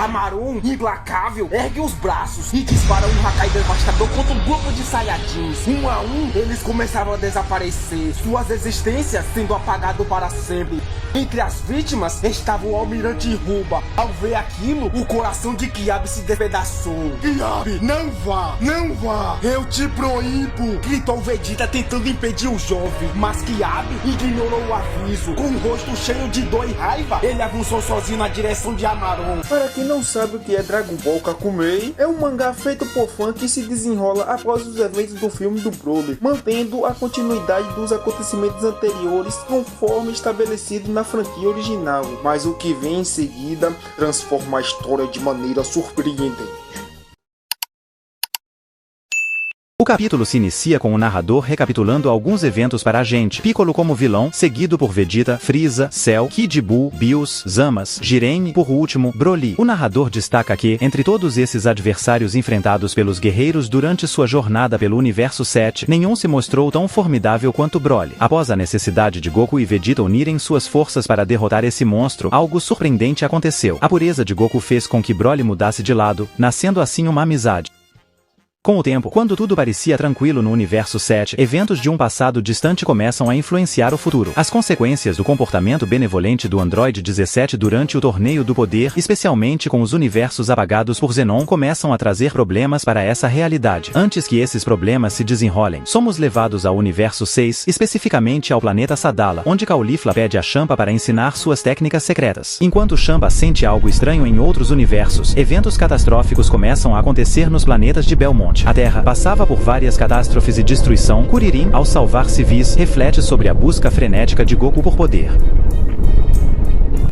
Amaron, implacável, ergue os braços e dispara um Hakai devastador contra um grupo de Saiyajins. Um a um, eles começaram a desaparecer, suas existências sendo apagadas para sempre. Entre as vítimas estava o Almirante Ruba. Ao ver aquilo, o coração de Kiabe se despedaçou. Kiabe, não vá, não vá, eu te proíbo, gritou Vegeta tentando impedir o jovem. Mas Kiabe ignorou o aviso. Com o rosto cheio de dor e raiva, ele avançou sozinho na direção de Amaron. Para quem não sabe o que é Dragon Ball Kakumei, é um mangá feito por fã que se desenrola após os eventos do filme do Broly, mantendo a continuidade dos acontecimentos anteriores conforme estabelecido na franquia original, mas o que vem em seguida transforma a história de maneira surpreendente. O capítulo se inicia com o narrador recapitulando alguns eventos para a gente. Piccolo como vilão, seguido por Vegeta, Frieza, Cell, Kid Buu, Bills, Zamasu, Jiren e, por último, Broly. O narrador destaca que, entre todos esses adversários enfrentados pelos guerreiros durante sua jornada pelo Universo 7, nenhum se mostrou tão formidável quanto Broly. Após a necessidade de Goku e Vegeta unirem suas forças para derrotar esse monstro, algo surpreendente aconteceu. A pureza de Goku fez com que Broly mudasse de lado, nascendo assim uma amizade. Com o tempo, quando tudo parecia tranquilo no Universo 7, eventos de um passado distante começam a influenciar o futuro. As consequências do comportamento benevolente do Android 17 durante o Torneio do Poder, especialmente com os universos apagados por Zenon, começam a trazer problemas para essa realidade. Antes que esses problemas se desenrolem, somos levados ao Universo 6, especificamente ao planeta Sadala, onde Caulifla pede a Champa para ensinar suas técnicas secretas. Enquanto Champa sente algo estranho em outros universos, eventos catastróficos começam a acontecer nos planetas de Belmont. A Terra passava por várias catástrofes e destruição. Kuririn, ao salvar civis, reflete sobre a busca frenética de Goku por poder.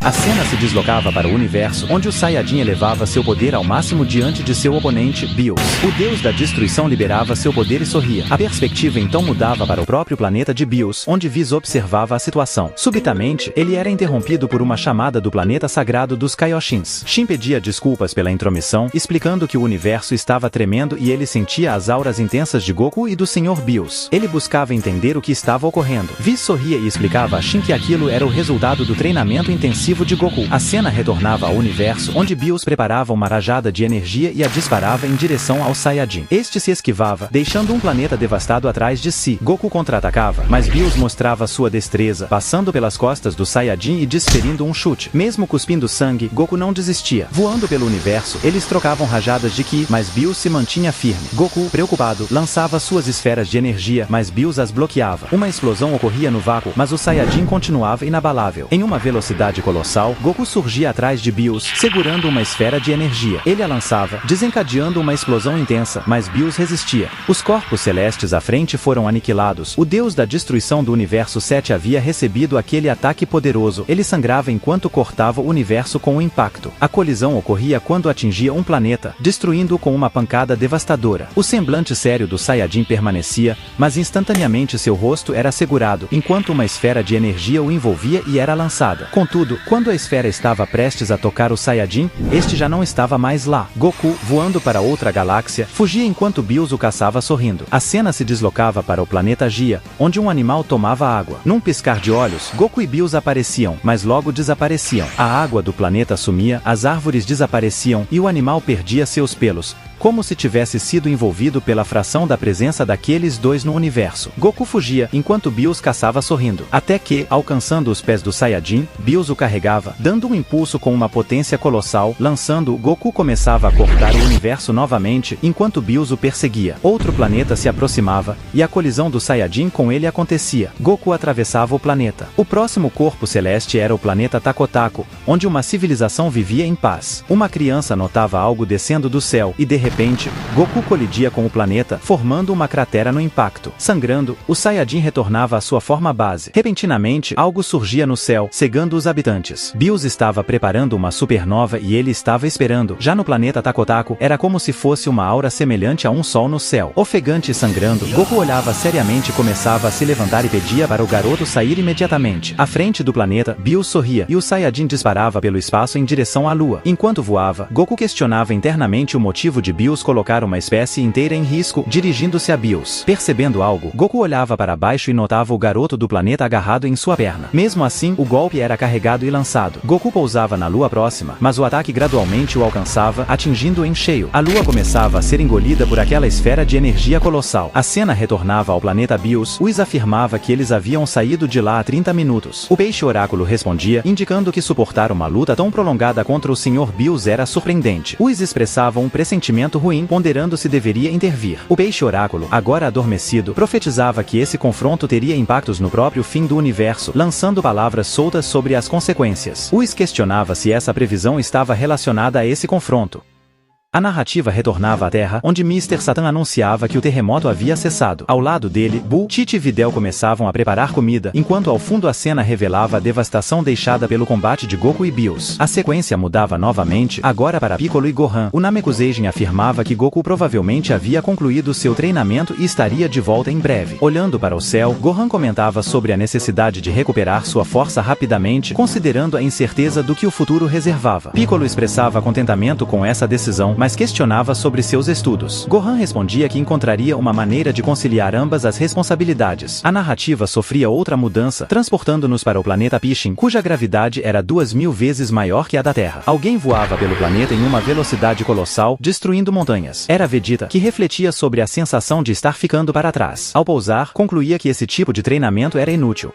A cena se deslocava para o universo, onde o Saiyajin elevava seu poder ao máximo diante de seu oponente, Bills. O deus da destruição liberava seu poder e sorria. A perspectiva então mudava para o próprio planeta de Bills, onde Whis observava a situação. Subitamente, ele era interrompido por uma chamada do planeta sagrado dos Kaioshins. Shin pedia desculpas pela intromissão, explicando que o universo estava tremendo e ele sentia as auras intensas de Goku e do Sr. Bills. Ele buscava entender o que estava ocorrendo. Whis sorria e explicava a Shin que aquilo era o resultado do treinamento intensivo de Goku. A cena retornava ao universo, onde Bills preparava uma rajada de energia e a disparava em direção ao Saiyajin. Este se esquivava, deixando um planeta devastado atrás de si. Goku contra-atacava, mas Bills mostrava sua destreza, passando pelas costas do Saiyajin e desferindo um chute. Mesmo cuspindo sangue, Goku não desistia. Voando pelo universo, eles trocavam rajadas de Ki, mas Bills se mantinha firme. Goku, preocupado, lançava suas esferas de energia, mas Bills as bloqueava. Uma explosão ocorria no vácuo, mas o Saiyajin continuava inabalável. Em uma velocidade colossal, Goku surgia atrás de Bills, segurando uma esfera de energia. Ele a lançava, desencadeando uma explosão intensa, mas Bills resistia. Os corpos celestes à frente foram aniquilados. O deus da destruição do Universo 7 havia recebido aquele ataque poderoso. Ele sangrava enquanto cortava o universo com o impacto. A colisão ocorria quando atingia um planeta, destruindo-o com uma pancada devastadora. O semblante sério do Saiyajin permanecia, mas instantaneamente seu rosto era segurado, enquanto uma esfera de energia o envolvia e era lançada. Contudo, quando a esfera estava prestes a tocar o Saiyajin, este já não estava mais lá. Goku, voando para outra galáxia, fugia enquanto Bills o caçava sorrindo. A cena se deslocava para o planeta Gia, onde um animal tomava água. Num piscar de olhos, Goku e Bills apareciam, mas logo desapareciam. A água do planeta sumia, as árvores desapareciam e o animal perdia seus pelos, como se tivesse sido envolvido pela fração da presença daqueles dois no universo. Goku fugia, enquanto Bills caçava sorrindo. Até que, alcançando os pés do Saiyajin, Bills o carregava, dando um impulso com uma potência colossal, lançando-o. Goku começava a cortar o universo novamente, enquanto Bills o perseguia. Outro planeta se aproximava, e a colisão do Saiyajin com ele acontecia. Goku atravessava o planeta. O próximo corpo celeste era o planeta Takotako, onde uma civilização vivia em paz. Uma criança notava algo descendo do céu, e de repente, Goku colidia com o planeta, formando uma cratera no impacto. Sangrando, o Saiyajin retornava à sua forma base. Repentinamente, algo surgia no céu, cegando os habitantes. Bills estava preparando uma supernova e ele estava esperando. Já no planeta Takotako, era como se fosse uma aura semelhante a um sol no céu. Ofegante e sangrando, Goku olhava seriamente e começava a se levantar e pedia para o garoto sair imediatamente. À frente do planeta, Bills sorria e o Saiyajin disparava pelo espaço em direção à lua. Enquanto voava, Goku questionava internamente o motivo de Bills colocar uma espécie inteira em risco, dirigindo-se a Bills. Percebendo algo, Goku olhava para baixo e notava o garoto do planeta agarrado em sua perna. Mesmo assim, o golpe era carregado e lançado. Goku pousava na lua próxima, mas o ataque gradualmente o alcançava, atingindo-o em cheio. A lua começava a ser engolida por aquela esfera de energia colossal. A cena retornava ao planeta Bills. Whis afirmava que eles haviam saído de lá há 30 minutos. O peixe oráculo respondia, indicando que suportar uma luta tão prolongada contra o Sr. Bills era surpreendente. Whis expressava um pressentimento ruim, ponderando se deveria intervir. O peixe oráculo, agora adormecido, profetizava que esse confronto teria impactos no próprio fim do universo, lançando palavras soltas sobre as consequências. Whis questionava se essa previsão estava relacionada a esse confronto. A narrativa retornava à Terra, onde Mr. Satan anunciava que o terremoto havia cessado. Ao lado dele, Buu, Tite e Videl começavam a preparar comida, enquanto ao fundo a cena revelava a devastação deixada pelo combate de Goku e Bills. A sequência mudava novamente, agora para Piccolo e Gohan. O Namekusein afirmava que Goku provavelmente havia concluído seu treinamento e estaria de volta em breve. Olhando para o céu, Gohan comentava sobre a necessidade de recuperar sua força rapidamente, considerando a incerteza do que o futuro reservava. Piccolo expressava contentamento com essa decisão, mas questionava sobre seus estudos. Gohan respondia que encontraria uma maneira de conciliar ambas as responsabilidades. A narrativa sofria outra mudança, transportando-nos para o planeta Pishin, cuja gravidade era 2000 vezes maior que a da Terra. Alguém voava pelo planeta em uma velocidade colossal, destruindo montanhas. Era Vegeta, que refletia sobre a sensação de estar ficando para trás. Ao pousar, concluía que esse tipo de treinamento era inútil.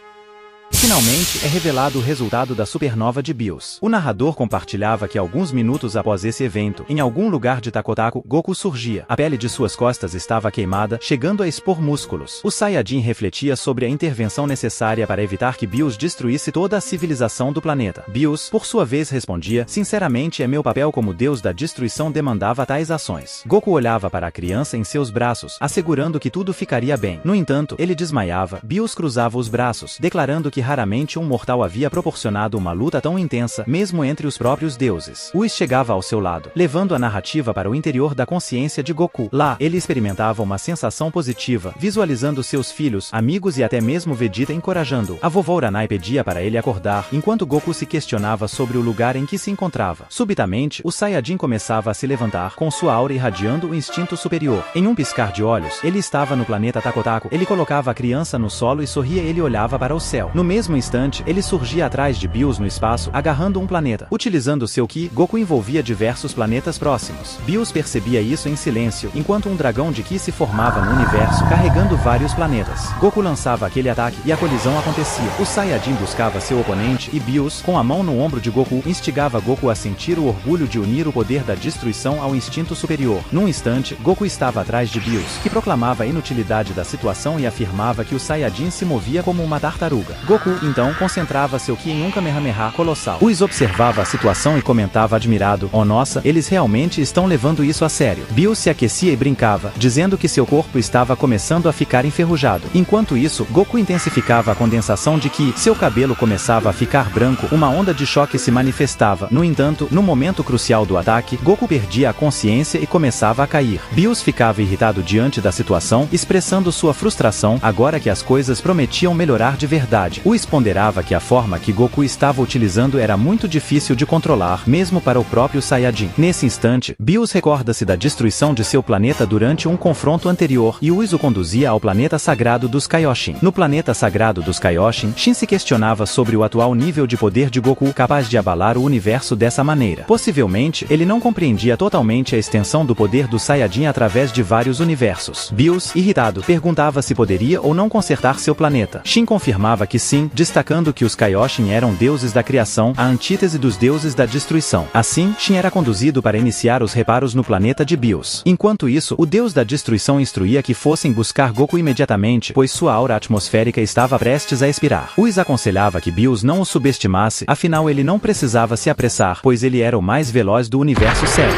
Finalmente, é revelado o resultado da supernova de Bills. O narrador compartilhava que alguns minutos após esse evento, em algum lugar de Takotaku, Goku surgia. A pele de suas costas estava queimada, chegando a expor músculos. O Saiyajin refletia sobre a intervenção necessária para evitar que Bills destruísse toda a civilização do planeta. Bills, por sua vez, respondia, sinceramente meu papel como deus da destruição demandava tais ações. Goku olhava para a criança em seus braços, assegurando que tudo ficaria bem. No entanto, ele desmaiava. Bills cruzava os braços, declarando que raramente um mortal havia proporcionado uma luta tão intensa, mesmo entre os próprios deuses. Whis chegava ao seu lado, levando a narrativa para o interior da consciência de Goku. Lá, ele experimentava uma sensação positiva, visualizando seus filhos, amigos e até mesmo Vegeta encorajando-o. A vovó Uranai pedia para ele acordar, enquanto Goku se questionava sobre o lugar em que se encontrava. Subitamente, o Saiyajin começava a se levantar, com sua aura irradiando o instinto superior. Em um piscar de olhos, ele estava no planeta Takotaku. Ele colocava a criança no solo e sorria. Ele olhava para o céu. No mesmo instante, ele surgia atrás de Bills no espaço, agarrando um planeta. Utilizando seu Ki, Goku envolvia diversos planetas próximos. Bills percebia isso em silêncio, enquanto um dragão de Ki se formava no universo, carregando vários planetas. Goku lançava aquele ataque e a colisão acontecia. O Saiyajin buscava seu oponente e Bills, com a mão no ombro de Goku, instigava Goku a sentir o orgulho de unir o poder da destruição ao instinto superior. Num instante, Goku estava atrás de Bills, que proclamava a inutilidade da situação e afirmava que o Saiyajin se movia como uma tartaruga. Goku, então, concentrava seu Ki em um Kamehameha colossal. Whis observava a situação e comentava admirado, oh nossa, eles realmente estão levando isso a sério. Bills se aquecia e brincava, dizendo que seu corpo estava começando a ficar enferrujado. Enquanto isso, Goku intensificava a condensação de Ki, seu cabelo começava a ficar branco, uma onda de choque se manifestava. No entanto, no momento crucial do ataque, Goku perdia a consciência e começava a cair. Bills ficava irritado diante da situação, expressando sua frustração, agora que as coisas prometiam melhorar de verdade. Whis ponderava que a forma que Goku estava utilizando era muito difícil de controlar, mesmo para o próprio Saiyajin. Nesse instante, Bills recorda-se da destruição de seu planeta durante um confronto anterior e Whis o conduzia ao planeta sagrado dos Kaioshin. No planeta sagrado dos Kaioshin, Shin se questionava sobre o atual nível de poder de Goku capaz de abalar o universo dessa maneira. Possivelmente, ele não compreendia totalmente a extensão do poder do Saiyajin através de vários universos. Bills, irritado, perguntava se poderia ou não consertar seu planeta. Shin confirmava que sim, destacando que os Kaioshin eram deuses da criação, a antítese dos deuses da destruição. Assim, Shin era conduzido para iniciar os reparos no planeta de Bills. Enquanto isso, o deus da destruição instruía que fossem buscar Goku imediatamente, pois sua aura atmosférica estava prestes a expirar. Whis aconselhava que Bills não o subestimasse, afinal ele não precisava se apressar, pois ele era o mais veloz do universo 7.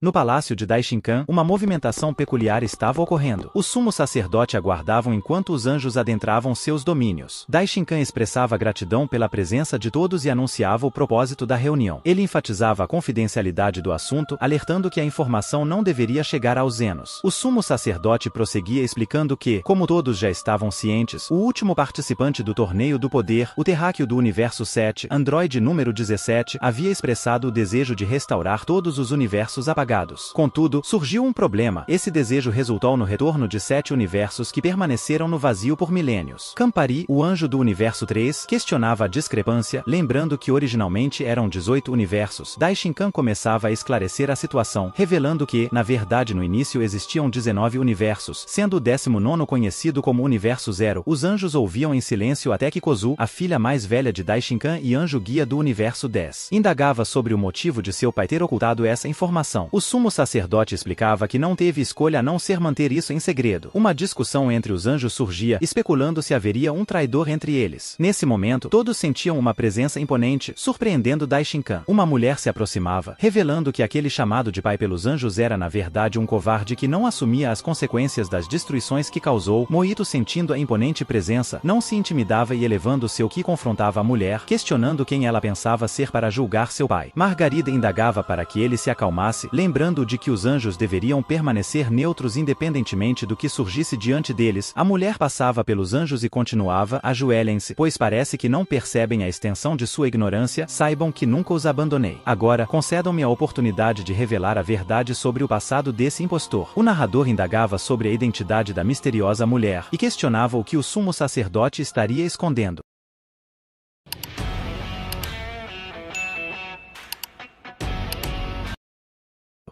No palácio de Daishinkan, uma movimentação peculiar estava ocorrendo. O sumo sacerdote aguardavam enquanto os anjos adentravam seus domínios. Daishinkan expressava gratidão pela presença de todos e anunciava o propósito da reunião. Ele enfatizava a confidencialidade do assunto, alertando que a informação não deveria chegar aos Zenos. O sumo sacerdote prosseguia explicando que, como todos já estavam cientes, o último participante do Torneio do Poder, o terráqueo do Universo 7, Android número 17, havia expressado o desejo de restaurar todos os universos apagados. Contudo, surgiu um problema. Esse desejo resultou no retorno de 7 universos que permaneceram no vazio por milênios. Campari, o anjo do Universo 3, questionava a discrepância, lembrando que originalmente eram 18 universos. Daishinkan começava a esclarecer a situação, revelando que, na verdade no início existiam 19 universos, sendo o 19º conhecido como Universo 0. Os anjos ouviam em silêncio até que Kozu, a filha mais velha de Daishinkan e anjo guia do Universo 10, indagava sobre o motivo de seu pai ter ocultado essa informação. O sumo sacerdote explicava que não teve escolha a não ser manter isso em segredo. Uma discussão entre os anjos surgia, especulando se haveria um traidor entre eles. Nesse momento, todos sentiam uma presença imponente, surpreendendo Daishinkan. Uma mulher se aproximava, revelando que aquele chamado de pai pelos anjos era na verdade um covarde que não assumia as consequências das destruições que causou. Moito, sentindo a imponente presença, não se intimidava e elevando seu ki confrontava a mulher, questionando quem ela pensava ser para julgar seu pai. Margarida indagava para que ele se acalmasse, lembrando de que os anjos deveriam permanecer neutros independentemente do que surgisse diante deles. A mulher passava pelos anjos e continuava: ajoelhem-se, pois parece que não percebem a extensão de sua ignorância, saibam que nunca os abandonei. Agora, concedam-me a oportunidade de revelar a verdade sobre o passado desse impostor. O narrador indagava sobre a identidade da misteriosa mulher, e questionava o que o sumo sacerdote estaria escondendo.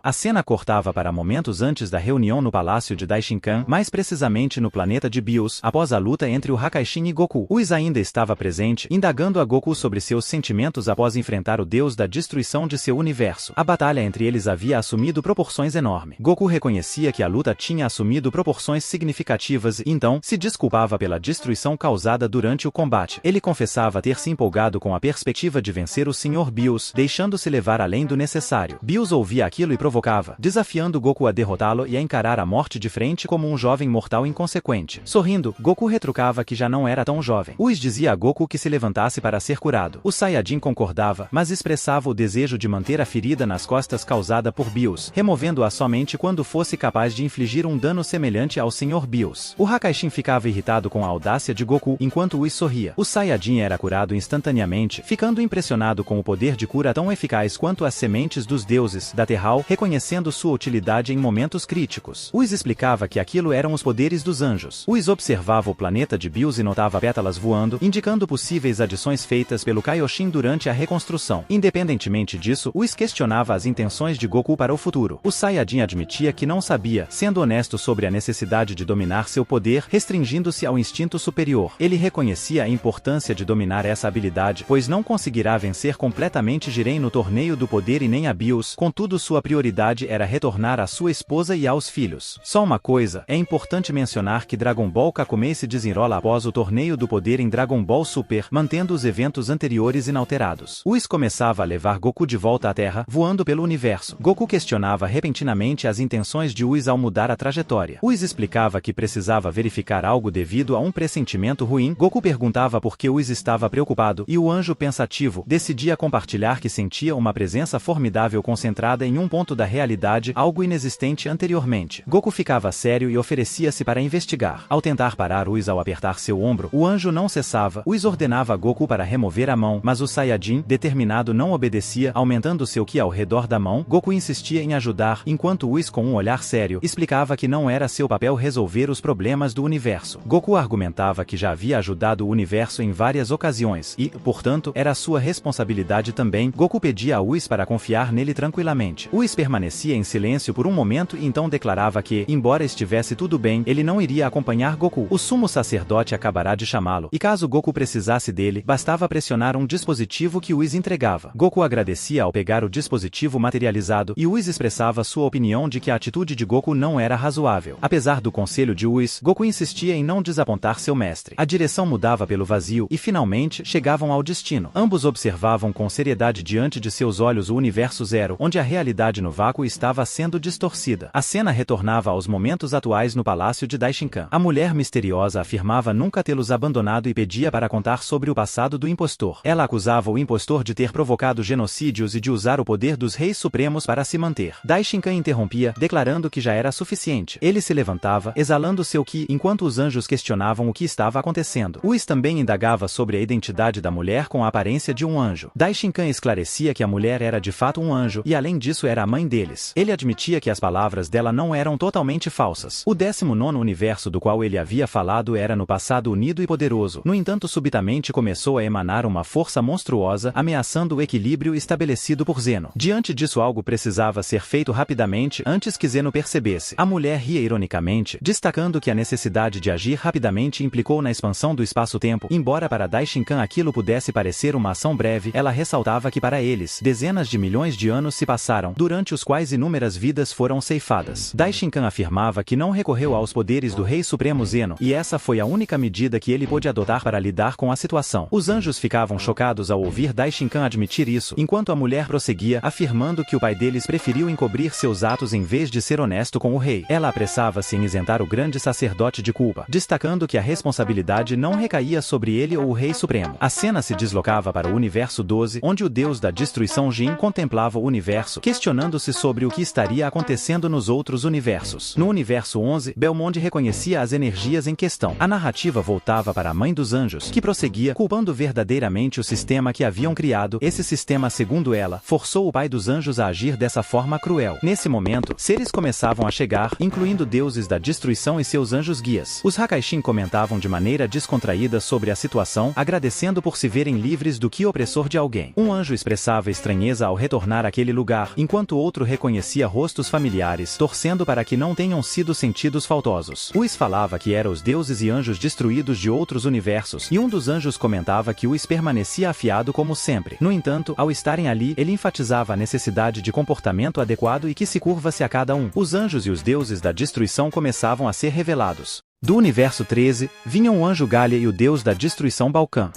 A cena cortava para momentos antes da reunião no palácio de Daishinkan, mais precisamente no planeta de Bios, após a luta entre o Hakaishin e Goku. Whis ainda estava presente, indagando a Goku sobre seus sentimentos após enfrentar o deus da destruição de seu universo. A batalha entre eles havia assumido proporções enormes. Goku reconhecia que a luta tinha assumido proporções significativas e, então, se desculpava pela destruição causada durante o combate. Ele confessava ter se empolgado com a perspectiva de vencer o Sr. Bios, deixando-se levar além do necessário. Bios ouvia aquilo e provocava, desafiando Goku a derrotá-lo e a encarar a morte de frente como um jovem mortal inconsequente. Sorrindo, Goku retrucava que já não era tão jovem. Whis dizia a Goku que se levantasse para ser curado. O Saiyajin concordava, mas expressava o desejo de manter a ferida nas costas causada por Bios, removendo-a somente quando fosse capaz de infligir um dano semelhante ao Sr. Bios. O Hakaishin ficava irritado com a audácia de Goku, enquanto Whis sorria. O Saiyajin era curado instantaneamente, ficando impressionado com o poder de cura tão eficaz quanto as sementes dos deuses da Terral, reconhecendo sua utilidade em momentos críticos. Whis explicava que aquilo eram os poderes dos anjos. Whis observava o planeta de Bios e notava pétalas voando, indicando possíveis adições feitas pelo Kaioshin durante a reconstrução. Independentemente disso, Whis questionava as intenções de Goku para o futuro. O Saiyajin admitia que não sabia, sendo honesto sobre a necessidade de dominar seu poder, restringindo-se ao instinto superior. Ele reconhecia a importância de dominar essa habilidade, pois não conseguirá vencer completamente Jiren no torneio do poder e nem a Bios, contudo sua prioridade era retornar à sua esposa e aos filhos. Só uma coisa, é importante mencionar que Dragon Ball Kakumei se desenrola após o torneio do poder em Dragon Ball Super, mantendo os eventos anteriores inalterados. Whis começava a levar Goku de volta à Terra, voando pelo universo. Goku questionava repentinamente as intenções de Whis ao mudar a trajetória. Whis explicava que precisava verificar algo devido a um pressentimento ruim. Goku perguntava por que Whis estava preocupado, e o anjo pensativo decidia compartilhar que sentia uma presença formidável concentrada em um ponto da realidade, algo inexistente anteriormente. Goku ficava sério e oferecia-se para investigar. Ao tentar parar Whis ao apertar seu ombro, o anjo não cessava. Whis ordenava a Goku para remover a mão, mas o Saiyajin, determinado, não obedecia, aumentando seu ki ao redor da mão. Goku insistia em ajudar, enquanto Whis, com um olhar sério, explicava que não era seu papel resolver os problemas do universo. Goku argumentava que já havia ajudado o universo em várias ocasiões e, portanto, era sua responsabilidade também. Goku pedia a Whis para confiar nele tranquilamente. Whis permanecia em silêncio por um momento e então declarava que, embora estivesse tudo bem, ele não iria acompanhar Goku. O sumo sacerdote acabará de chamá-lo, e caso Goku precisasse dele, bastava pressionar um dispositivo que Whis entregava. Goku agradecia ao pegar o dispositivo materializado, e Whis expressava sua opinião de que a atitude de Goku não era razoável. Apesar do conselho de Whis, Goku insistia em não desapontar seu mestre. A direção mudava pelo vazio, e finalmente, chegavam ao destino. Ambos observavam com seriedade diante de seus olhos o Universo Zero, onde a realidade no vácuo estava sendo distorcida. A cena retornava aos momentos atuais no palácio de Daishinkan. A mulher misteriosa afirmava nunca tê-los abandonado e pedia para contar sobre o passado do impostor. Ela acusava o impostor de ter provocado genocídios e de usar o poder dos reis supremos para se manter. Daishinkan interrompia, declarando que já era suficiente. Ele se levantava, exalando seu ki, enquanto os anjos questionavam o que estava acontecendo. Whis também indagava sobre a identidade da mulher com a aparência de um anjo. Daishinkan esclarecia que a mulher era de fato um anjo, e além disso era a mãe deles. Ele admitia que as palavras dela não eram totalmente falsas. O 19º universo do qual ele havia falado era no passado unido e poderoso. No entanto, subitamente começou a emanar uma força monstruosa, ameaçando o equilíbrio estabelecido por Zeno. Diante disso, algo precisava ser feito rapidamente antes que Zeno percebesse. A mulher ria ironicamente, destacando que a necessidade de agir rapidamente implicou na expansão do espaço-tempo. Embora para Daishinkan aquilo pudesse parecer uma ação breve, ela ressaltava que para eles, dezenas de milhões de anos se passaram, durante os quais inúmeras vidas foram ceifadas. Daishinkan afirmava que não recorreu aos poderes do Rei Supremo Zeno, e essa foi a única medida que ele pôde adotar para lidar com a situação. Os anjos ficavam chocados ao ouvir Daishinkan admitir isso, enquanto a mulher prosseguia, afirmando que o pai deles preferiu encobrir seus atos em vez de ser honesto com o rei. Ela apressava-se em isentar o grande sacerdote de culpa, destacando que a responsabilidade não recaía sobre ele ou o Rei Supremo. A cena se deslocava para o universo 12, onde o deus da destruição Jin contemplava o universo, questionando-se sobre o que estaria acontecendo nos outros universos. No universo 11, Belmonte reconhecia as energias em questão. A narrativa voltava para a mãe dos anjos, que prosseguia, culpando verdadeiramente o sistema que haviam criado. Esse sistema, segundo ela, forçou o pai dos anjos a agir dessa forma cruel. Nesse momento, seres começavam a chegar, incluindo deuses da destruição e seus anjos guias. Os Hakaishin comentavam de maneira descontraída sobre a situação, agradecendo por se verem livres do que opressor de alguém. Um anjo expressava estranheza ao retornar àquele lugar, enquanto outro reconhecia rostos familiares, torcendo para que não tenham sido sentidos faltosos. Whis falava que eram os deuses e anjos destruídos de outros universos, e um dos anjos comentava que Whis permanecia afiado como sempre. No entanto, ao estarem ali, ele enfatizava a necessidade de comportamento adequado e que se curva-se a cada um. Os anjos e os deuses da destruição começavam a ser revelados. Do universo 13, vinham o anjo Galia e o deus da destruição Balkan.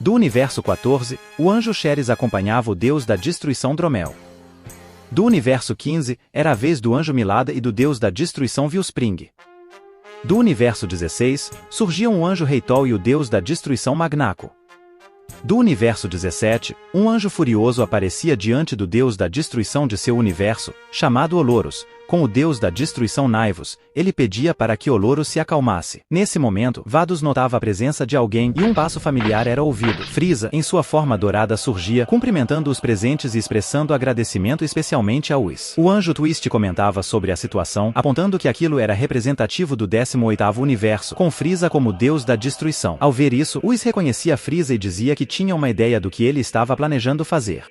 Do universo 14, o anjo Xeres acompanhava o deus da destruição Dromel. Do universo 15, era a vez do anjo Milada e do deus da destruição Vilspring. Do universo 16, surgiam o anjo Heitol e o deus da destruição Magnaco. Do universo 17, um anjo furioso aparecia diante do deus da destruição de seu universo, chamado Oloros. Com o deus da destruição Naivos, ele pedia para que Oloros se acalmasse. Nesse momento, Vados notava a presença de alguém e um passo familiar era ouvido. Frieza, em sua forma dourada, surgia, cumprimentando os presentes e expressando agradecimento especialmente a Whis. O anjo Twist comentava sobre a situação, apontando que aquilo era representativo do 18º universo, com Frieza como deus da destruição. Ao ver isso, Whis reconhecia Frieza e dizia que tinha uma ideia do que ele estava planejando fazer.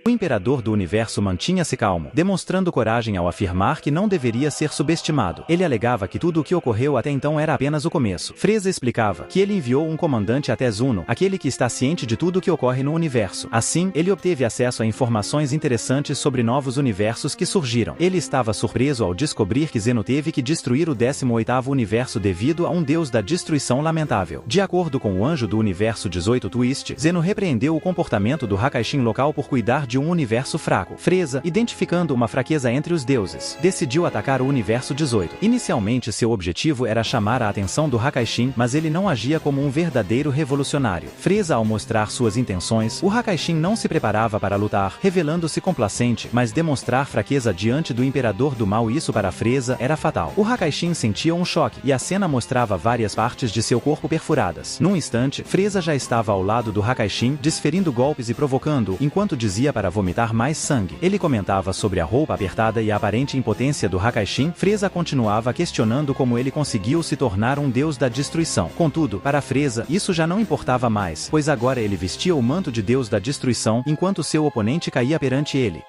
O imperador do universo mantinha-se calmo, demonstrando coragem ao afirmar que não deveria ser subestimado. Ele alegava que tudo o que ocorreu até então era apenas o começo. Frieza explicava que ele enviou um comandante até Zuno, aquele que está ciente de tudo o que ocorre no universo. Assim, ele obteve acesso a informações interessantes sobre novos universos que surgiram. Ele estava surpreso ao descobrir que Zeno teve que destruir o 18º universo devido a um deus da destruição lamentável. De acordo com o anjo do universo 18 Twist, Zeno repreendeu o comportamento do Hakaishin local por cuidar de um universo fraco. Frieza, identificando uma fraqueza entre os deuses, decidiu atacar o universo 18. Inicialmente seu objetivo era chamar a atenção do Hakaishin, mas ele não agia como um verdadeiro revolucionário. Frieza, ao mostrar suas intenções, o Hakaishin não se preparava para lutar, revelando-se complacente, mas demonstrar fraqueza diante do imperador do mal, isso para Frieza era fatal. O Hakaishin sentia um choque, e a cena mostrava várias partes de seu corpo perfuradas. Num instante, Frieza já estava ao lado do Hakaishin, desferindo golpes e provocando-o, enquanto dizia para vomitar mais sangue. Ele comentava sobre a roupa apertada e a aparente impotência do Hakaishin. Frieza continuava questionando como ele conseguiu se tornar um deus da destruição. Contudo, para Frieza, isso já não importava mais, pois agora ele vestia o manto de deus da destruição, enquanto seu oponente caía perante ele.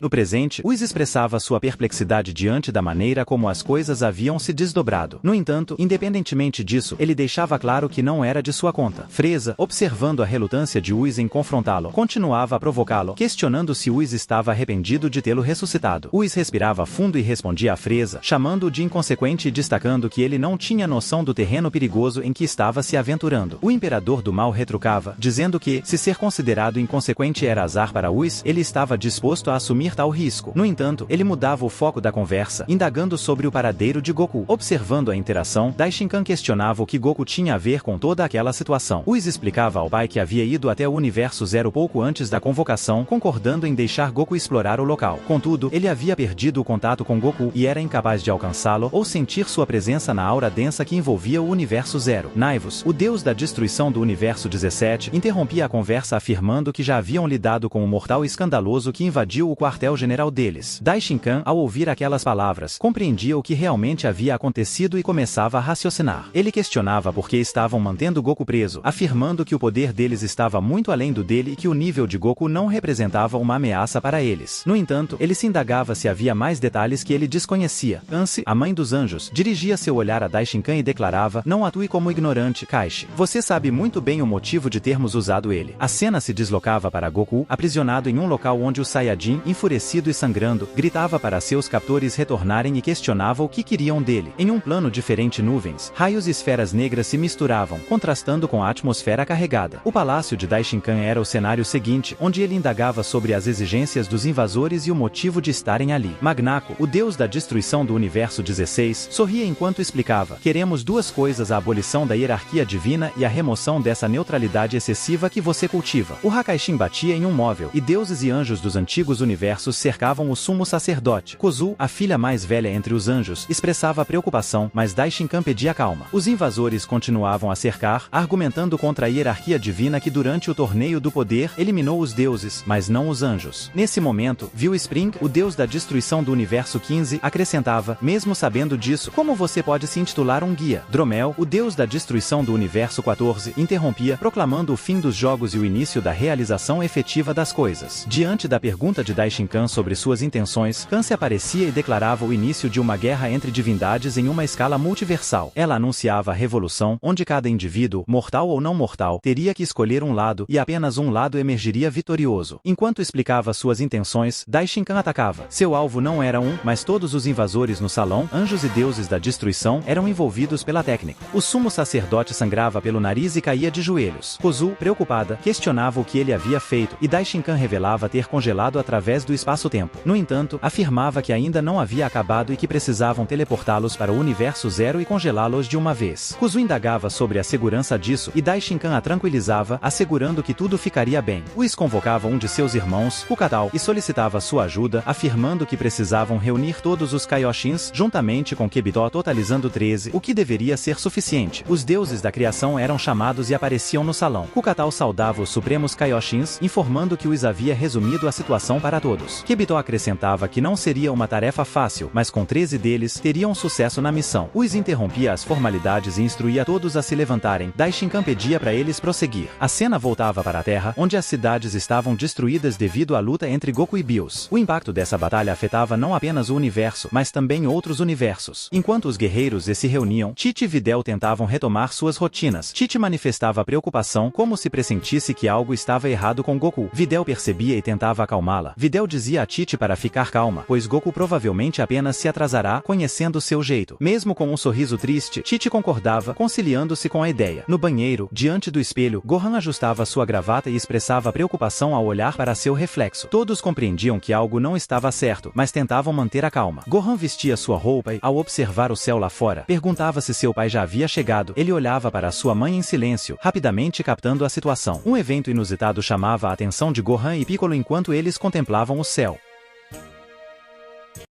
No presente, Whis expressava sua perplexidade diante da maneira como as coisas haviam se desdobrado. No entanto, independentemente disso, ele deixava claro que não era de sua conta. Freza, observando a relutância de Whis em confrontá-lo, continuava a provocá-lo, questionando se Whis estava arrependido de tê-lo ressuscitado. Whis respirava fundo e respondia a Freza, chamando-o de inconsequente e destacando que ele não tinha noção do terreno perigoso em que estava se aventurando. O imperador do mal retrucava, dizendo que, se ser considerado inconsequente era azar para Whis, ele estava disposto a assumir tal risco. No entanto, ele mudava o foco da conversa, indagando sobre o paradeiro de Goku. Observando a interação, Daishinkan questionava o que Goku tinha a ver com toda aquela situação. Whis explicava ao pai que havia ido até o Universo Zero pouco antes da convocação, concordando em deixar Goku explorar o local. Contudo, ele havia perdido o contato com Goku e era incapaz de alcançá-lo ou sentir sua presença na aura densa que envolvia o Universo Zero. Naivus, o deus da destruição do Universo 17, interrompia a conversa afirmando que já haviam lidado com o mortal escandaloso que invadiu o quartel-general deles. Daishinkan, ao ouvir aquelas palavras, compreendia o que realmente havia acontecido e começava a raciocinar. Ele questionava por que estavam mantendo Goku preso, afirmando que o poder deles estava muito além do dele e que o nível de Goku não representava uma ameaça para eles. No entanto, ele se indagava se havia mais detalhes que ele desconhecia. Anse, a mãe dos anjos, dirigia seu olhar a Daishinkan e declarava: "Não atue como ignorante, Kaishi. Você sabe muito bem o motivo de termos usado ele." A cena se deslocava para Goku, aprisionado em um local onde o Saiyajin, enfurecido e sangrando, gritava para seus captores retornarem e questionava o que queriam dele. Em um plano diferente, nuvens, raios e esferas negras se misturavam, contrastando com a atmosfera carregada. O palácio de Daishinkan era o cenário seguinte, onde ele indagava sobre as exigências dos invasores e o motivo de estarem ali. Magnako, o deus da destruição do Universo 16, sorria enquanto explicava: "Queremos duas coisas: a abolição da hierarquia divina e a remoção dessa neutralidade excessiva que você cultiva." O Hakaishin batia em um móvel, e deuses e anjos dos antigos universos cercavam o sumo sacerdote. Kozu, a filha mais velha entre os anjos, expressava preocupação, mas Daishinkan pedia calma. Os invasores continuavam a cercar, argumentando contra a hierarquia divina que durante o torneio do poder eliminou os deuses, mas não os anjos. Nesse momento, viu Spring, o deus da destruição do Universo 15, acrescentava: "Mesmo sabendo disso, como você pode se intitular um guia?" Dromel, o deus da destruição do Universo 14, interrompia, proclamando o fim dos jogos e o início da realização efetiva das coisas. Diante da pergunta de Daishinkan sobre suas intenções, Khan se aparecia e declarava o início de uma guerra entre divindades em uma escala multiversal. Ela anunciava a revolução, onde cada indivíduo, mortal ou não mortal, teria que escolher um lado, e apenas um lado emergiria vitorioso. Enquanto explicava suas intenções, Daishinkan atacava. Seu alvo não era um, mas todos os invasores no salão, anjos e deuses da destruição, eram envolvidos pela técnica. O sumo sacerdote sangrava pelo nariz e caía de joelhos. Kozu, preocupada, questionava o que ele havia feito, e Daishinkan revelava ter congelado através do espaço-tempo. No entanto, afirmava que ainda não havia acabado e que precisavam teleportá-los para o Universo Zero e congelá-los de uma vez. Kozu indagava sobre a segurança disso, e Daishinkan a tranquilizava, assegurando que tudo ficaria bem. Whis convocava um de seus irmãos, Kukatao, e solicitava sua ajuda, afirmando que precisavam reunir todos os Kaioshins, juntamente com Kibito, totalizando 13, o que deveria ser suficiente. Os deuses da criação eram chamados e apareciam no salão. Kukatao saudava os supremos Kaioshins, informando que Whis havia resumido a situação para todos. Kibito acrescentava que não seria uma tarefa fácil, mas com 13 deles, teriam sucesso na missão. Whis interrompia as formalidades e instruía todos a se levantarem. Daishinkan pedia para eles prosseguir. A cena voltava para a Terra, onde as cidades estavam destruídas devido à luta entre Goku e Bills. O impacto dessa batalha afetava não apenas o universo, mas também outros universos. Enquanto os guerreiros se reuniam, Tite e Videl tentavam retomar suas rotinas. Tite manifestava preocupação, como se pressentisse que algo estava errado com Goku. Videl percebia e tentava acalmá-la. Videl dizia a Tite para ficar calma, pois Goku provavelmente apenas se atrasará, conhecendo seu jeito. Mesmo com um sorriso triste, Tite concordava, conciliando-se com a ideia. No banheiro, diante do espelho, Gohan ajustava sua gravata e expressava preocupação ao olhar para seu reflexo. Todos compreendiam que algo não estava certo, mas tentavam manter a calma. Gohan vestia sua roupa e, ao observar o céu lá fora, perguntava se seu pai já havia chegado. Ele olhava para sua mãe em silêncio, rapidamente captando a situação. Um evento inusitado chamava a atenção de Gohan e Piccolo enquanto eles contemplavam o céu.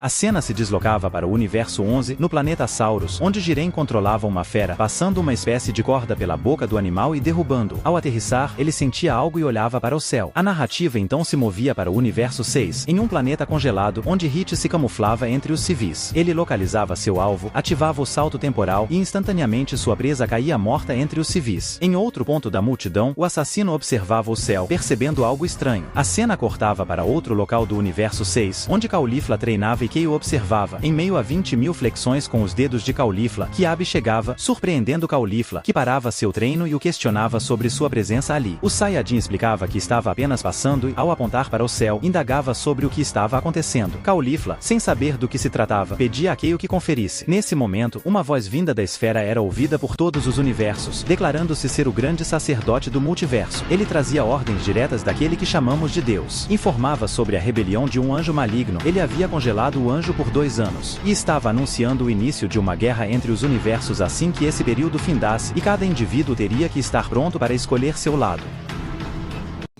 A cena se deslocava para o universo 11, no planeta Saurus, onde Jiren controlava uma fera, passando uma espécie de corda pela boca do animal e derrubando. Ao aterrissar, ele sentia algo e olhava para o céu. A narrativa então se movia para o universo 6, em um planeta congelado, onde Hit se camuflava entre os civis. Ele localizava seu alvo, ativava o salto temporal e instantaneamente sua presa caía morta entre os civis. Em outro ponto da multidão, o assassino observava o céu, percebendo algo estranho. A cena cortava para outro local do universo 6, onde Caulifla treinava e que o observava. Em meio a 20.000 flexões com os dedos de Caulifla, Kiabi chegava, surpreendendo Caulifla, que parava seu treino e o questionava sobre sua presença ali. O Saiyajin explicava que estava apenas passando e, ao apontar para o céu, indagava sobre o que estava acontecendo. Caulifla, sem saber do que se tratava, pedia a Keiō que conferisse. Nesse momento, uma voz vinda da esfera era ouvida por todos os universos, declarando-se ser o grande sacerdote do multiverso. Ele trazia ordens diretas daquele que chamamos de Deus. Informava sobre a rebelião de um anjo maligno. Ele havia congelado o anjo por 2 anos, e estava anunciando o início de uma guerra entre os universos assim que esse período findasse, e cada indivíduo teria que estar pronto para escolher seu lado.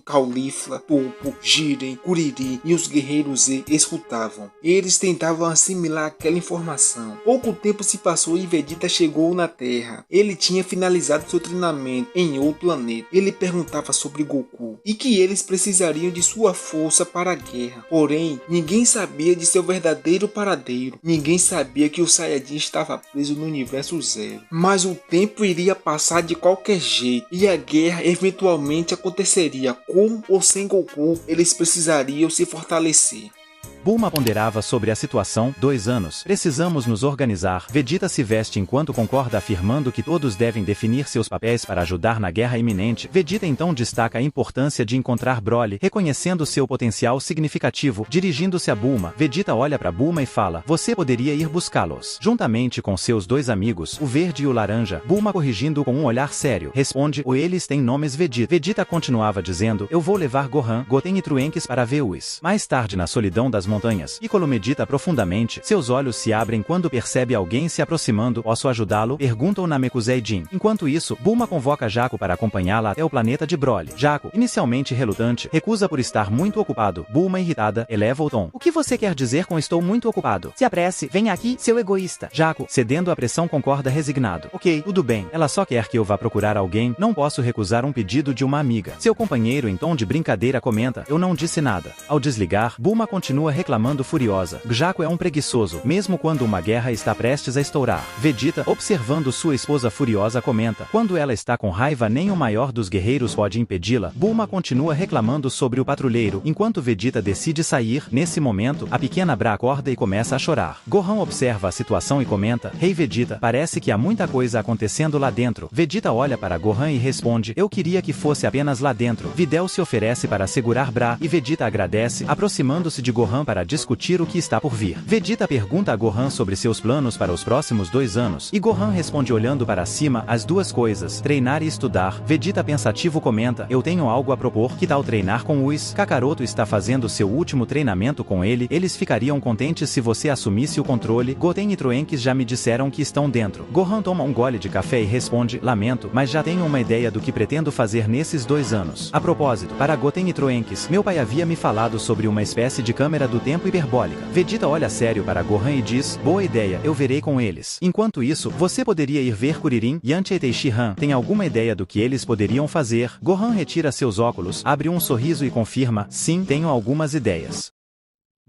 Caulifla, Toppo, Jiren, Kuririn e os guerreiros Z escutavam. Eles tentavam assimilar aquela informação. Pouco tempo se passou e Vegeta chegou na Terra. Ele tinha finalizado seu treinamento em outro planeta. Ele perguntava sobre Goku e que eles precisariam de sua força para a guerra. Porém, ninguém sabia de seu verdadeiro paradeiro. Ninguém sabia que o Saiyajin estava preso no universo 0. Mas o tempo iria passar de qualquer jeito e a guerra eventualmente aconteceria. Com ou sem Goku, eles precisariam se fortalecer. Bulma ponderava sobre a situação. 2 anos. Precisamos nos organizar. Vegeta se veste enquanto concorda, afirmando que todos devem definir seus papéis para ajudar na guerra iminente. Vegeta então destaca a importância de encontrar Broly, reconhecendo seu potencial significativo. Dirigindo-se a Bulma, Vegeta olha para Bulma e fala: você poderia ir buscá-los. Juntamente com seus 2 amigos, o verde e o laranja. Bulma, corrigindo com um olhar sério, responde: eles têm nomes Vegeta. Vegeta continuava dizendo: eu vou levar Gohan, Goten e Trunks para ver-os. Mais tarde, na solidão das montanhas, Piccolo medita profundamente. Seus olhos se abrem quando percebe alguém se aproximando. Posso ajudá-lo? Pergunta o Namekusei-jin. Enquanto isso, Bulma convoca Jaco para acompanhá-la até o planeta de Broly. Jaco, inicialmente relutante, recusa por estar muito ocupado. Bulma, irritada, eleva o tom. O que você quer dizer com estou muito ocupado? Se apresse, venha aqui, seu egoísta. Jaco, cedendo à pressão, concorda resignado. Ok, tudo bem, ela só quer que eu vá procurar alguém, não posso recusar um pedido de uma amiga. Seu companheiro, em tom de brincadeira, comenta: eu não disse nada. Ao desligar, Bulma continua reclamando furiosa. Jaco é um preguiçoso, mesmo quando uma guerra está prestes a estourar. Vegeta, observando sua esposa furiosa, comenta: quando ela está com raiva, nem o maior dos guerreiros pode impedi-la. Bulma continua reclamando sobre o patrulheiro, enquanto Vegeta decide sair. Nesse momento, a pequena Bra acorda e começa a chorar. Gohan observa a situação e comenta: Rei Vegeta, parece que há muita coisa acontecendo lá dentro. Vegeta olha para Gohan e responde: eu queria que fosse apenas lá dentro. Videl se oferece para segurar Bra e Vegeta agradece, aproximando-se de Gohan para discutir o que está por vir. Vegeta pergunta a Gohan sobre seus planos para os próximos 2 anos, e Gohan responde olhando para cima: as 2 coisas, treinar e estudar. Vegeta pensativo comenta: eu tenho algo a propor, que tal treinar com Whis? Kakaroto está fazendo seu último treinamento com ele, eles ficariam contentes se você assumisse o controle. Goten e Trunks já me disseram que estão dentro. Gohan toma um gole de café e responde: lamento, mas já tenho uma ideia do que pretendo fazer nesses 2 anos. A propósito, para Goten e Trunks, meu pai havia me falado sobre uma espécie de câmera do tempo hiperbólica. Vegeta olha sério para Gohan e diz: boa ideia, eu verei com eles. Enquanto isso, você poderia ir ver Kuririn, Yantia e Tenshinhan. Tem alguma ideia do que eles poderiam fazer? Gohan retira seus óculos, abre um sorriso e confirma: sim, tenho algumas ideias.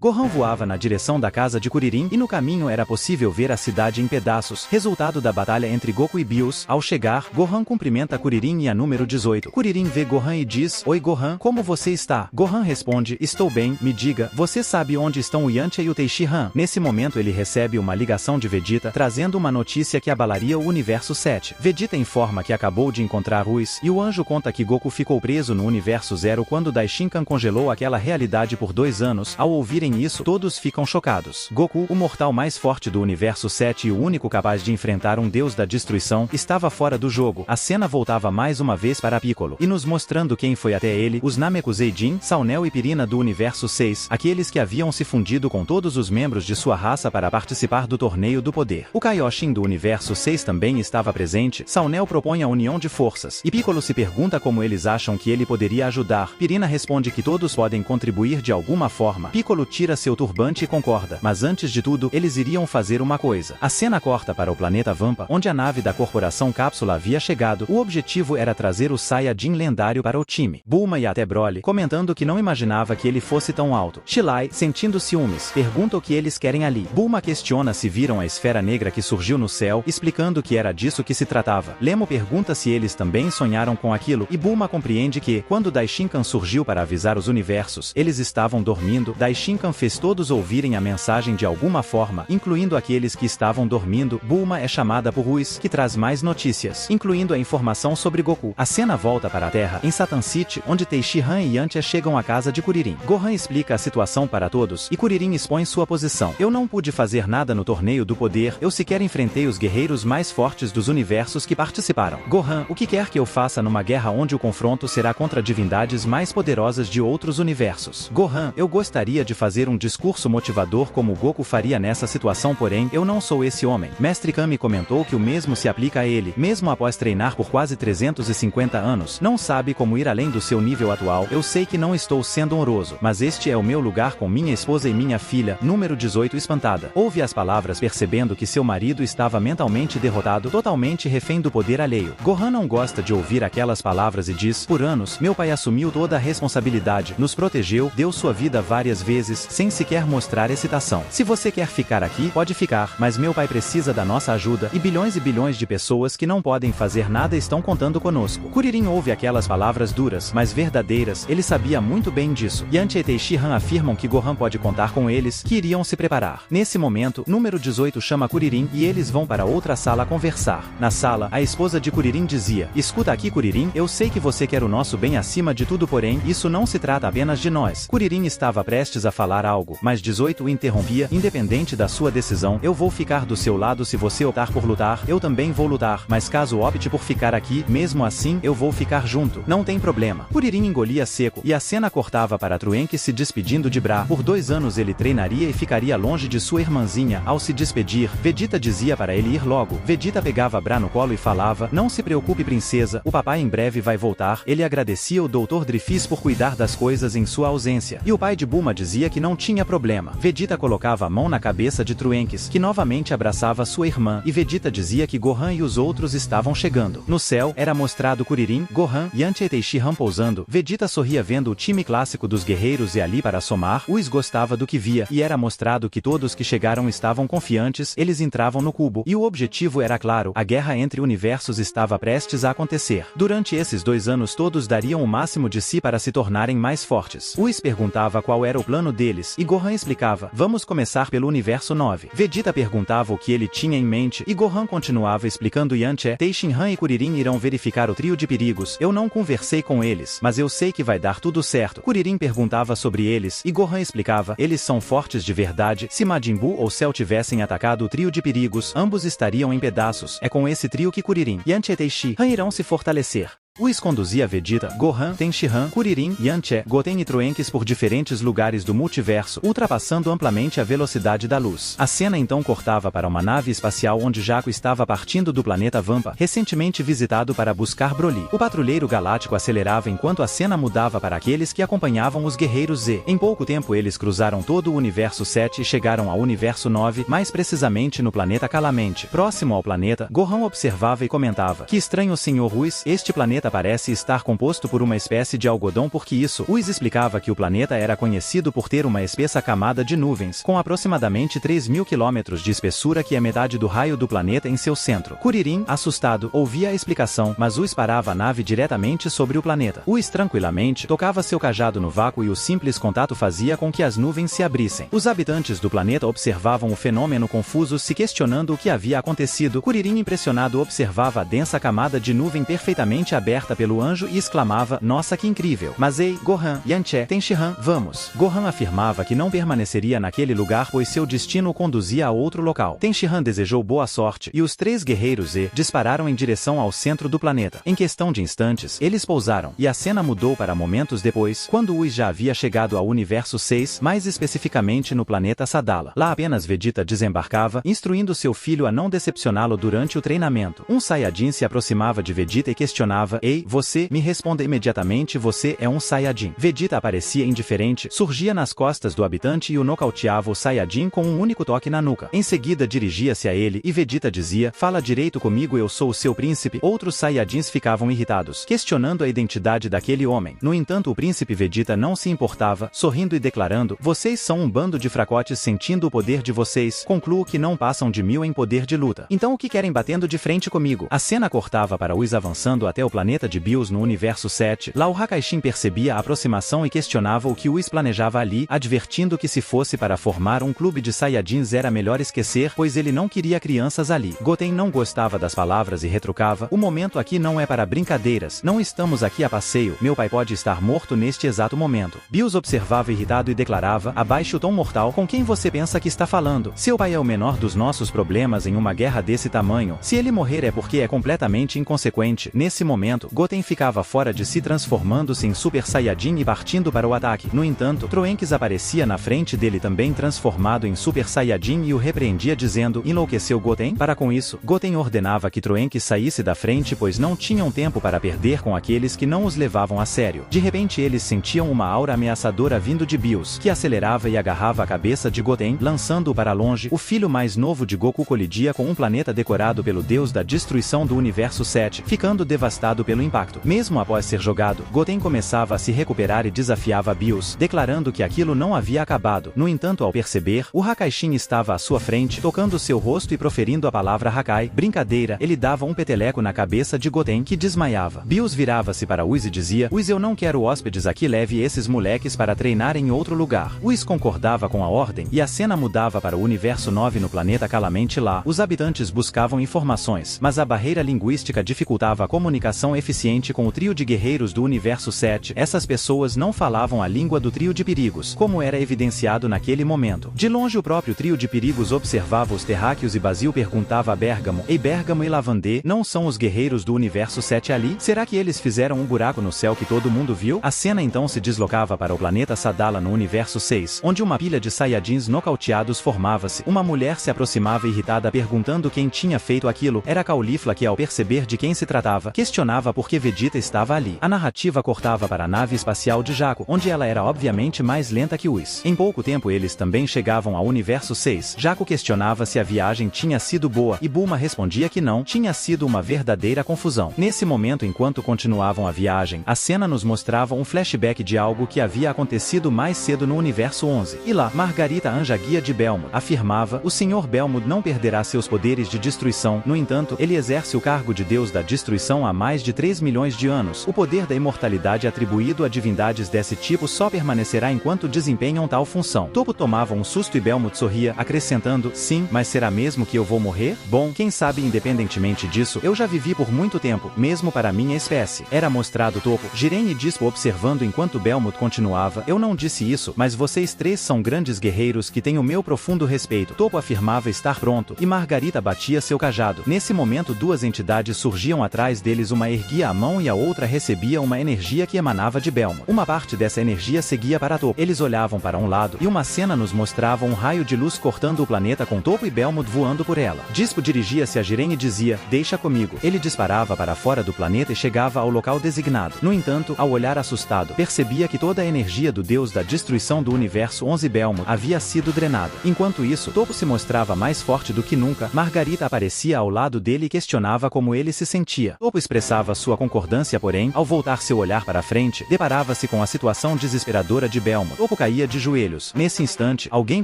Gohan voava na direção da casa de Kuririn e no caminho era possível ver a cidade em pedaços, resultado da batalha entre Goku e Bills. Ao chegar, Gohan cumprimenta Kuririn e a número 18. Kuririn vê Gohan e diz: oi Gohan, como você está? Gohan responde: estou bem, me diga, você sabe onde estão o Yantia e o Tenshinhan? Nesse momento ele recebe uma ligação de Vegeta trazendo uma notícia que abalaria o universo 7. Vegeta informa que acabou de encontrar Whis, e o anjo conta que Goku ficou preso no universo 0 quando Daishinkan congelou aquela realidade por 2 anos. Ao ouvirem isso, todos ficam chocados. Goku, o mortal mais forte do universo 7 e o único capaz de enfrentar um deus da destruição, estava fora do jogo. A cena voltava mais uma vez para Piccolo, e nos mostrando quem foi até ele: os Namekusei-jin, Saunel e Pirina do universo 6, aqueles que haviam se fundido com todos os membros de sua raça para participar do Torneio do Poder. O Kaioshin do universo 6 também estava presente. Saunel propõe a união de forças, e Piccolo se pergunta como eles acham que ele poderia ajudar. Pirina responde que todos podem contribuir de alguma forma. Piccolo tira tira seu turbante e concorda, mas antes de tudo, eles iriam fazer uma coisa. A cena corta para o planeta Vampa, onde a nave da corporação Cápsula havia chegado. O objetivo era trazer o Saiyajin lendário para o time. Bulma e até Broly, comentando que não imaginava que ele fosse tão alto. Shilai, sentindo ciúmes, pergunta o que eles querem ali. Bulma questiona se viram a esfera negra que surgiu no céu, explicando que era disso que se tratava. Lemo pergunta se eles também sonharam com aquilo, e Bulma compreende que, quando Daishinkan surgiu para avisar os universos, eles estavam dormindo. Daishinkan fez todos ouvirem a mensagem de alguma forma, incluindo aqueles que estavam dormindo. Bulma é chamada por Whis, que traz mais notícias, incluindo a informação sobre Goku. A cena volta para a Terra, em Satan City, onde Tenshinhan e Yantia chegam à casa de Kuririn. Gohan explica a situação para todos, e Kuririn expõe sua posição. Eu não pude fazer nada no torneio do poder, eu sequer enfrentei os guerreiros mais fortes dos universos que participaram. Gohan, o que quer que eu faça numa guerra onde o confronto será contra divindades mais poderosas de outros universos? Gohan, eu gostaria de fazer um discurso motivador como Goku faria nessa situação, porém, eu não sou esse homem. Mestre Kami comentou que o mesmo se aplica a ele, mesmo após treinar por quase 350 anos, não sabe como ir além do seu nível atual. Eu sei que não estou sendo honroso, mas este é o meu lugar com minha esposa e minha filha. Número 18 espantada. Ouve as palavras percebendo que seu marido estava mentalmente derrotado, totalmente refém do poder alheio. Gohan não gosta de ouvir aquelas palavras e diz, por anos, meu pai assumiu toda a responsabilidade, nos protegeu, deu sua vida várias vezes, sem sequer mostrar excitação. Se você quer ficar aqui, pode ficar, mas meu pai precisa da nossa ajuda, e bilhões de pessoas que não podem fazer nada estão contando conosco. Kuririn ouve aquelas palavras duras, mas verdadeiras, ele sabia muito bem disso. Yantia e Tenshinhan afirmam que Gohan pode contar com eles, que iriam se preparar. Nesse momento, número 18 chama Kuririn e eles vão para outra sala conversar. Na sala, a esposa de Kuririn dizia, escuta aqui Kuririn, eu sei que você quer o nosso bem acima de tudo, porém, isso não se trata apenas de nós. Kuririn estava prestes a falar algo, mas 18 o interrompia, independente da sua decisão, eu vou ficar do seu lado se você optar por lutar, eu também vou lutar, mas caso opte por ficar aqui, mesmo assim, eu vou ficar junto, não tem problema. Kuririn engolia seco, e a cena cortava para Trunks se despedindo de Bra. Por 2 anos ele treinaria e ficaria longe de sua irmãzinha. Ao se despedir, Vegeta dizia para ele ir logo. Vegeta pegava Bra no colo e falava, não se preocupe princesa, o papai em breve vai voltar. Ele agradecia o Dr. Dreyfus por cuidar das coisas em sua ausência. E o pai de Bulma dizia que não tinha problema. Vegeta colocava a mão na cabeça de Trunks, que novamente abraçava sua irmã, e Vegeta dizia que Gohan e os outros estavam chegando. No céu, era mostrado Kuririn, Gohan, Yantia e Tenshinhan pousando. Vegeta sorria vendo o time clássico dos guerreiros e ali para somar, Whis gostava do que via, e era mostrado que todos que chegaram estavam confiantes, eles entravam no cubo, e o objetivo era claro, a guerra entre universos estava prestes a acontecer. Durante esses 2 anos todos dariam o máximo de si para se tornarem mais fortes. Whis perguntava qual era o plano deles, e Gohan explicava, vamos começar pelo universo 9. Vegeta perguntava o que ele tinha em mente, e Gohan continuava explicando Yantia, Tenshinhan e Kuririn irão verificar o trio de perigos, eu não conversei com eles, mas eu sei que vai dar tudo certo. Kuririn perguntava sobre eles, e Gohan explicava, eles são fortes de verdade, se Majin Buu ou Cell tivessem atacado o trio de perigos, ambos estariam em pedaços, é com esse trio que Kuririn, Yantia e Tenshinhan irão se fortalecer. Whis conduzia Vegeta, Gohan, Tenshinhan, Kuririn, Yantia, Goten e Trunks por diferentes lugares do multiverso, ultrapassando amplamente a velocidade da luz. A cena então cortava para uma nave espacial onde Jaco estava partindo do planeta Vampa, recentemente visitado para buscar Broly. O patrulheiro galáctico acelerava enquanto a cena mudava para aqueles que acompanhavam os guerreiros Z. Em pouco tempo eles cruzaram todo o universo 7 e chegaram ao universo 9, mais precisamente no planeta Calamente. Próximo ao planeta, Gohan observava e comentava, que estranho Sr. Whis, este planeta parece estar composto por uma espécie de algodão porque isso. Whis explicava que o planeta era conhecido por ter uma espessa camada de nuvens, com aproximadamente 3.000 km de espessura que é metade do raio do planeta em seu centro. Kuririn, assustado, ouvia a explicação, mas Whis parava a nave diretamente sobre o planeta. Whis tranquilamente tocava seu cajado no vácuo e o simples contato fazia com que as nuvens se abrissem. Os habitantes do planeta observavam o fenômeno confusos se questionando o que havia acontecido. Kuririn impressionado observava a densa camada de nuvem perfeitamente aberta pelo anjo e exclamava, nossa que incrível. Mas ei, Gohan, Yantia, Tenshinhan, vamos. Gohan afirmava que não permaneceria naquele lugar pois seu destino o conduzia a outro local. Tenshinhan desejou boa sorte e os 3 guerreiros Z dispararam em direção ao centro do planeta. Em questão de instantes, eles pousaram e a cena mudou para momentos depois, quando Whis já havia chegado ao universo 6, mais especificamente no planeta Sadala. Lá apenas Vegeta desembarcava, instruindo seu filho a não decepcioná-lo durante o treinamento. Um Saiyajin se aproximava de Vegeta e questionava, Ei, você, me responda imediatamente, você é um Saiyajin. Vegeta aparecia indiferente, surgia nas costas do habitante e o nocauteava o Saiyajin com um único toque na nuca. Em seguida dirigia-se a ele e Vegeta dizia, fala direito comigo, eu sou o seu príncipe. Outros Saiyajins ficavam irritados, questionando a identidade daquele homem. No entanto, o príncipe Vegeta não se importava, sorrindo e declarando, vocês são um bando de fracotes sentindo o poder de vocês, concluo que não passam de 1000 em poder de luta. Então o que querem batendo de frente comigo? A cena cortava para Whis avançando até o planeta de Bills no universo 7. Lá o Hakaishin percebia a aproximação e questionava o que Whis planejava ali, advertindo que se fosse para formar um clube de Saiyajins era melhor esquecer, pois ele não queria crianças ali. Goten não gostava das palavras e retrucava, o momento aqui não é para brincadeiras, não estamos aqui a passeio, meu pai pode estar morto neste exato momento. Bills observava irritado e declarava, abaixe o tom mortal, com quem você pensa que está falando? Seu pai é o menor dos nossos problemas em uma guerra desse tamanho, se ele morrer é porque é completamente inconsequente. Nesse momento, Goten ficava fora de si transformando-se em Super Saiyajin e partindo para o ataque. No entanto, Trunks aparecia na frente dele também transformado em Super Saiyajin e o repreendia dizendo, enlouqueceu Goten? Para com isso, Goten ordenava que Trunks saísse da frente pois não tinham tempo para perder com aqueles que não os levavam a sério. De repente eles sentiam uma aura ameaçadora vindo de Bills, que acelerava e agarrava a cabeça de Goten, lançando-o para longe. O filho mais novo de Goku colidia com um planeta decorado pelo deus da destruição do universo 7, ficando devastado pelo impacto. Mesmo após ser jogado, Goten começava a se recuperar e desafiava Bills, declarando que aquilo não havia acabado. No entanto, ao perceber, o Hakaishin estava à sua frente, tocando seu rosto e proferindo a palavra Hakai. Brincadeira, ele dava um peteleco na cabeça de Goten, que desmaiava. Bills virava-se para Whis e dizia, Whis, eu não quero hóspedes aqui, leve esses moleques para treinar em outro lugar. Whis concordava com a ordem, e a cena mudava para o universo 9 no planeta Calamente. Lá, os habitantes buscavam informações, mas a barreira linguística dificultava a comunicação eficiente com o trio de guerreiros do universo 7. Essas pessoas não falavam a língua do trio de perigos, como era evidenciado naquele momento. De longe o próprio trio de perigos observava os terráqueos e Basil perguntava a Bergamo, ei Bergamo e Lavandê, não são os guerreiros do universo 7 ali? Será que eles fizeram um buraco no céu que todo mundo viu? A cena então se deslocava para o planeta Sadala no universo 6, onde uma pilha de Saiyajins nocauteados formava-se. Uma mulher se aproximava irritada perguntando quem tinha feito aquilo. Era Caulifla que, ao perceber de quem se tratava, questionava por que Vegeta estava ali. A narrativa cortava para a nave espacial de Jaco, onde ela era obviamente mais lenta que Whis. Em pouco tempo eles também chegavam ao universo 6. Jaco questionava se a viagem tinha sido boa, e Bulma respondia que não, tinha sido uma verdadeira confusão. Nesse momento, enquanto continuavam a viagem, a cena nos mostrava um flashback de algo que havia acontecido mais cedo no universo 11. E lá, Margarita Anja Guia de Belmont afirmava, o Sr. Belmont não perderá seus poderes de destruição, no entanto, ele exerce o cargo de Deus da Destruição há mais de 3 milhões de anos. O poder da imortalidade atribuído a divindades desse tipo só permanecerá enquanto desempenham tal função. Topo tomava um susto e Belmont sorria, acrescentando, sim, mas será mesmo que eu vou morrer? Bom, quem sabe independentemente disso, eu já vivi por muito tempo, mesmo para minha espécie. Era mostrado Topo, Jiren e Dispo observando enquanto Belmont continuava, eu não disse isso, mas vocês três são grandes guerreiros que têm o meu profundo respeito. Topo afirmava estar pronto, e Margarita batia seu cajado. Nesse momento duas entidades surgiam atrás deles, uma erguia a mão e a outra recebia uma energia que emanava de Belmont. Uma parte dessa energia seguia para Topo. Eles olhavam para um lado, e uma cena nos mostrava um raio de luz cortando o planeta com Topo e Belmont voando por ela. Dispo dirigia-se a Jiren e dizia, deixa comigo. Ele disparava para fora do planeta e chegava ao local designado. No entanto, ao olhar assustado, percebia que toda a energia do deus da destruição do universo 11 Belmont havia sido drenada. Enquanto isso, Topo se mostrava mais forte do que nunca. Margarita aparecia ao lado dele e questionava como ele se sentia. Topo expressava sua concordância, porém, ao voltar seu olhar para frente, deparava-se com a situação desesperadora de Belmont. Topo caía de joelhos. Nesse instante, alguém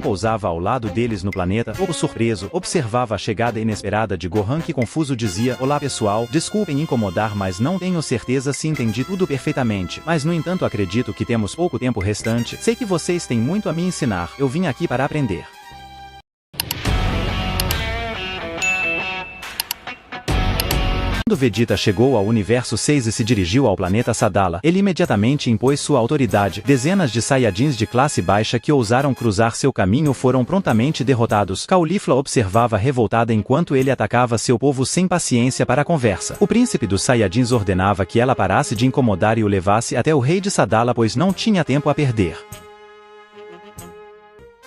pousava ao lado deles no planeta. Topo, surpreso, observava a chegada inesperada de Gohan, que confuso dizia, olá pessoal, desculpem incomodar, mas não tenho certeza se entendi tudo perfeitamente, mas no entanto acredito que temos pouco tempo restante, sei que vocês têm muito a me ensinar, eu vim aqui para aprender. Quando Vegeta chegou ao universo 6 e se dirigiu ao planeta Sadala, ele imediatamente impôs sua autoridade. Dezenas de Saiyajins de classe baixa que ousaram cruzar seu caminho foram prontamente derrotados. Caulifla observava revoltada enquanto ele atacava seu povo sem paciência para a conversa. O príncipe dos Saiyajins ordenava que ela parasse de incomodar e o levasse até o rei de Sadala, pois não tinha tempo a perder.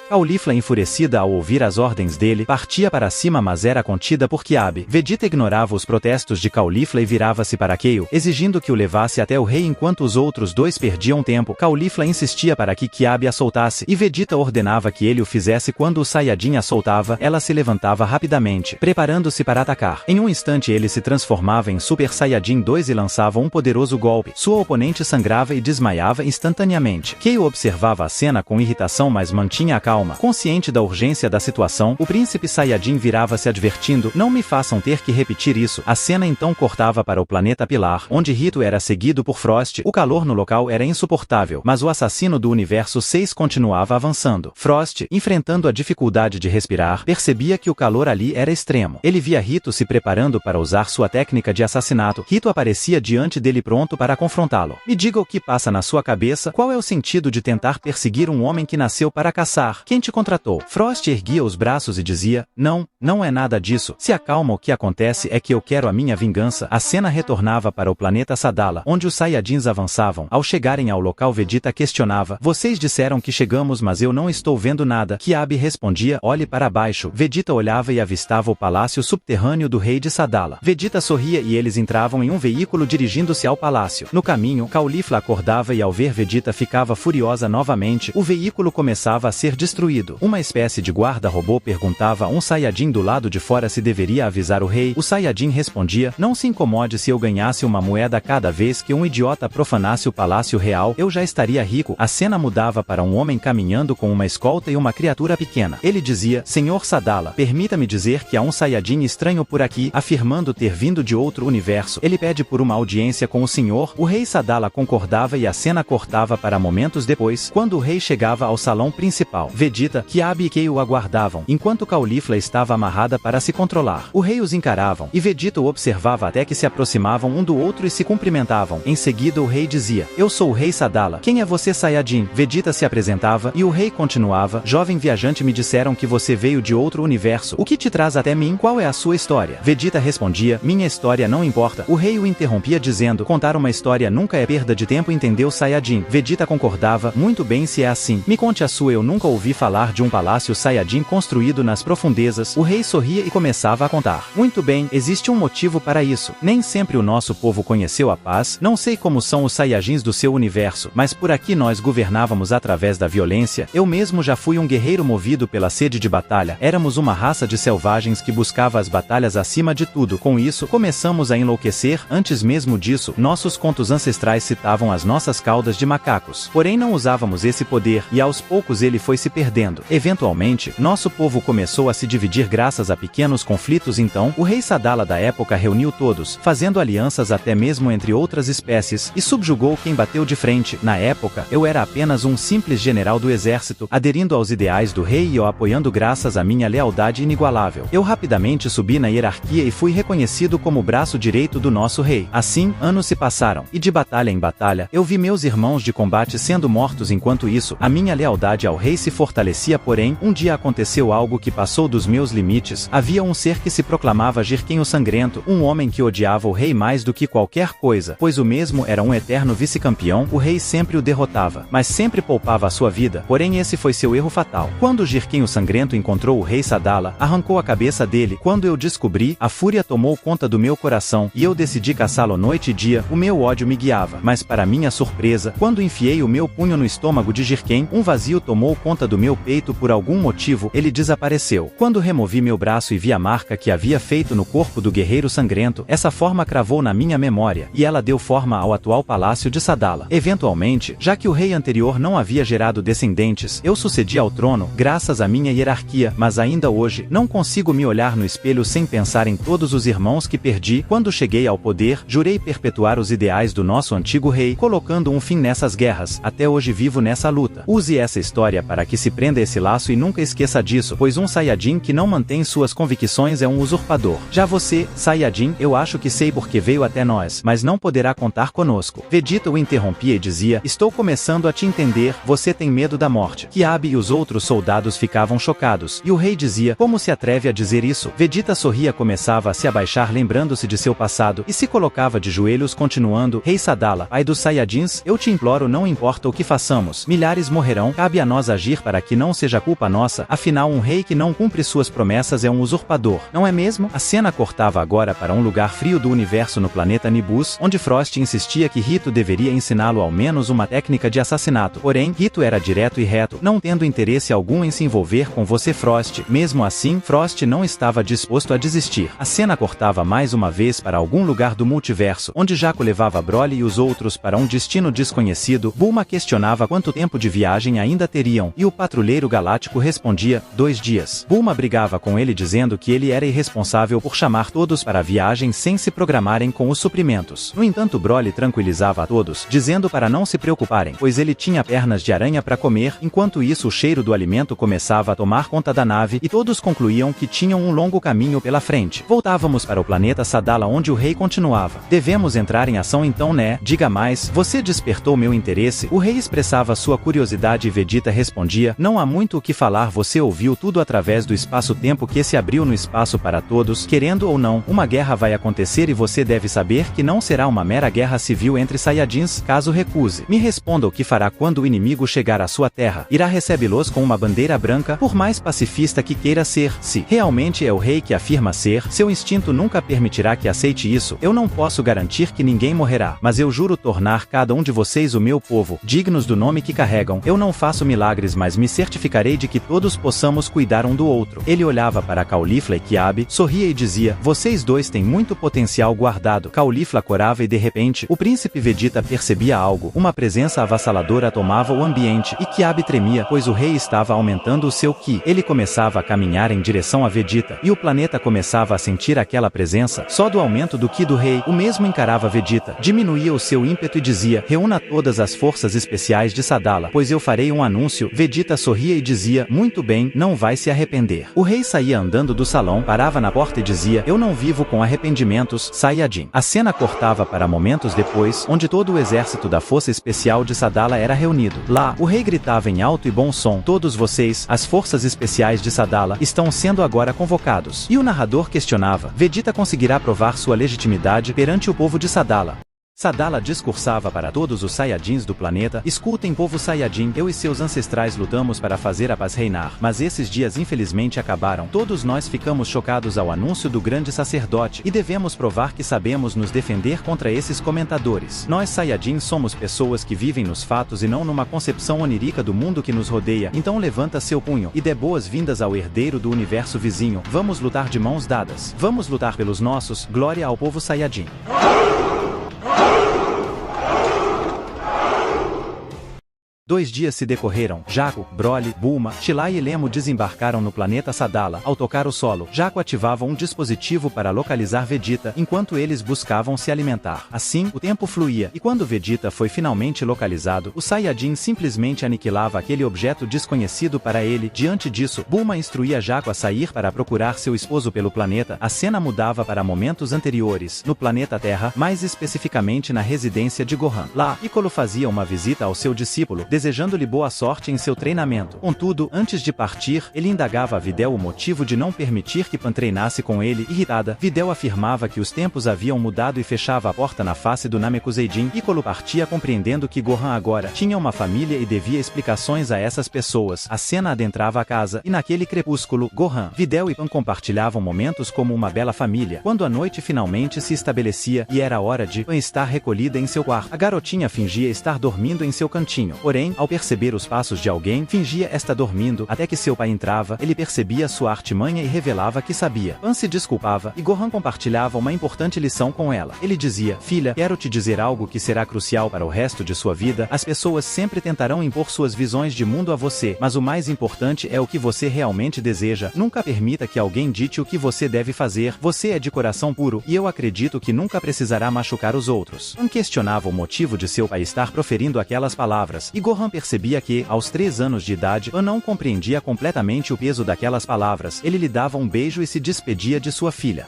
Caulifla, enfurecida ao ouvir as ordens dele, partia para cima, mas era contida por Kiabi. Vegeta ignorava os protestos de Caulifla e virava-se para Kale, exigindo que o levasse até o rei enquanto os outros dois perdiam tempo. Caulifla insistia para que Kiabi a soltasse, e Vegeta ordenava que ele o fizesse. Quando o Saiyajin a soltava, ela se levantava rapidamente, preparando-se para atacar. Em um instante ele se transformava em Super Saiyajin 2 e lançava um poderoso golpe. Sua oponente sangrava e desmaiava instantaneamente. Kale observava a cena com irritação, mas mantinha a calma. Consciente da urgência da situação, o príncipe Saiyajin virava-se advertindo: não me façam ter que repetir isso. A cena então cortava para o planeta Pilar, onde Rito era seguido por Frost. O calor no local era insuportável, mas o assassino do universo 6 continuava avançando. Frost, enfrentando a dificuldade de respirar, percebia que o calor ali era extremo. Ele via Rito se preparando para usar sua técnica de assassinato. Rito aparecia diante dele pronto para confrontá-lo. Me diga o que passa na sua cabeça. Qual é o sentido de tentar perseguir um homem que nasceu para caçar? Quem te contratou? Frost erguia os braços e dizia: não é nada disso. Se acalma, o que acontece é que eu quero a minha vingança. A cena retornava para o planeta Sadala, onde os Saiyajins avançavam. Ao chegarem ao local, Vegeta questionava: vocês disseram que chegamos, mas eu não estou vendo nada. Kiabi respondia: olhe para baixo. Vegeta olhava e avistava o palácio subterrâneo do rei de Sadala. Vegeta sorria e eles entravam em um veículo dirigindo-se ao palácio. No caminho, Caulifla acordava e ao ver Vegeta ficava furiosa novamente. O veículo começava a ser destruído. Uma espécie de guarda-robô perguntava a um Saiyajin do lado de fora se deveria avisar o rei. O Saiyajin respondia: não se incomode, se eu ganhasse uma moeda cada vez que um idiota profanasse o palácio real, eu já estaria rico. A cena mudava para um homem caminhando com uma escolta e uma criatura pequena. Ele dizia: Senhor Sadala, permita-me dizer que há um Saiyajin estranho por aqui, afirmando ter vindo de outro universo. Ele pede por uma audiência com o senhor. O rei Sadala concordava e a cena cortava para momentos depois, quando o rei chegava ao salão principal. Vegeta, Kiabi e Kale o aguardavam, enquanto Caulifla estava amarrada para se controlar. O rei os encaravam, e Vegeta o observava até que se aproximavam um do outro e se cumprimentavam. Em seguida o rei dizia: eu sou o rei Sadala. Quem é você, Saiyajin? Vegeta se apresentava, e o rei continuava: jovem viajante, me disseram que você veio de outro universo. O que te traz até mim? Qual é a sua história? Vegeta respondia: minha história não importa. O rei o interrompia dizendo: contar uma história nunca é perda de tempo, entendeu, Saiyajin? Vegeta concordava: muito bem, se é assim, me conte a sua. Eu nunca ouvi falar de um palácio Saiyajin construído nas profundezas. O rei sorria e começava a contar: muito bem, existe um motivo para isso. Nem sempre o nosso povo conheceu a paz. Não sei como são os Saiyajins do seu universo, mas por aqui nós governávamos através da violência. Eu mesmo já fui um guerreiro movido pela sede de batalha. Éramos uma raça de selvagens que buscava as batalhas acima de tudo. Com isso, começamos a enlouquecer. Antes mesmo disso, nossos contos ancestrais citavam as nossas caudas de macacos. Porém não usávamos esse poder, e aos poucos ele foi se perdendo. Eventualmente, nosso povo começou a se dividir graças a pequenos conflitos. Então, o rei Sadala da época reuniu todos, fazendo alianças até mesmo entre outras espécies, e subjugou quem bateu de frente. Na época, eu era apenas um simples general do exército, aderindo aos ideais do rei e o apoiando graças à minha lealdade inigualável. Eu rapidamente subi na hierarquia e fui reconhecido como o braço direito do nosso rei. Assim, anos se passaram, e de batalha em batalha, eu vi meus irmãos de combate sendo mortos. Enquanto isso, a minha lealdade ao rei se fortalecia. Porém, um dia aconteceu algo que passou dos meus limites. Havia um ser que se proclamava Jirken o Sangrento, um homem que odiava o rei mais do que qualquer coisa, pois o mesmo era um eterno vice-campeão. O rei sempre o derrotava, mas sempre poupava a sua vida. Porém, esse foi seu erro fatal. Quando Jirken o Sangrento encontrou o rei Sadala, arrancou a cabeça dele. Quando eu descobri, a fúria tomou conta do meu coração, e eu decidi caçá-lo noite e dia. O meu ódio me guiava, mas para minha surpresa, quando enfiei o meu punho no estômago de Jirken, um vazio tomou conta do meu peito. Por algum motivo, ele desapareceu. Quando removi meu braço e vi a marca que havia feito no corpo do guerreiro sangrento, essa forma cravou na minha memória, e ela deu forma ao atual palácio de Sadala. Eventualmente, já que o rei anterior não havia gerado descendentes, eu sucedi ao trono, graças à minha hierarquia, mas ainda hoje, não consigo me olhar no espelho sem pensar em todos os irmãos que perdi. Quando cheguei ao poder, jurei perpetuar os ideais do nosso antigo rei, colocando um fim nessas guerras. Até hoje vivo nessa luta. Use essa história para que se prenda esse laço e nunca esqueça disso, pois um Saiyajin que não mantém suas convicções é um usurpador. Já você, Saiyajin, eu acho que sei porque veio até nós, mas não poderá contar conosco. Vegeta o interrompia e dizia: estou começando a te entender, você tem medo da morte. Kiabi e os outros soldados ficavam chocados, e o rei dizia: como se atreve a dizer isso? Vegeta sorria, começava a se abaixar lembrando-se de seu passado, e se colocava de joelhos continuando: rei Sadala, pai dos Saiyajins, eu te imploro, não importa o que façamos, milhares morrerão, cabe a nós agir para para que não seja culpa nossa, afinal um rei que não cumpre suas promessas é um usurpador, não é mesmo? A cena cortava agora para um lugar frio do universo no planeta Nibus, onde Frost insistia que Rito deveria ensiná-lo ao menos uma técnica de assassinato. Porém, Rito era direto e reto, não tendo interesse algum em se envolver com você, Frost. Mesmo assim, Frost não estava disposto a desistir. A cena cortava mais uma vez para algum lugar do multiverso, onde Jaco levava Broly e os outros para um destino desconhecido. Bulma questionava quanto tempo de viagem ainda teriam, e o patrulheiro galáctico respondia, 2 dias. Bulma brigava com ele dizendo que ele era irresponsável por chamar todos para a viagem sem se programarem com os suprimentos. No entanto, Broly tranquilizava a todos, dizendo para não se preocuparem, pois ele tinha pernas de aranha para comer. Enquanto isso, o cheiro do alimento começava a tomar conta da nave, e todos concluíam que tinham um longo caminho pela frente. Voltávamos para o planeta Sadala, onde o rei continuava. Devemos entrar em ação então, né? Diga mais, você despertou meu interesse. O rei expressava sua curiosidade e Vegeta respondia, não há muito o que falar, você ouviu tudo através do espaço-tempo que se abriu no espaço para todos. Querendo ou não, uma guerra vai acontecer e você deve saber que não será uma mera guerra civil entre Saiyajins, caso recuse. Me responda o que fará quando o inimigo chegar à sua terra. Irá recebê-los com uma bandeira branca, por mais pacifista que queira ser. Se realmente é o rei que afirma ser, seu instinto nunca permitirá que aceite isso. Eu não posso garantir que ninguém morrerá, mas eu juro tornar cada um de vocês o meu povo, dignos do nome que carregam. Eu não faço milagres, mas me certificarei de que todos possamos cuidar um do outro. Ele olhava para Caulifla e Kiabe, sorria e dizia, vocês dois têm muito potencial guardado. Caulifla corava e de repente, o príncipe Vegeta percebia algo. Uma presença avassaladora tomava o ambiente, e Kiabe tremia, pois o rei estava aumentando o seu Ki. Ele começava a caminhar em direção a Vegeta, e o planeta começava a sentir aquela presença. Só do aumento do Ki do rei, o mesmo encarava Vegeta, diminuía o seu ímpeto e dizia, reúna todas as forças especiais de Sadala, pois eu farei um anúncio. Vegeta sorria e dizia, muito bem, não vai se arrepender. O rei saía andando do salão, parava na porta e dizia, eu não vivo com arrependimentos, Saiyajin. A cena cortava para momentos depois, onde todo o exército da Força Especial de Sadala era reunido. Lá, o rei gritava em alto e bom som, todos vocês, as Forças Especiais de Sadala, estão sendo agora convocados. E o narrador questionava, Vegeta conseguirá provar sua legitimidade perante o povo de Sadala? Sadala discursava para todos os Saiyajins do planeta, escutem povo Saiyajin, eu e seus ancestrais lutamos para fazer a paz reinar, mas esses dias infelizmente acabaram. Todos nós ficamos chocados ao anúncio do grande sacerdote, e devemos provar que sabemos nos defender contra esses comentadores. Nós Saiyajins somos pessoas que vivem nos fatos e não numa concepção onírica do mundo que nos rodeia, então levanta seu punho, e dê boas-vindas ao herdeiro do universo vizinho. Vamos lutar de mãos dadas. Vamos lutar pelos nossos, glória ao povo Saiyajin. 2 dias se decorreram. Jaco, Broly, Bulma, Chilai e Lemo desembarcaram no planeta Sadala. Ao tocar o solo, Jaco ativava um dispositivo para localizar Vegeta, enquanto eles buscavam se alimentar. Assim, o tempo fluía, e quando Vegeta foi finalmente localizado, o Saiyajin simplesmente aniquilava aquele objeto desconhecido para ele. Diante disso, Bulma instruía Jaco a sair para procurar seu esposo pelo planeta. A cena mudava para momentos anteriores, no planeta Terra, mais especificamente na residência de Gohan. Lá, Piccolo fazia uma visita ao seu discípulo, desejando-lhe boa sorte em seu treinamento. Contudo, antes de partir, ele indagava a Videl o motivo de não permitir que Pan treinasse com ele. Irritada, Videl afirmava que os tempos haviam mudado e fechava a porta na face do Namekuseidin. Piccolo partia compreendendo que Gohan agora tinha uma família e devia explicações a essas pessoas. A cena adentrava a casa, e naquele crepúsculo, Gohan, Videl e Pan compartilhavam momentos como uma bela família. Quando a noite finalmente se estabelecia, e era hora de Pan estar recolhida em seu quarto, a garotinha fingia estar dormindo em seu cantinho. Porém, ao perceber os passos de alguém, fingia estar dormindo, até que seu pai entrava. Ele percebia sua artimanha e revelava que sabia. Pan se desculpava, e Gohan compartilhava uma importante lição com ela. Ele dizia, filha, quero te dizer algo que será crucial para o resto de sua vida. As pessoas sempre tentarão impor suas visões de mundo a você, mas o mais importante é o que você realmente deseja. Nunca permita que alguém dite o que você deve fazer. Você é de coração puro, e eu acredito que nunca precisará machucar os outros. Pan questionava o motivo de seu pai estar proferindo aquelas palavras, e Gohan percebia que, aos 3 anos de idade, Pan não compreendia completamente o peso daquelas palavras. Ele lhe dava um beijo e se despedia de sua filha.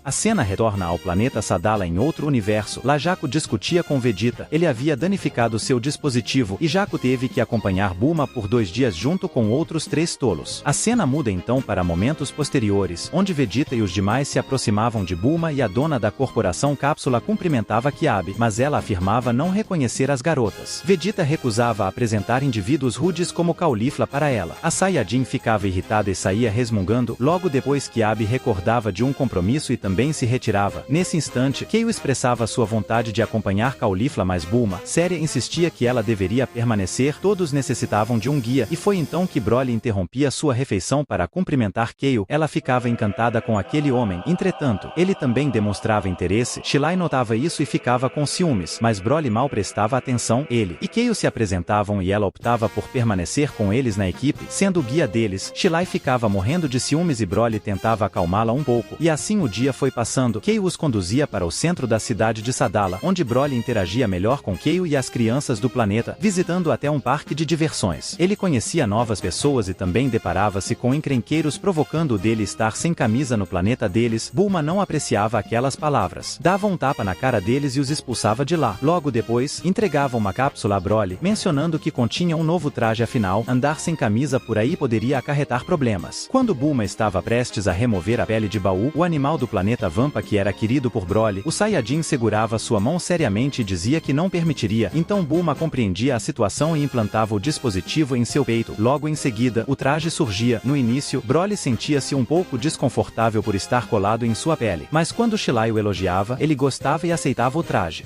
A cena retorna ao planeta Sadala em outro universo. Lá Jaco discutia com Vegeta. Ele havia danificado seu dispositivo e Jaco teve que acompanhar Bulma por 2 dias junto com outros 3 tolos. A cena muda então para momentos posteriores, onde Vegeta e os demais se aproximavam de Bulma e a dona da corporação Cápsula cumprimentava Kyabe, mas ela afirmava não reconhecer as garotas. Vegeta recusava apresentar indivíduos rudes como Caulifla para ela. A Saiyajin ficava irritada e saía resmungando. Logo depois Kyabe recordava de um compromisso e também se retirava. Nesse instante, Kale expressava sua vontade de acompanhar Caulifla, mas Bulma, séria, insistia que ela deveria permanecer. Todos necessitavam de um guia, e foi então que Broly interrompia sua refeição para cumprimentar Kale. Ela ficava encantada com aquele homem. Entretanto, ele também demonstrava interesse. Chilai notava isso e ficava com ciúmes, mas Broly mal prestava atenção. Ele e Kale se apresentavam e ela optava por permanecer com eles na equipe, sendo o guia deles. Chilai ficava morrendo de ciúmes e Broly tentava acalmá-la um pouco. E assim o dia foi passando. Kale os conduzia para o centro da cidade de Sadala, onde Broly interagia melhor com Kale e as crianças do planeta, visitando até um parque de diversões. Ele conhecia novas pessoas e também deparava-se com encrenqueiros, provocando o dele estar sem camisa no planeta deles. Bulma não apreciava aquelas palavras. Dava um tapa na cara deles e os expulsava de lá. Logo depois, entregava uma cápsula a Broly, mencionando que continha um novo traje. Afinal, andar sem camisa por aí poderia acarretar problemas. Quando Bulma estava prestes a remover a pele de Baú, o animal do planeta Vampa que era querido por Broly, o Saiyajin segurava sua mão seriamente e dizia que não permitiria. Então Bulma compreendia a situação e implantava o dispositivo em seu peito. Logo em seguida, o traje surgia. No início, Broly sentia-se um pouco desconfortável por estar colado em sua pele, mas quando Chilai o elogiava, ele gostava e aceitava o traje.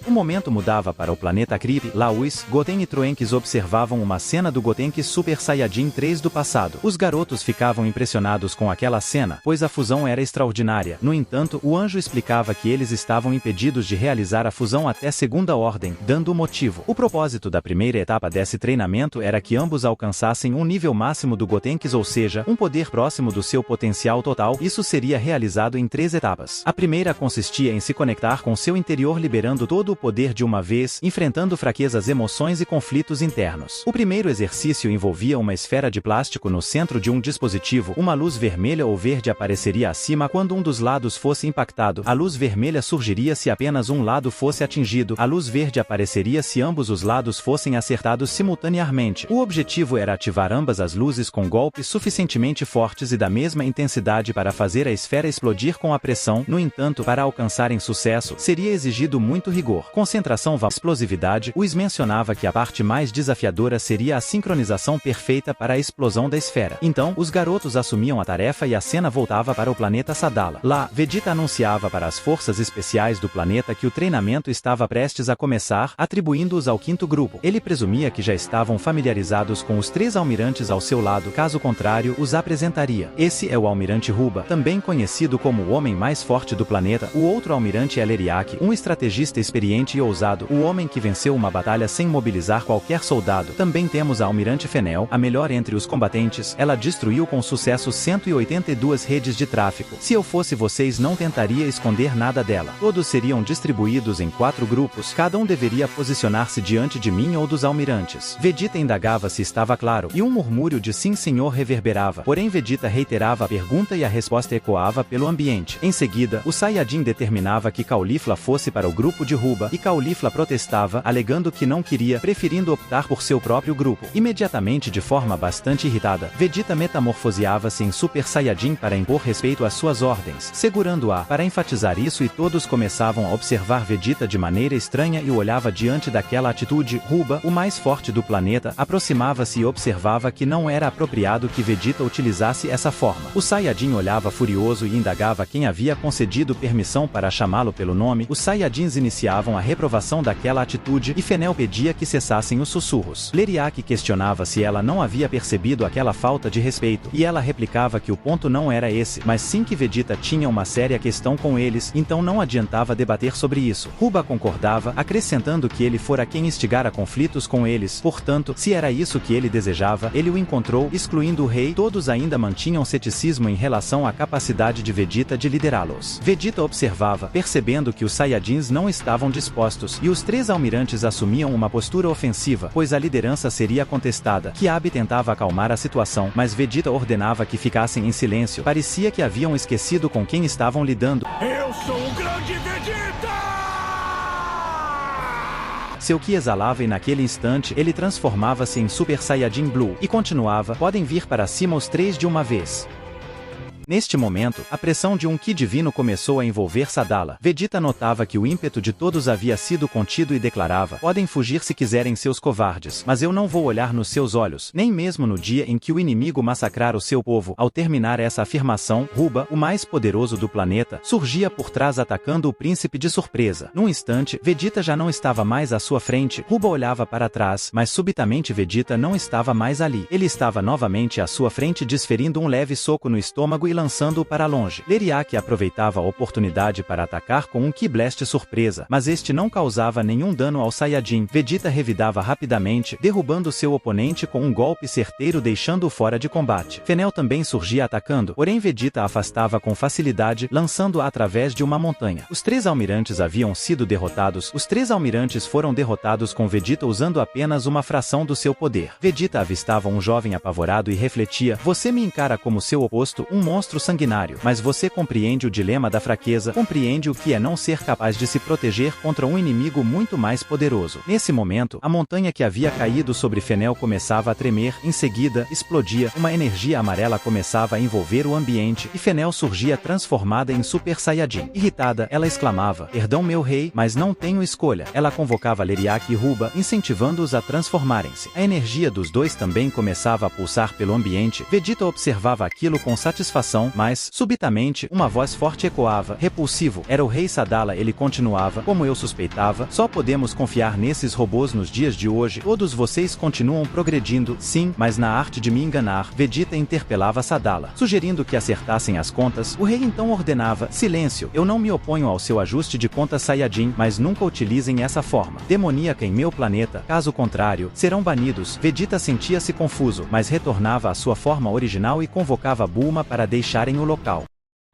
O momento mudava para o planeta Krip. Lá Whis, Goten e Trunks observavam uma cena do Gotenks Super Saiyajin 3 do passado. Os garotos ficavam impressionados com aquela cena, pois a fusão era extraordinária. No entanto, o anjo explicava que eles estavam impedidos de realizar a fusão até segunda ordem, dando o motivo. O propósito da primeira etapa desse treinamento era que ambos alcançassem um nível máximo do Gotenks, ou seja, um poder próximo do seu potencial total. Isso seria realizado em 3 etapas. A primeira consistia em se conectar com seu interior, liberando todo o poder de uma vez, enfrentando fraquezas, emoções e conflitos internos. O primeiro exercício envolvia uma esfera de plástico no centro de um dispositivo. Uma luz vermelha ou verde apareceria acima quando um dos lados fosse impactado. A luz vermelha surgiria se apenas um lado fosse atingido. A luz verde apareceria se ambos os lados fossem acertados simultaneamente. O objetivo era ativar ambas as luzes com golpes suficientemente fortes e da mesma intensidade para fazer a esfera explodir com a pressão. No entanto, para alcançarem sucesso, seria exigido muito rigor. Concentração, explosividade. Whis mencionava que a parte mais desafiadora seria a sincronização perfeita para a explosão da esfera. Então, os garotos assumiam a tarefa e a cena voltava para o planeta Sadala. Lá, Vegeta anunciava para as forças especiais do planeta que o treinamento estava prestes a começar, atribuindo-os ao 5º grupo. Ele presumia que já estavam familiarizados com os 3 almirantes ao seu lado, caso contrário, os apresentaria. Esse é o almirante Ruba, também conhecido como o homem mais forte do planeta. O outro almirante é Leriak, um estrategista experiente e ousado, o homem que venceu uma batalha sem mobilizar qualquer soldado. Também temos a almirante Fenel, a melhor entre os combatentes. Ela destruiu com sucesso 182 redes de tráfico. Se eu fosse vocês, não tentaria esconder nada dela. Todos seriam distribuídos em 4 grupos, cada um deveria posicionar-se diante de mim ou dos almirantes. Vegeta indagava se estava claro, e um murmúrio de sim senhor reverberava. Porém Vegeta reiterava a pergunta e a resposta ecoava pelo ambiente. Em seguida, o Saiyajin determinava que Caulifla fosse para o grupo de Ruba, e Caulifla protestava, alegando que não queria, preferindo optar por seu próprio grupo. Imediatamente, de forma bastante irritada, Vegeta metamorfoseava-se em Super Saiyajin para impor respeito às suas ordens, segurando-a. Para enfatizar isso, e todos começavam a observar Vegeta de maneira estranha e o olhava diante daquela atitude. Ruba, o mais forte do planeta, aproximava-se e observava que não era apropriado que Vegeta utilizasse essa forma. O Saiyajin olhava furioso e indagava quem havia concedido permissão para chamá-lo pelo nome. Os Saiyajins iniciavam a reprovação daquela atitude e Fenel pedia que cessassem os sussurros. Leriak questionava se ela não havia percebido aquela falta de respeito, e ela replicava que o ponto não era esse, mas sim que Vegeta tinha uma séria questão com eles, então não adiantava debater sobre isso. Ruba concordava, acrescentando que ele fora quem instigara conflitos com eles, portanto, se era isso que ele desejava, ele o encontrou, excluindo o rei. Todos ainda mantinham ceticismo em relação à capacidade de Vegeta de liderá-los. Vegeta observava, percebendo que os Saiyajins não estavam dispostos dispostos, e os 3 almirantes assumiam uma postura ofensiva, pois a liderança seria contestada. Kiabe tentava acalmar a situação, mas Vegeta ordenava que ficassem em silêncio. Parecia que haviam esquecido com quem estavam lidando. Eu sou o grande Vegeta! Seu Ki exalava e naquele instante ele transformava-se em Super Saiyajin Blue, e continuava: podem vir para cima os 3 de uma vez. Neste momento, a pressão de um Ki divino começou a envolver Sadala. Vegeta notava que o ímpeto de todos havia sido contido e declarava: podem fugir se quiserem, seus covardes, mas eu não vou olhar nos seus olhos, nem mesmo no dia em que o inimigo massacrar o seu povo. Ao terminar essa afirmação, Ruba, o mais poderoso do planeta, surgia por trás atacando o príncipe de surpresa. Num instante, Vegeta já não estava mais à sua frente. Ruba olhava para trás, mas subitamente Vegeta não estava mais ali. Ele estava novamente à sua frente, desferindo um leve soco no estômago e lançando-o para longe. Leriak aproveitava a oportunidade para atacar com um Ki Blast surpresa, mas este não causava nenhum dano ao Saiyajin. Vegeta revidava rapidamente, derrubando seu oponente com um golpe certeiro, deixando-o fora de combate. Fenel também surgia atacando, porém Vegeta afastava com facilidade, lançando-a através de uma montanha. Os 3 almirantes haviam sido derrotados. Os 3 almirantes foram derrotados com Vegeta usando apenas uma fração do seu poder. Vegeta avistava um jovem apavorado e refletia: você me encara como seu oposto, um monstro sanguinário, mas você compreende o dilema da fraqueza, compreende o que é não ser capaz de se proteger contra um inimigo muito mais poderoso. Nesse momento, a montanha que havia caído sobre Fenel começava a tremer, em seguida, explodia, uma energia amarela começava a envolver o ambiente, e Fenel surgia transformada em Super Saiyajin. Irritada, ela exclamava: perdão, meu rei, mas não tenho escolha. Ela convocava Leriak e Ruba, incentivando-os a transformarem-se. A energia dos dois também começava a pulsar pelo ambiente. Vegeta observava aquilo com satisfação, mas, subitamente, uma voz forte ecoava: repulsivo. Era o rei Sadala. Ele continuava: como eu suspeitava, só podemos confiar nesses robôs nos dias de hoje. Todos vocês continuam progredindo, sim, mas na arte de me enganar. Vegeta interpelava Sadala, sugerindo que acertassem as contas. O rei então ordenava: silêncio, eu não me oponho ao seu ajuste de contas Saiyajin, mas nunca utilizem essa forma demoníaca em meu planeta, caso contrário, serão banidos. Vegeta sentia-se confuso, mas retornava à sua forma original e convocava Bulma para deixarem o local.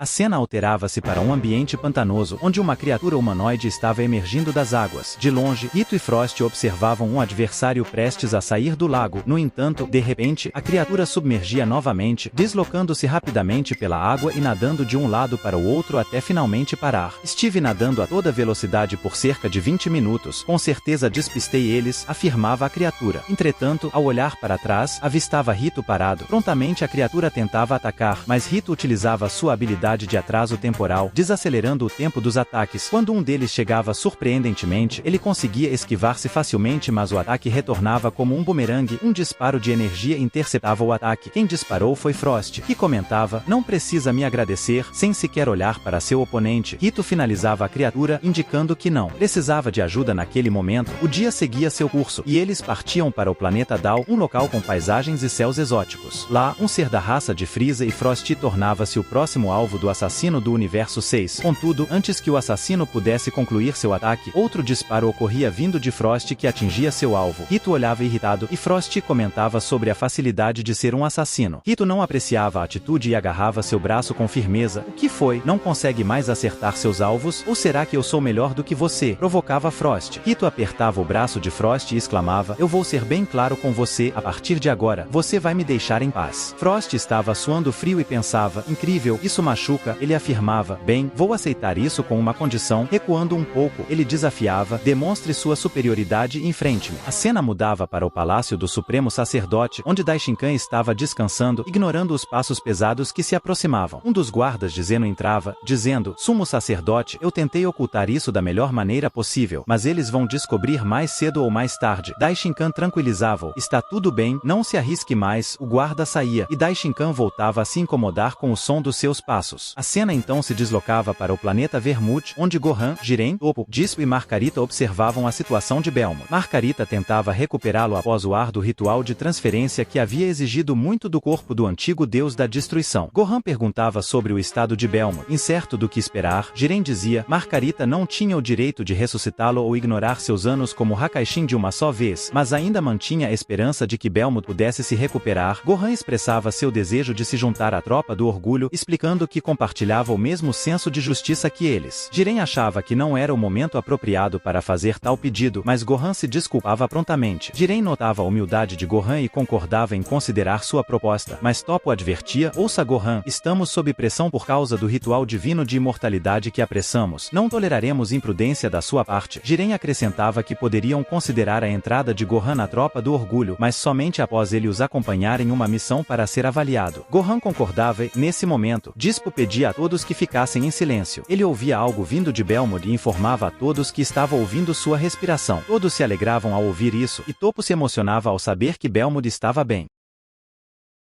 A cena alterava-se para um ambiente pantanoso, onde uma criatura humanoide estava emergindo das águas. De longe, Rito e Frost observavam um adversário prestes a sair do lago. No entanto, de repente, a criatura submergia novamente, deslocando-se rapidamente pela água e nadando de um lado para o outro até finalmente parar. Estive nadando a toda velocidade por cerca de 20 minutos. Com certeza despistei eles, afirmava a criatura. Entretanto, ao olhar para trás, avistava Rito parado. Prontamente a criatura tentava atacar, mas Rito utilizava sua habilidade de atraso temporal, desacelerando o tempo dos ataques. Quando um deles chegava surpreendentemente, ele conseguia esquivar-se facilmente, mas o ataque retornava como um bumerangue. Um disparo de energia interceptava o ataque. Quem disparou foi Frost, que comentava: não precisa me agradecer, sem sequer olhar para seu oponente. Rito finalizava a criatura, indicando que não precisava de ajuda naquele momento. O dia seguia seu curso, e eles partiam para o planeta Dal, um local com paisagens e céus exóticos. Lá, um ser da raça de Frieza e Frost tornava-se o próximo alvo do assassino do Universo 6. Contudo, antes que o assassino pudesse concluir seu ataque, outro disparo ocorria vindo de Frost que atingia seu alvo. Rito olhava irritado, e Frost comentava sobre a facilidade de ser um assassino. Rito não apreciava a atitude e agarrava seu braço com firmeza. O que foi? Não consegue mais acertar seus alvos? Ou será que eu sou melhor do que você? Provocava Frost. Rito apertava o braço de Frost e exclamava: eu vou ser bem claro com você, a partir de agora, você vai me deixar em paz. Frost estava suando frio e pensava: incrível, isso machuca. Ele afirmava: bem, vou aceitar isso com uma condição. Recuando um pouco, ele desafiava: demonstre sua superioridade e enfrente-me. A cena mudava para o palácio do Supremo Sacerdote, onde Daishinkan estava descansando, ignorando os passos pesados que se aproximavam. Um dos guardas de Zeno entrava, dizendo: Sumo Sacerdote, eu tentei ocultar isso da melhor maneira possível, mas eles vão descobrir mais cedo ou mais tarde. Daishinkan tranquilizava-o: está tudo bem, não se arrisque mais. O guarda saía, e Daishinkan voltava a se incomodar com o som dos seus passos. A cena então se deslocava para o planeta Vermute, onde Gohan, Jiren, Toppo, Disco e Margarita observavam a situação de Belmont. Margarita tentava recuperá-lo após o árduo ritual de transferência que havia exigido muito do corpo do antigo deus da destruição. Gohan perguntava sobre o estado de Belmont. Incerto do que esperar, Jiren dizia: Margarita não tinha o direito de ressuscitá-lo ou ignorar seus anos como Hakaishin de uma só vez, mas ainda mantinha a esperança de que Belmont pudesse se recuperar. Gohan expressava seu desejo de se juntar à tropa do orgulho, explicando que que compartilhava o mesmo senso de justiça que eles. Jiren achava que não era o momento apropriado para fazer tal pedido, mas Gohan se desculpava prontamente. Jiren notava a humildade de Gohan e concordava em considerar sua proposta, mas Toppo advertia: ouça Gohan, estamos sob pressão por causa do ritual divino de imortalidade que apressamos. Não toleraremos imprudência da sua parte. Jiren acrescentava que poderiam considerar a entrada de Gohan na tropa do orgulho, mas somente após ele os acompanhar em uma missão para ser avaliado. Gohan concordava e, nesse momento, Dispo pedia a todos que ficassem em silêncio. Ele ouvia algo vindo de Belmod e informava a todos que estava ouvindo sua respiração. Todos se alegravam ao ouvir isso, e Toppo se emocionava ao saber que Belmod estava bem.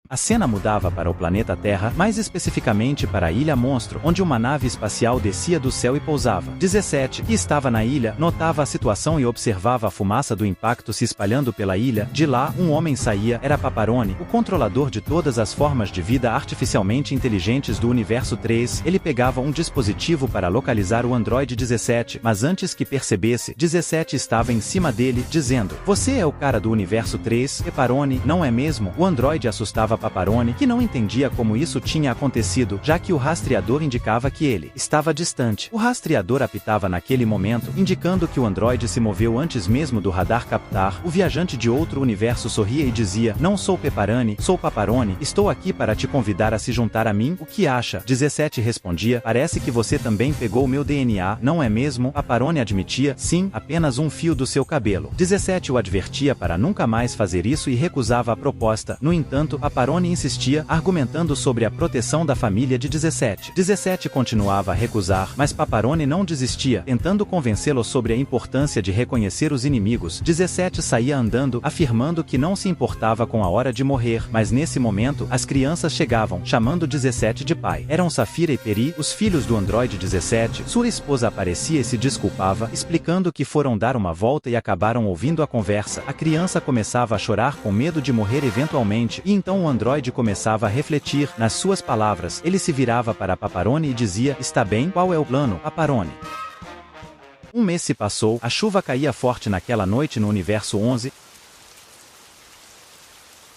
A cena mudava para o planeta Terra, mais especificamente para a Ilha Monstro, onde uma nave espacial descia do céu e pousava. 17, que estava na ilha, notava a situação e observava a fumaça do impacto se espalhando pela ilha. De lá, um homem saía, era Paparone, o controlador de todas as formas de vida artificialmente inteligentes do Universo 3. Ele pegava um dispositivo para localizar o Android 17, mas antes que percebesse, 17 estava em cima dele, dizendo: "Você é o cara do Universo 3, Paparone, não é mesmo?" O Android assustava Paparone, que não entendia como isso tinha acontecido, já que o rastreador indicava que ele estava distante. O rastreador apitava naquele momento, indicando que o androide se moveu antes mesmo do radar captar. O viajante de outro universo sorria e dizia: "Não sou Peparani, sou Paparone, estou aqui para te convidar a se juntar a mim, o que acha?" 17 respondia: "Parece que você também pegou meu DNA, não é mesmo?" Paparone admitia: "Sim, apenas um fio do seu cabelo." 17 o advertia para nunca mais fazer isso e recusava a proposta. No entanto, Paparone insistia, argumentando sobre a proteção da família de 17. 17 continuava a recusar, mas Paparone não desistia, tentando convencê-lo sobre a importância de reconhecer os inimigos. 17 saía andando, afirmando que não se importava com a hora de morrer, mas nesse momento, as crianças chegavam, chamando 17 de pai. Eram Safira e Peri, os filhos do androide 17. Sua esposa aparecia e se desculpava, explicando que foram dar uma volta e acabaram ouvindo a conversa. A criança começava a chorar com medo de morrer eventualmente, e então o androide começava a refletir. Nas suas palavras, ele se virava para Paparone e dizia: "Está bem, qual é o plano, Paparone?" Um mês se passou, a chuva caía forte naquela noite no Universo 11.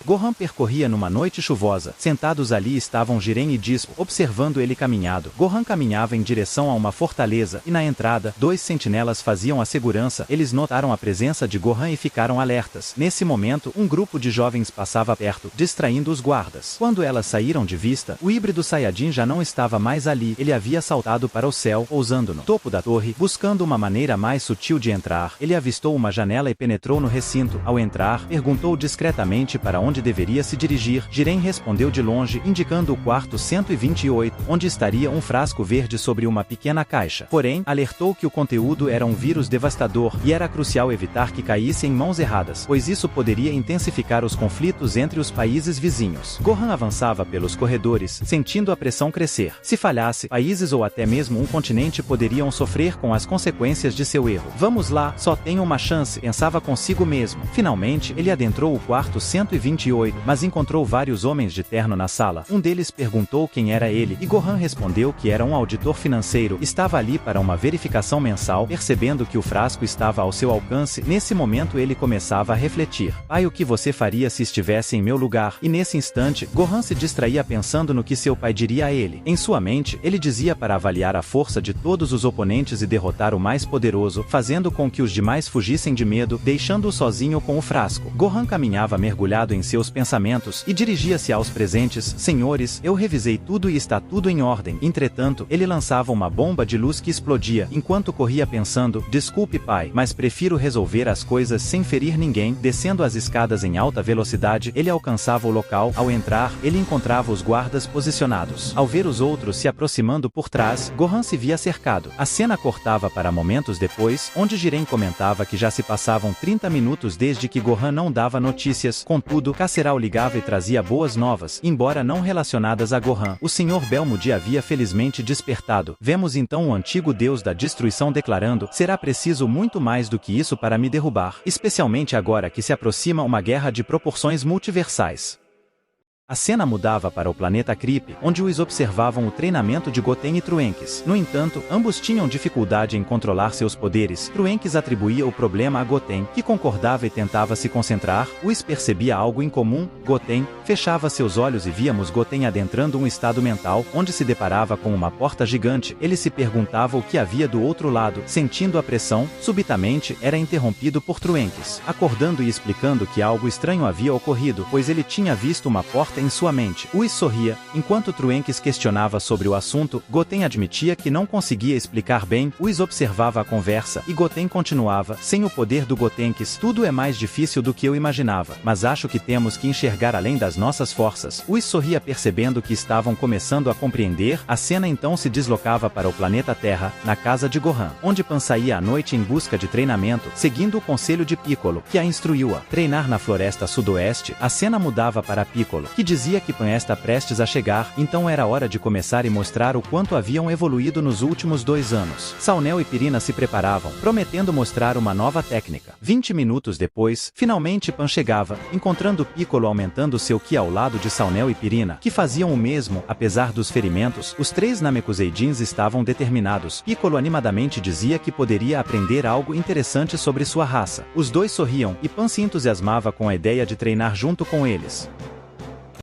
Gohan percorria numa noite chuvosa. Sentados ali estavam Jiren e Dispo, observando ele caminhado. Gohan caminhava em direção a uma fortaleza, e na entrada, 2 sentinelas faziam a segurança. Eles notaram a presença de Gohan e ficaram alertas. Nesse momento, um grupo de jovens passava perto, distraindo os guardas. Quando elas saíram de vista, o híbrido Saiyajin já não estava mais ali. Ele havia saltado para o céu, pousando no topo da torre, buscando uma maneira mais sutil de entrar. Ele avistou uma janela e penetrou no recinto. Ao entrar, perguntou discretamente para onde deveria se dirigir. Jiren respondeu de longe, indicando o quarto 128, onde estaria um frasco verde sobre uma pequena caixa. Porém, alertou que o conteúdo era um vírus devastador, e era crucial evitar que caísse em mãos erradas, pois isso poderia intensificar os conflitos entre os países vizinhos. Gohan avançava pelos corredores, sentindo a pressão crescer. Se falhasse, países ou até mesmo um continente poderiam sofrer com as consequências de seu erro. "Vamos lá, só tenho uma chance", pensava consigo mesmo. Finalmente, ele adentrou o quarto 128, mas encontrou vários homens de terno na sala. Um deles perguntou quem era ele, e Gohan respondeu que era um auditor financeiro. Estava ali para uma verificação mensal. Percebendo que o frasco estava ao seu alcance, nesse momento ele começava a refletir: "Pai, o que você faria se estivesse em meu lugar?" E nesse instante, Gohan se distraía pensando no que seu pai diria a ele. Em sua mente, ele dizia para avaliar a força de todos os oponentes e derrotar o mais poderoso, fazendo com que os demais fugissem de medo, deixando-o sozinho com o frasco. Gohan caminhava mergulhado em seus pensamentos e dirigia-se aos presentes: "Senhores, eu revisei tudo e está tudo em ordem." Entretanto, ele lançava uma bomba de luz que explodia, enquanto corria pensando: "Desculpe, pai, mas prefiro resolver as coisas sem ferir ninguém." Descendo as escadas em alta velocidade, ele alcançava o local. Ao entrar, ele encontrava os guardas posicionados. Ao ver os outros se aproximando por trás, Gohan se via cercado. A cena cortava para momentos depois, onde Jiren comentava que já se passavam 30 minutos desde que Gohan não dava notícias. Contudo, Caceral ligava e trazia boas novas, embora não relacionadas a Gohan. O Sr. Belmod havia felizmente despertado. Vemos então o antigo deus da destruição declarando: "Será preciso muito mais do que isso para me derrubar, especialmente agora que se aproxima uma guerra de proporções multiversais." A cena mudava para o planeta Kripp, onde os observavam o treinamento de Goten e Trunks. No entanto, ambos tinham dificuldade em controlar seus poderes. Trunks atribuía o problema a Goten, que concordava e tentava se concentrar. Whis percebia algo incomum. Goten fechava seus olhos e víamos Goten adentrando um estado mental, onde se deparava com uma porta gigante. Ele se perguntava o que havia do outro lado. Sentindo a pressão, subitamente era interrompido por Trunks, acordando e explicando que algo estranho havia ocorrido, pois ele tinha visto uma porta em sua mente. Whis sorria, enquanto Trunks questionava sobre o assunto. Goten admitia que não conseguia explicar bem. Whis observava a conversa, e Goten continuava, sem o poder do Gotenks, tudo é mais difícil do que eu imaginava, mas acho que temos que enxergar além das nossas forças. Whis sorria percebendo que estavam começando a compreender. A cena então se deslocava para o planeta Terra, na casa de Gohan, onde Pan saía à noite em busca de treinamento, seguindo o conselho de Piccolo, que a instruiu a treinar na floresta sudoeste. A cena mudava para Piccolo, que dizia que Pan está prestes a chegar, então era hora de começar e mostrar o quanto haviam evoluído nos últimos 2 anos. Saunel e Pirina se preparavam, prometendo mostrar uma nova técnica. 20 minutos depois, finalmente Pan chegava, encontrando Piccolo aumentando seu ki ao lado de Saunel e Pirina, que faziam o mesmo. Apesar dos ferimentos, os 3 Namekuseidins estavam determinados. Piccolo animadamente dizia que poderia aprender algo interessante sobre sua raça. Os dois sorriam, e Pan se entusiasmava com a ideia de treinar junto com eles.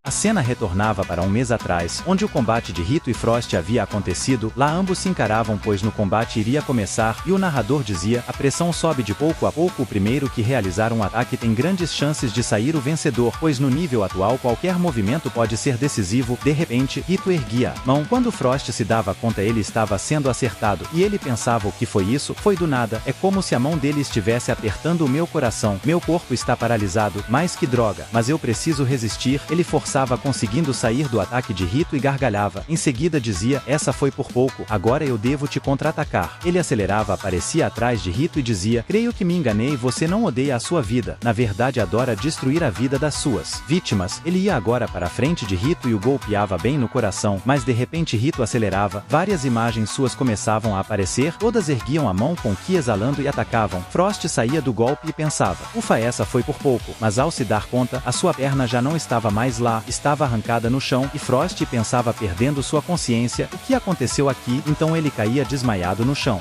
A cena retornava para um mês atrás, onde o combate de Rito e Frost havia acontecido. Lá ambos se encaravam, pois no combate iria começar, e o narrador dizia: a pressão sobe de pouco a pouco. O primeiro que realizar um ataque tem grandes chances de sair o vencedor, pois no nível atual qualquer movimento pode ser decisivo. De repente, Rito erguia a mão. Quando Frost se dava conta, ele estava sendo acertado, e ele pensava: o que foi isso? Foi do nada. É como se a mão dele estivesse apertando o meu coração. Meu corpo está paralisado. Mais que droga. Mas eu preciso resistir. Ele forçava, conseguindo sair do ataque de Rito, e gargalhava. Em seguida dizia: essa foi por pouco, agora eu devo te contra-atacar. Ele acelerava, aparecia atrás de Rito e dizia: creio que me enganei, você não odeia a sua vida, na verdade adora destruir a vida das suas vítimas. Ele ia agora para a frente de Rito e o golpeava bem no coração, mas de repente Rito acelerava, várias imagens suas começavam a aparecer, todas erguiam a mão com ki exalando e atacavam. Frost saía do golpe e pensava: ufa, essa foi por pouco, mas ao se dar conta, a sua perna já não estava mais lá, estava arrancada no chão, e Frost pensava perdendo sua consciência. O que aconteceu aqui? Então ele caía desmaiado no chão.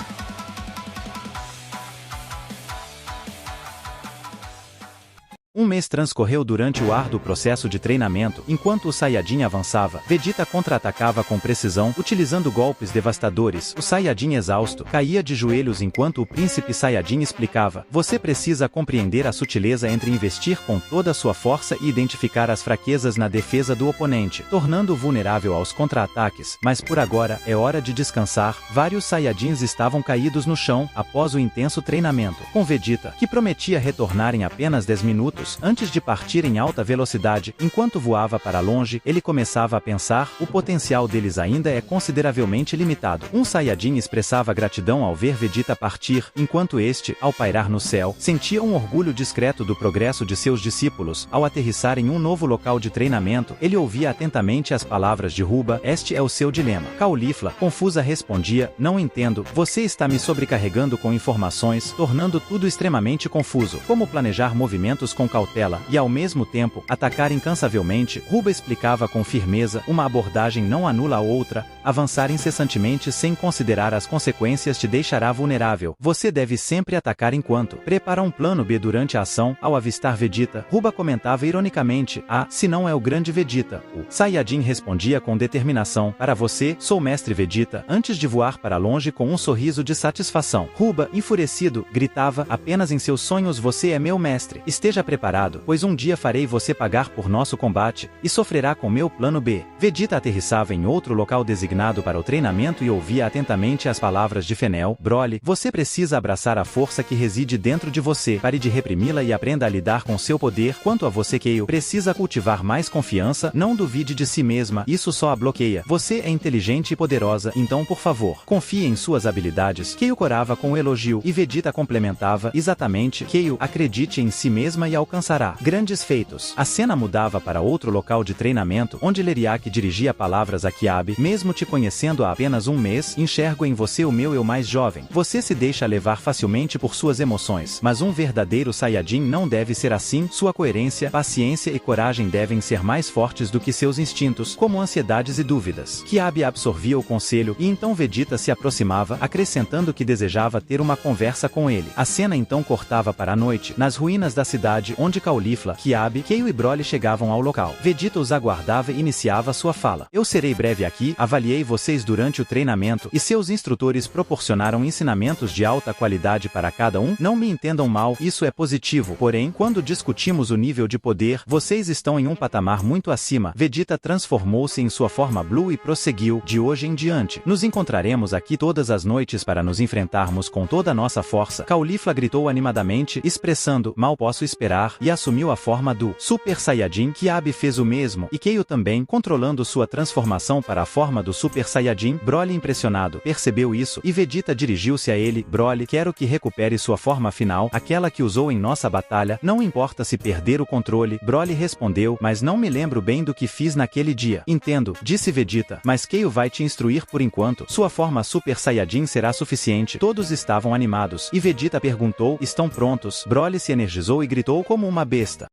Um mês transcorreu durante o árduo processo de treinamento. Enquanto o Saiyajin avançava, Vegeta contra-atacava com precisão, utilizando golpes devastadores. O Saiyajin exausto caía de joelhos enquanto o príncipe Saiyajin explicava: você precisa compreender a sutileza entre investir com toda a sua força e identificar as fraquezas na defesa do oponente, tornando-o vulnerável aos contra-ataques. Mas por agora, é hora de descansar. Vários Saiyajins estavam caídos no chão, após o intenso treinamento. Com Vegeta, que prometia retornar em apenas 10 minutos, antes de partir em alta velocidade. Enquanto voava para longe, ele começava a pensar: o potencial deles ainda é consideravelmente limitado. Um Saiyajin expressava gratidão ao ver Vegeta partir, enquanto este, ao pairar no céu, sentia um orgulho discreto do progresso de seus discípulos. Ao aterrissar em um novo local de treinamento, ele ouvia atentamente as palavras de Ruba: este é o seu dilema. Caulifla, confusa, respondia: não entendo, você está me sobrecarregando com informações, tornando tudo extremamente confuso. Como planejar movimentos com cautela e ao mesmo tempo atacar incansavelmente? Ruba explicava com firmeza: uma abordagem não anula a outra, avançar incessantemente sem considerar as consequências te deixará vulnerável. Você deve sempre atacar enquanto prepara um plano B durante a ação. Ao avistar Vegeta, Ruba comentava ironicamente: ah, se não é o grande Vegeta. O Saiyajin respondia com determinação: para você, sou mestre Vegeta, antes de voar para longe com um sorriso de satisfação. Ruba, enfurecido, gritava: apenas em seus sonhos você é meu mestre. Esteja preparado, pois um dia farei você pagar por nosso combate, e sofrerá com meu plano B. Vegeta aterrissava em outro local designado para o treinamento e ouvia atentamente as palavras de Fenel: Broly, você precisa abraçar a força que reside dentro de você, pare de reprimi-la e aprenda a lidar com seu poder. Quanto a você, Kale, precisa cultivar mais confiança, não duvide de si mesma, isso só a bloqueia. Você é inteligente e poderosa, então por favor, confie em suas habilidades. Kale corava com elogio, e Vegeta complementava: exatamente, Kale, acredite em si mesma e alcançará grandes feitos. A cena mudava para outro local de treinamento, onde Leriak dirigia palavras a Kiabe. Mesmo te conhecendo há apenas um mês, enxergo em você o meu eu mais jovem. Você se deixa levar facilmente por suas emoções, mas um verdadeiro Saiyajin não deve ser assim. Sua coerência, paciência e coragem devem ser mais fortes do que seus instintos, como ansiedades e dúvidas. Kiabe absorvia o conselho, e então Vegeta se aproximava, acrescentando que desejava ter uma conversa com ele. A cena então cortava para a noite, nas ruínas da cidade, onde Caulifla, Kiabe, Kale e Broly chegavam ao local. Vegeta os aguardava e iniciava sua fala. Eu serei breve aqui, avaliei vocês durante o treinamento, e seus instrutores proporcionaram ensinamentos de alta qualidade para cada um. Não me entendam mal, isso é positivo, porém, quando discutimos o nível de poder, vocês estão em um patamar muito acima. Vegeta transformou-se em sua forma Blue e prosseguiu, de hoje em diante, nos encontraremos aqui todas as noites para nos enfrentarmos com toda a nossa força. Caulifla gritou animadamente, expressando, mal posso esperar, e assumiu a forma do Super Saiyajin. Kiabe fez o mesmo, e Kale também, controlando sua transformação para a forma do Super Saiyajin. Broly, impressionado, percebeu isso, e Vegeta dirigiu-se a ele. Broly, quero que recupere sua forma final, aquela que usou em nossa batalha, não importa se perder o controle. Broly respondeu, mas não me lembro bem do que fiz naquele dia. Entendo, disse Vegeta, mas Kale vai te instruir por enquanto. Sua forma Super Saiyajin será suficiente. Todos estavam animados, e Vegeta perguntou, estão prontos? Broly se energizou e gritou como uma besta.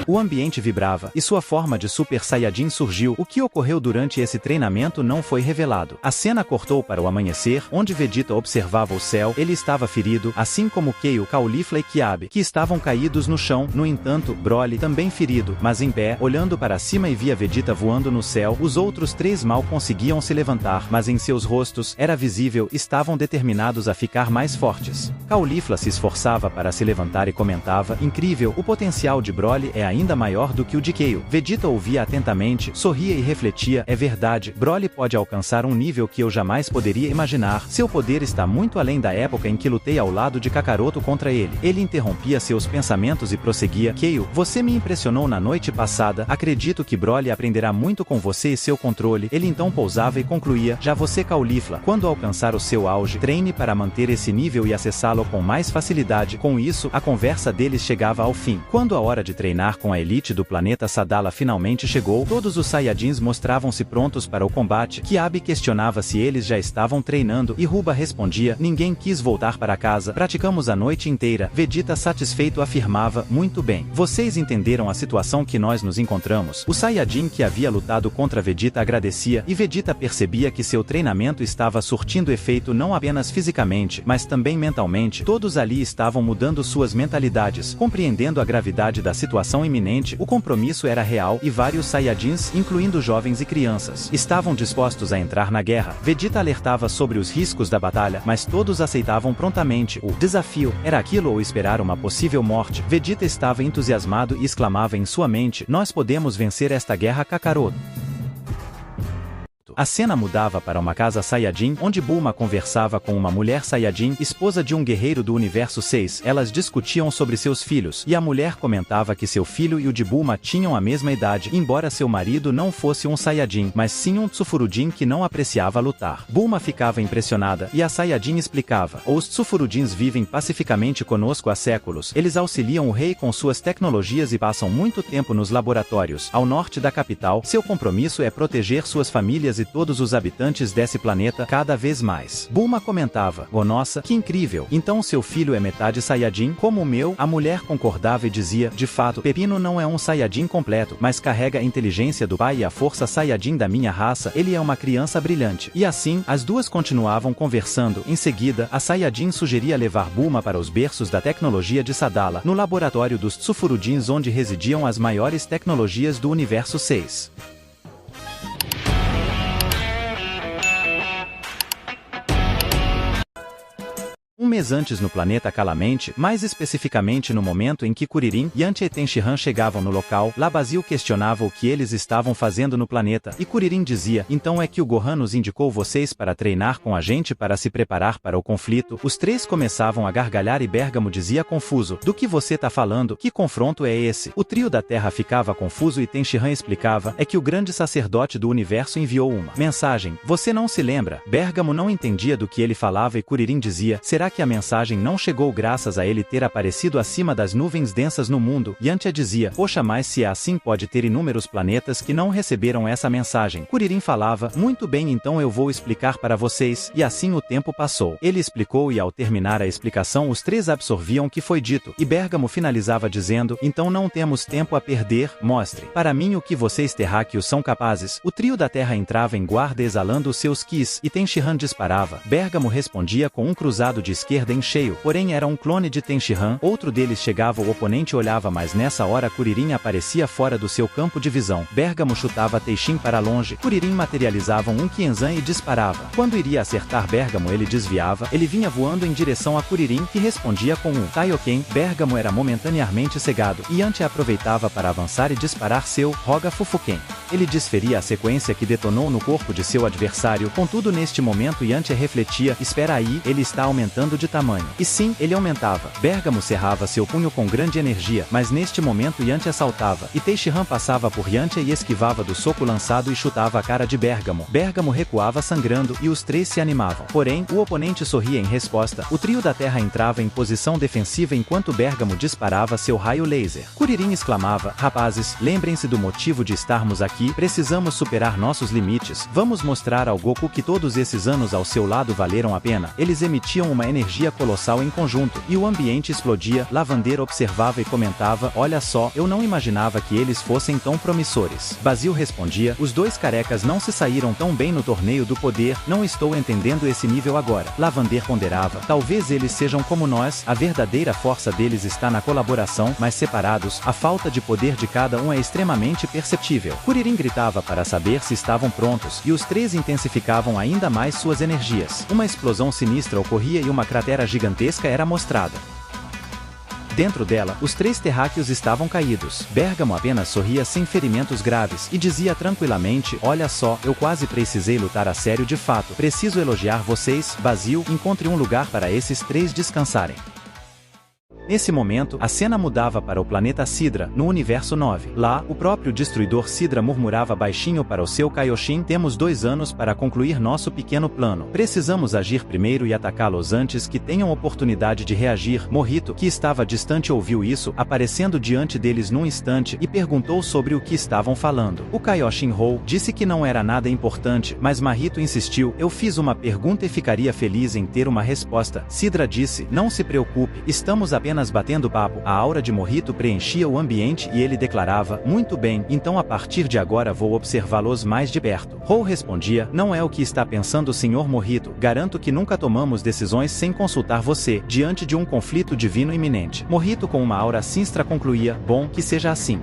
O ambiente vibrava, e sua forma de Super Saiyajin surgiu. O que ocorreu durante esse treinamento não foi revelado. A cena cortou para o amanhecer, onde Vegeta observava o céu. Ele estava ferido, assim como Kale, Caulifla e Kiabe, que estavam caídos no chão. No entanto, Broly, também ferido, mas em pé, olhando para cima e via Vegeta voando no céu. Os outros três mal conseguiam se levantar, mas em seus rostos, era visível, estavam determinados a ficar mais fortes. Caulifla se esforçava para se levantar e comentava, incrível, o potencial de Broly é ainda maior do que o de Kale. Vegeta ouvia atentamente, sorria e refletia, é verdade, Broly pode alcançar um nível que eu jamais poderia imaginar. Seu poder está muito além da época em que lutei ao lado de Kakaroto contra ele. Ele interrompia seus pensamentos e prosseguia, Kale, você me impressionou na noite passada, acredito que Broly aprenderá muito com você e seu controle. Ele então pousava e concluía, já você Caulifla, quando alcançar o seu auge, treine para manter esse nível e acessá-lo com mais facilidade. Com isso, a conversa deles chegava ao fim. Quando a hora de treinar com a elite do planeta Sadala finalmente chegou, todos os Saiyajins mostravam-se prontos para o combate. Kiabe questionava se eles já estavam treinando, e Ruba respondia, ninguém quis voltar para casa, praticamos a noite inteira. Vegeta satisfeito afirmava, muito bem, vocês entenderam a situação que nós nos encontramos. O Saiyajin que havia lutado contra Vegeta agradecia, e Vegeta percebia que seu treinamento estava surtindo efeito não apenas fisicamente, mas também mentalmente. Todos ali estavam mudando suas mentalidades, compreendendo a gravidade da situação iminente. O compromisso era real, e vários Saiyajins, incluindo jovens e crianças, estavam dispostos a entrar na guerra. Vegeta alertava sobre os riscos da batalha, mas todos aceitavam prontamente. O desafio era aquilo ou esperar uma possível morte. Vegeta estava entusiasmado e exclamava em sua mente, nós podemos vencer esta guerra Kakaroto. A cena mudava para uma casa Saiyajin, onde Bulma conversava com uma mulher Saiyajin, esposa de um guerreiro do Universo 6. Elas discutiam sobre seus filhos, e a mulher comentava que seu filho e o de Bulma tinham a mesma idade, embora seu marido não fosse um Saiyajin, mas sim um Tsufurudin que não apreciava lutar. Bulma ficava impressionada, e a Saiyajin explicava, os Tsufurudins vivem pacificamente conosco há séculos. Eles auxiliam o rei com suas tecnologias e passam muito tempo nos laboratórios. Ao norte da capital, seu compromisso é proteger suas famílias e todos os habitantes desse planeta cada vez mais. Bulma comentava, oh nossa, que incrível, então seu filho é metade Saiyajin, como o meu? A mulher concordava e dizia, de fato, Pepino não é um Saiyajin completo, mas carrega a inteligência do pai e a força Saiyajin da minha raça, ele é uma criança brilhante. E assim, as duas continuavam conversando. Em seguida, a Saiyajin sugeria levar Bulma para os berços da tecnologia de Sadala, no laboratório dos Tsufurudins onde residiam as maiores tecnologias do Universo 6. Um Um mês antes no planeta Calamente, mais especificamente no momento em que Kuririn, Yantia e Tenshinhan chegavam no local, lá Basil questionava o que eles estavam fazendo no planeta, e Kuririn dizia, então é que o Gohan nos indicou vocês para treinar com a gente para se preparar para o conflito. Os três começavam a gargalhar e Bergamo dizia confuso, do que você tá falando? Que confronto é esse? O trio da Terra ficava confuso e Tenshinhan explicava, é que o grande sacerdote do universo enviou uma mensagem. Você não se lembra? Bergamo não entendia do que ele falava e Kuririn dizia, será que a mensagem não chegou graças a ele ter aparecido acima das nuvens densas no mundo? Yantia dizia, poxa, mas se é assim pode ter inúmeros planetas que não receberam essa mensagem. Kuririn falava, muito bem, então eu vou explicar para vocês, e assim o tempo passou. Ele explicou e ao terminar a explicação os três absorviam o que foi dito, e Bergamo finalizava dizendo, então não temos tempo a perder, mostre para mim o que vocês terráqueos são capazes. O trio da Terra entrava em guarda exalando os seus quis, e Tenshinhan disparava. Bergamo respondia com um cruzado de esquerda em cheio, porém era um clone de Tenshinhan, outro deles chegava, o oponente olhava, mas nessa hora Kuririn aparecia fora do seu campo de visão. Bergamo chutava Tenshin para longe, Kuririn materializava um Qianzan e disparava. Quando iria acertar Bergamo ele desviava, ele vinha voando em direção a Kuririn, que respondia com um Kaioken. Bergamo era momentaneamente cegado, e Yantia aproveitava para avançar e disparar seu Roga Fufuken. Ele desferia a sequência que detonou no corpo de seu adversário, contudo neste momento Yantia refletia, espera aí, ele está aumentando de tamanho. E sim, ele aumentava. Bergamo cerrava seu punho com grande energia, mas neste momento Yantia saltava, e Tenshinhan passava por Yantia e esquivava do soco lançado e chutava a cara de Bergamo. Bergamo recuava sangrando, e os três se animavam. Porém, o oponente sorria em resposta. O trio da Terra entrava em posição defensiva enquanto Bergamo disparava seu raio laser. Kuririn exclamava, rapazes, lembrem-se do motivo de estarmos aqui, precisamos superar nossos limites, vamos mostrar ao Goku que todos esses anos ao seu lado valeram a pena. Eles emitiam uma energia colossal em conjunto, e o ambiente explodia. Lavandeira observava e comentava, olha só, eu não imaginava que eles fossem tão promissores. Basil respondia, os dois carecas não se saíram tão bem no torneio do poder, não estou entendendo esse nível agora. Lavandeira ponderava, talvez eles sejam como nós, a verdadeira força deles está na colaboração, mas separados, a falta de poder de cada um é extremamente perceptível. Kuririn gritava para saber se estavam prontos, e os três intensificavam ainda mais suas energias. Uma explosão sinistra ocorria e uma cratera gigantesca era mostrada. Dentro dela, os três terráqueos estavam caídos. Bergamo apenas sorria sem ferimentos graves, e dizia tranquilamente, olha só, eu quase precisei lutar a sério de fato. Preciso elogiar vocês, Basil, encontre um lugar para esses três descansarem. Nesse momento, a cena mudava para o planeta Sidra, no universo 9. Lá, o próprio destruidor Sidra murmurava baixinho para o seu Kaioshin, temos 2 anos para concluir nosso pequeno plano. Precisamos agir primeiro e atacá-los antes que tenham oportunidade de reagir. Morrito, que estava distante ouviu isso, aparecendo diante deles num instante, e perguntou sobre o que estavam falando. O Kaioshin Hou disse que não era nada importante, mas Mahito insistiu, eu fiz uma pergunta e ficaria feliz em ter uma resposta. Sidra disse, não se preocupe, estamos apenas batendo papo. A aura de Morrito preenchia o ambiente e ele declarava, muito bem, então a partir de agora vou observá-los mais de perto. Hou respondia, não é o que está pensando o Sr. Morrito, garanto que nunca tomamos decisões sem consultar você, diante de um conflito divino iminente. Morrito com uma aura sinistra concluía, bom, que seja assim.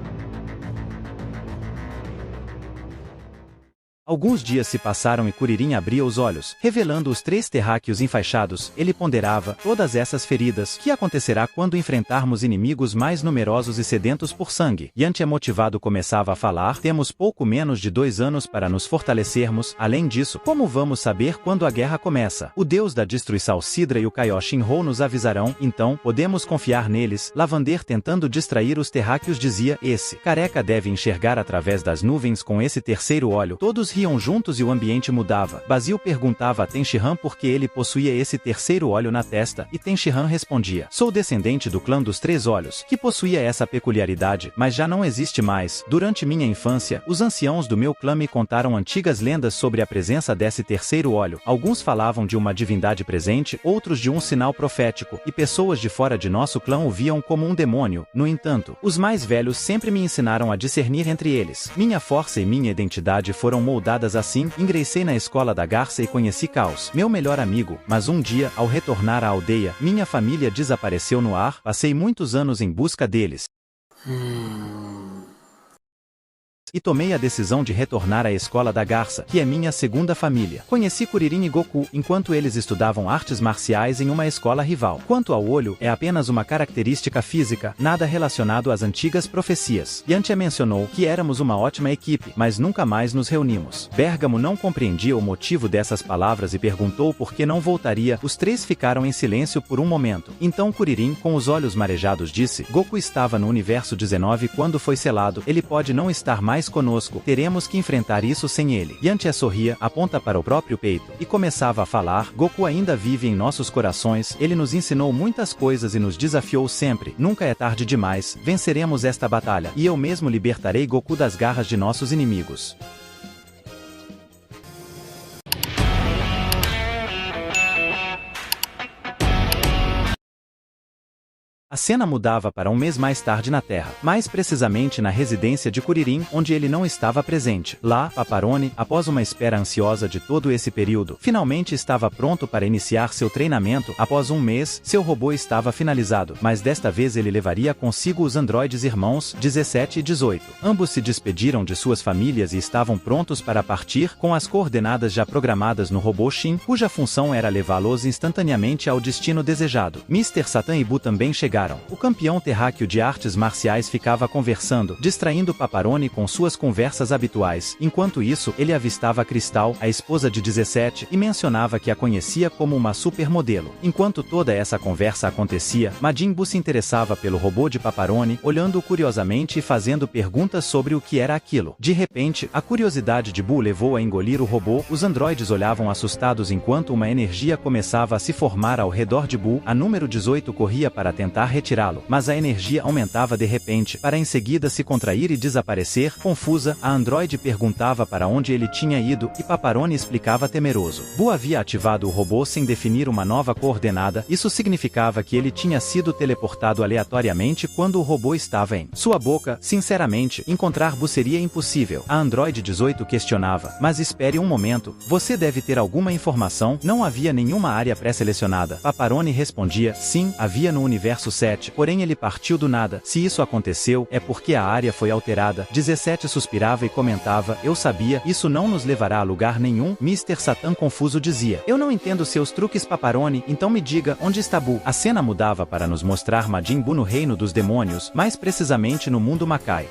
Alguns dias se passaram e Kuririn abria os olhos, revelando os 3 terráqueos enfaixados. Ele ponderava, todas essas feridas, que acontecerá quando enfrentarmos inimigos mais numerosos e sedentos por sangue? Yantia motivado começava a falar, temos pouco menos de 2 anos para nos fortalecermos, além disso, como vamos saber quando a guerra começa? O deus da destruição Sidra e o Kaioshin Hou nos avisarão, então, podemos confiar neles. Lavandeira tentando distrair os terráqueos dizia, esse careca deve enxergar através das nuvens com esse terceiro olho. Todos riam juntos e o ambiente mudava. Basil perguntava a Tenshinhan por que ele possuía esse terceiro olho na testa, e Tenshinhan respondia, sou descendente do clã dos 3 olhos, que possuía essa peculiaridade, mas já não existe mais. Durante minha infância, os anciãos do meu clã me contaram antigas lendas sobre a presença desse terceiro olho. Alguns falavam de uma divindade presente, outros de um sinal profético, e pessoas de fora de nosso clã o viam como um demônio. No entanto, os mais velhos sempre me ensinaram a discernir entre eles. Minha força e minha identidade foram moldadas assim, ingressei na escola da Garça e conheci Caos, meu melhor amigo, mas um dia, ao retornar à aldeia, minha família desapareceu no ar, passei muitos anos em busca deles. e tomei a decisão de retornar à escola da Garça, que é minha segunda família. Conheci Kuririn e Goku enquanto eles estudavam artes marciais em uma escola rival. Quanto ao olho, é apenas uma característica física, nada relacionado às antigas profecias. Yantia mencionou que éramos uma ótima equipe, mas nunca mais nos reunimos. Bergamo não compreendia o motivo dessas palavras e perguntou por que não voltaria. Os três ficaram em silêncio por um momento. Então Kuririn, com os olhos marejados, disse: Goku estava no universo 19 quando foi selado. Ele pode não estar mais conosco. Teremos que enfrentar isso sem ele. Yantia sorria, aponta para o próprio peito e começava a falar: Goku ainda vive em nossos corações. Ele nos ensinou muitas coisas e nos desafiou sempre. Nunca é tarde demais. Venceremos esta batalha. E eu mesmo libertarei Goku das garras de nossos inimigos. A cena mudava para um mês mais tarde na Terra, mais precisamente na residência de Kuririn, onde ele não estava presente. Lá, Paparone, após uma espera ansiosa de todo esse período, finalmente estava pronto para iniciar seu treinamento. Após um mês, seu robô estava finalizado, mas desta vez ele levaria consigo os androides irmãos 17 e 18. Ambos se despediram de suas famílias e estavam prontos para partir, com as coordenadas já programadas no robô Shin, cuja função era levá-los instantaneamente ao destino desejado. Mr. Satan e Buu também chegaram. O campeão terráqueo de artes marciais ficava conversando, distraindo Paparone com suas conversas habituais. Enquanto isso, ele avistava Cristal, a esposa de 17, e mencionava que a conhecia como uma supermodelo. Enquanto toda essa conversa acontecia, Majin Buu se interessava pelo robô de Paparone, olhando-o curiosamente e fazendo perguntas sobre o que era aquilo. De repente, a curiosidade de Buu levou a engolir o robô. Os androides olhavam assustados enquanto uma energia começava a se formar ao redor de Buu. A número 18 corria para tentar retirá-lo, mas a energia aumentava de repente, para em seguida se contrair e desaparecer. Confusa, a androide perguntava para onde ele tinha ido, e Paparone explicava temeroso. Buu havia ativado o robô sem definir uma nova coordenada. Isso significava que ele tinha sido teleportado aleatoriamente quando o robô estava em sua boca. Sinceramente, encontrar Buu seria impossível. A androide 18 questionava: mas espere um momento, você deve ter alguma informação? Não havia nenhuma área pré-selecionada. Paparone respondia: sim, havia no universo 7, porém ele partiu do nada. Se isso aconteceu, é porque a área foi alterada. 17 suspirava e comentava: eu sabia, isso não nos levará a lugar nenhum. Mr. Satan confuso dizia: eu não entendo seus truques, Paparone, então me diga, onde está Buu? A cena mudava para nos mostrar Majin Buu no reino dos demônios, mais precisamente no mundo Makai.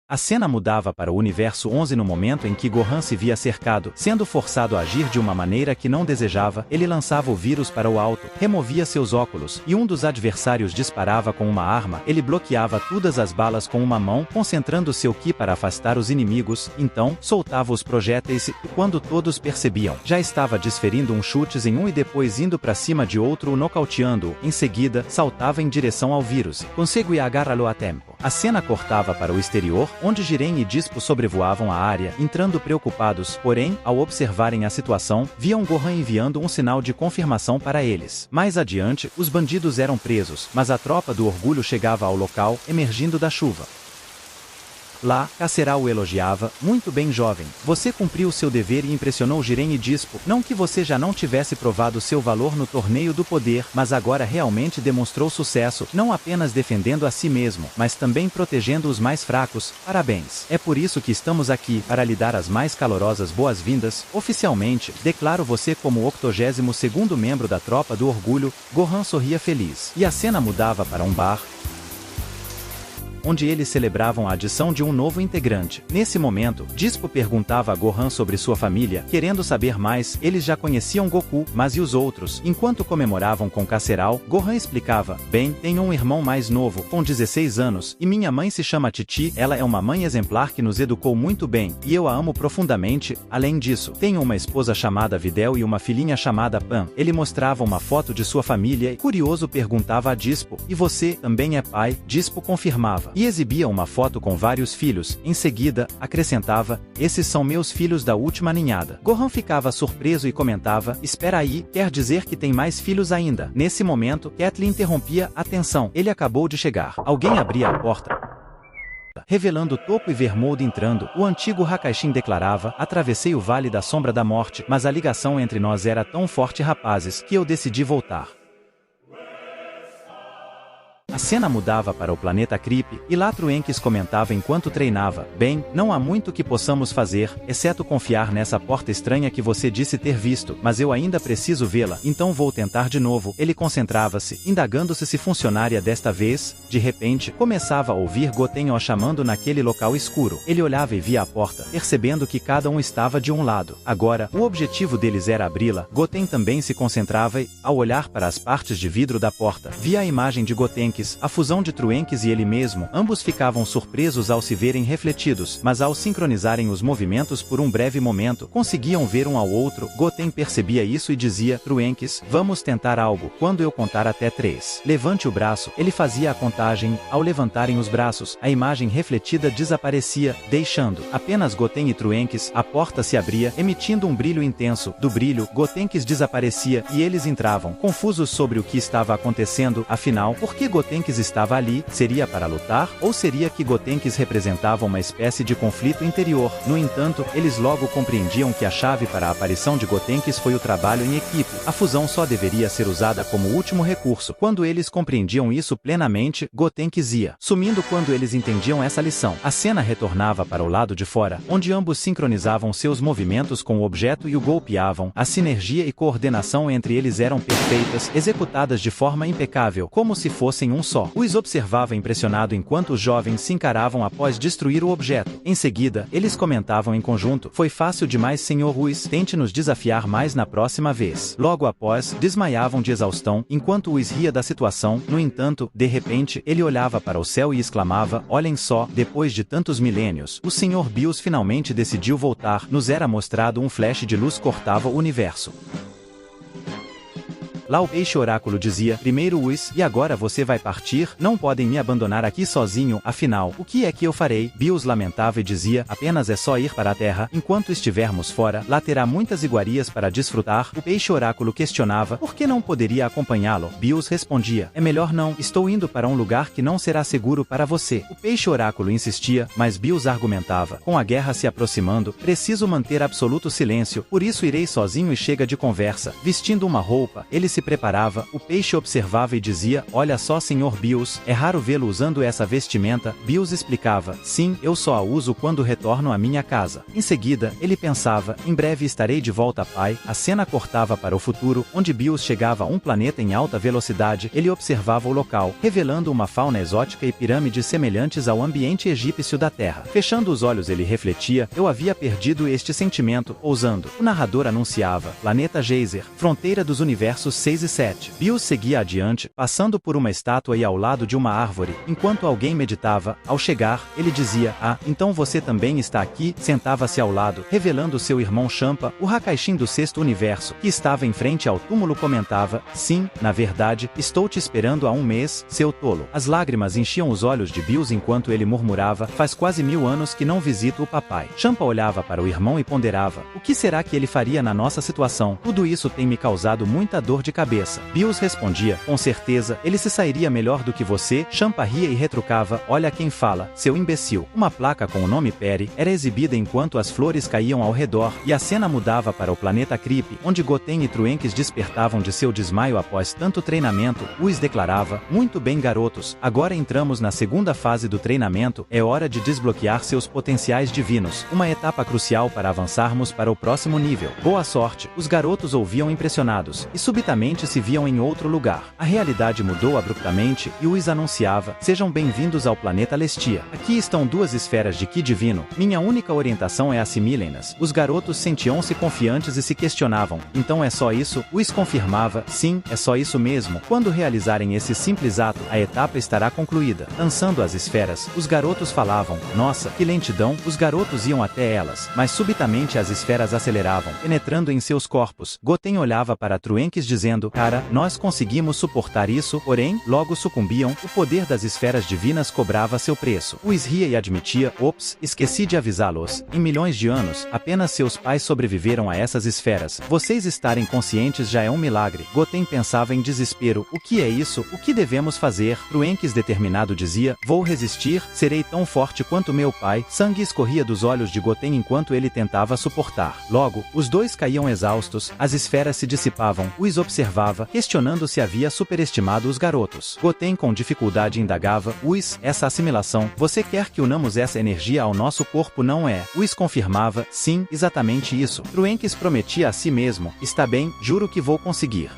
A cena mudava para o universo 11 no momento em que Gohan se via cercado, sendo forçado a agir de uma maneira que não desejava. Ele lançava o vírus para o alto, removia seus óculos, e um dos adversários disparava com uma arma. Ele bloqueava todas as balas com uma mão, concentrando seu ki para afastar os inimigos. Então, soltava os projéteis e, quando todos percebiam, já estava desferindo chutes em um e depois indo para cima de outro, o nocauteando-o. Em seguida, saltava em direção ao vírus. Consegue agarrá-lo a tempo. A cena cortava para o exterior, onde Jiren e Dispo sobrevoavam a área, entrando preocupados. Porém, ao observarem a situação, viam Gohan enviando um sinal de confirmação para eles. Mais adiante, os bandidos eram presos, mas a tropa do orgulho chegava ao local, emergindo da chuva. Lá, Caceral o elogiava: muito bem, jovem, você cumpriu seu dever e impressionou Jiren e Dispo. Não que você já não tivesse provado seu valor no torneio do poder, mas agora realmente demonstrou sucesso, não apenas defendendo a si mesmo, mas também protegendo os mais fracos. Parabéns. É por isso que estamos aqui, para lhe dar as mais calorosas boas-vindas. Oficialmente, declaro você como o 82º membro da tropa do orgulho. Gohan sorria feliz. E a cena mudava para um bar, onde eles celebravam a adição de um novo integrante. Nesse momento, Dispo perguntava a Gohan sobre sua família, querendo saber mais. Eles já conheciam Goku, mas e os outros? Enquanto comemoravam com Caceral, Gohan explicava: bem, tenho um irmão mais novo, com 16 anos, e minha mãe se chama Titi. Ela é uma mãe exemplar que nos educou muito bem, e eu a amo profundamente. Além disso, tenho uma esposa chamada Videl e uma filhinha chamada Pan. Ele mostrava uma foto de sua família e, curioso, perguntava a Dispo: e você também é pai? Dispo confirmava e exibia uma foto com vários filhos. Em seguida, acrescentava: esses são meus filhos da última ninhada. Gohan ficava surpreso e comentava: espera aí, quer dizer que tem mais filhos ainda? Nesse momento, Kathleen interrompia: atenção, ele acabou de chegar. Alguém abria a porta, revelando Toppo e Vermouth entrando. O antigo Hakaishin declarava: atravessei o Vale da Sombra da Morte, mas a ligação entre nós era tão forte, rapazes, que eu decidi voltar. A cena mudava para o planeta Creep, e lá Trunks comentava enquanto treinava: bem, não há muito que possamos fazer, exceto confiar nessa porta estranha que você disse ter visto, mas eu ainda preciso vê-la, então vou tentar de novo. Ele concentrava-se, indagando-se se funcionaria desta vez. De repente, começava a ouvir Goten o chamando naquele local escuro. Ele olhava e via a porta, percebendo que cada um estava de um lado. Agora, o objetivo deles era abri-la. Goten também se concentrava e, ao olhar para as partes de vidro da porta, via a imagem de Gotenks, a fusão de Trunks e ele mesmo. Ambos ficavam surpresos ao se verem refletidos, mas ao sincronizarem os movimentos por um breve momento, conseguiam ver um ao outro. Goten percebia isso e dizia: Trunks, vamos tentar algo. Quando eu contar até 3, levante o braço. Ele fazia a contagem. Ao levantarem os braços, a imagem refletida desaparecia, deixando apenas Goten e Trunks. A porta se abria, emitindo um brilho intenso. Do brilho, Gotenks desaparecia, e eles entravam, confusos sobre o que estava acontecendo. Afinal, por que Gotenks estava ali? Seria para lutar? Ou seria que Gotenks representavam uma espécie de conflito interior? No entanto, eles logo compreendiam que a chave para a aparição de Gotenks foi o trabalho em equipe. A fusão só deveria ser usada como último recurso. Quando eles compreendiam isso plenamente, Gotenks ia sumindo. Quando eles entendiam essa lição, a cena retornava para o lado de fora, onde ambos sincronizavam seus movimentos com o objeto e o golpeavam. A sinergia e coordenação entre eles eram perfeitas, executadas de forma impecável, como se fossem um só. Whis observava impressionado enquanto os jovens se encaravam após destruir o objeto. Em seguida, eles comentavam em conjunto: foi fácil demais, Sr. Whis, tente nos desafiar mais na próxima vez. Logo após, desmaiavam de exaustão, enquanto Whis ria da situação. No entanto, de repente, ele olhava para o céu e exclamava: olhem só, depois de tantos milênios, o Sr. Bills finalmente decidiu voltar. Nos era mostrado um flash de luz cortava o universo. Lá o peixe oráculo dizia: primeiro Whis, e agora você vai partir? Não podem me abandonar aqui sozinho, afinal, o que é que eu farei? Bills lamentava e dizia: apenas é só ir para a terra, enquanto estivermos fora, lá terá muitas iguarias para desfrutar. O peixe oráculo questionava: por que não poderia acompanhá-lo? Bills respondia: é melhor não, estou indo para um lugar que não será seguro para você. O peixe oráculo insistia, mas Bills argumentava: com a guerra se aproximando, preciso manter absoluto silêncio, por isso irei sozinho e chega de conversa. Vestindo uma roupa, ele se preparava. O peixe observava e dizia: olha só, Sr. Bills, é raro vê-lo usando essa vestimenta. Bills explicava: sim, eu só a uso quando retorno à minha casa. Em seguida, ele pensava: em breve estarei de volta, pai. A cena cortava para o futuro, onde Bills chegava a um planeta em alta velocidade. Ele observava o local, revelando uma fauna exótica e pirâmides semelhantes ao ambiente egípcio da Terra. Fechando os olhos, ele refletia: eu havia perdido este sentimento. Ousando, o narrador anunciava: planeta Geyser, fronteira dos universos 6 e 7. Bills seguia adiante, passando por uma estátua e ao lado de uma árvore, enquanto alguém meditava. Ao chegar, ele dizia: ah, então você também está aqui? Sentava-se ao lado, revelando seu irmão Champa, o Hakaishin do 6º universo, que estava em frente ao túmulo. Comentava: sim, na verdade, estou te esperando há um mês, seu tolo. As lágrimas enchiam os olhos de Bills enquanto ele murmurava: faz quase 1000 anos que não visito o papai. Champa olhava para o irmão e ponderava: o que será que ele faria na nossa situação? Tudo isso tem me causado muita dor de cabeça. Bills respondia: com certeza, ele se sairia melhor do que você. Champa ria e retrucava: olha quem fala, seu imbecil. Uma placa com o nome Perry era exibida enquanto as flores caíam ao redor, e a cena mudava para o planeta Creep, onde Goten e Trunks despertavam de seu desmaio após tanto treinamento. Whis declarava: muito bem, garotos, agora entramos na segunda fase do treinamento, é hora de desbloquear seus potenciais divinos, uma etapa crucial para avançarmos para o próximo nível. Boa sorte. Os garotos ouviam impressionados, e subitamente se viam em outro lugar. A realidade mudou abruptamente, e Whis anunciava: sejam bem-vindos ao planeta Lestia. Aqui estão 2 esferas de Ki divino. Minha única orientação é assimilem-nas. Os garotos sentiam-se confiantes e se questionavam: então é só isso? Whis confirmava: sim, é só isso mesmo. Quando realizarem esse simples ato, a etapa estará concluída. Lançando as esferas, os garotos falavam: nossa, que lentidão. Os garotos iam até elas, mas subitamente as esferas aceleravam, penetrando em seus corpos. Goten olhava para Trunks dizendo: cara, nós conseguimos suportar isso, porém, logo sucumbiam. O poder das esferas divinas cobrava seu preço. Whis ria e admitia: ops, esqueci de avisá-los. Em milhões de anos, apenas seus pais sobreviveram a essas esferas. Vocês estarem conscientes já é um milagre. Goten pensava em desespero: o que é isso? O que devemos fazer? Trunks determinado dizia: vou resistir, serei tão forte quanto meu pai. Sangue escorria dos olhos de Goten enquanto ele tentava suportar. Logo, os dois caíam exaustos, as esferas se dissipavam. Whis observava observava, questionando se havia superestimado os garotos. Goten com dificuldade indagava, Whis, essa assimilação, você quer que unamos essa energia ao nosso corpo, não é? Whis confirmava, sim, exatamente isso. Trunks prometia a si mesmo, está bem, juro que vou conseguir.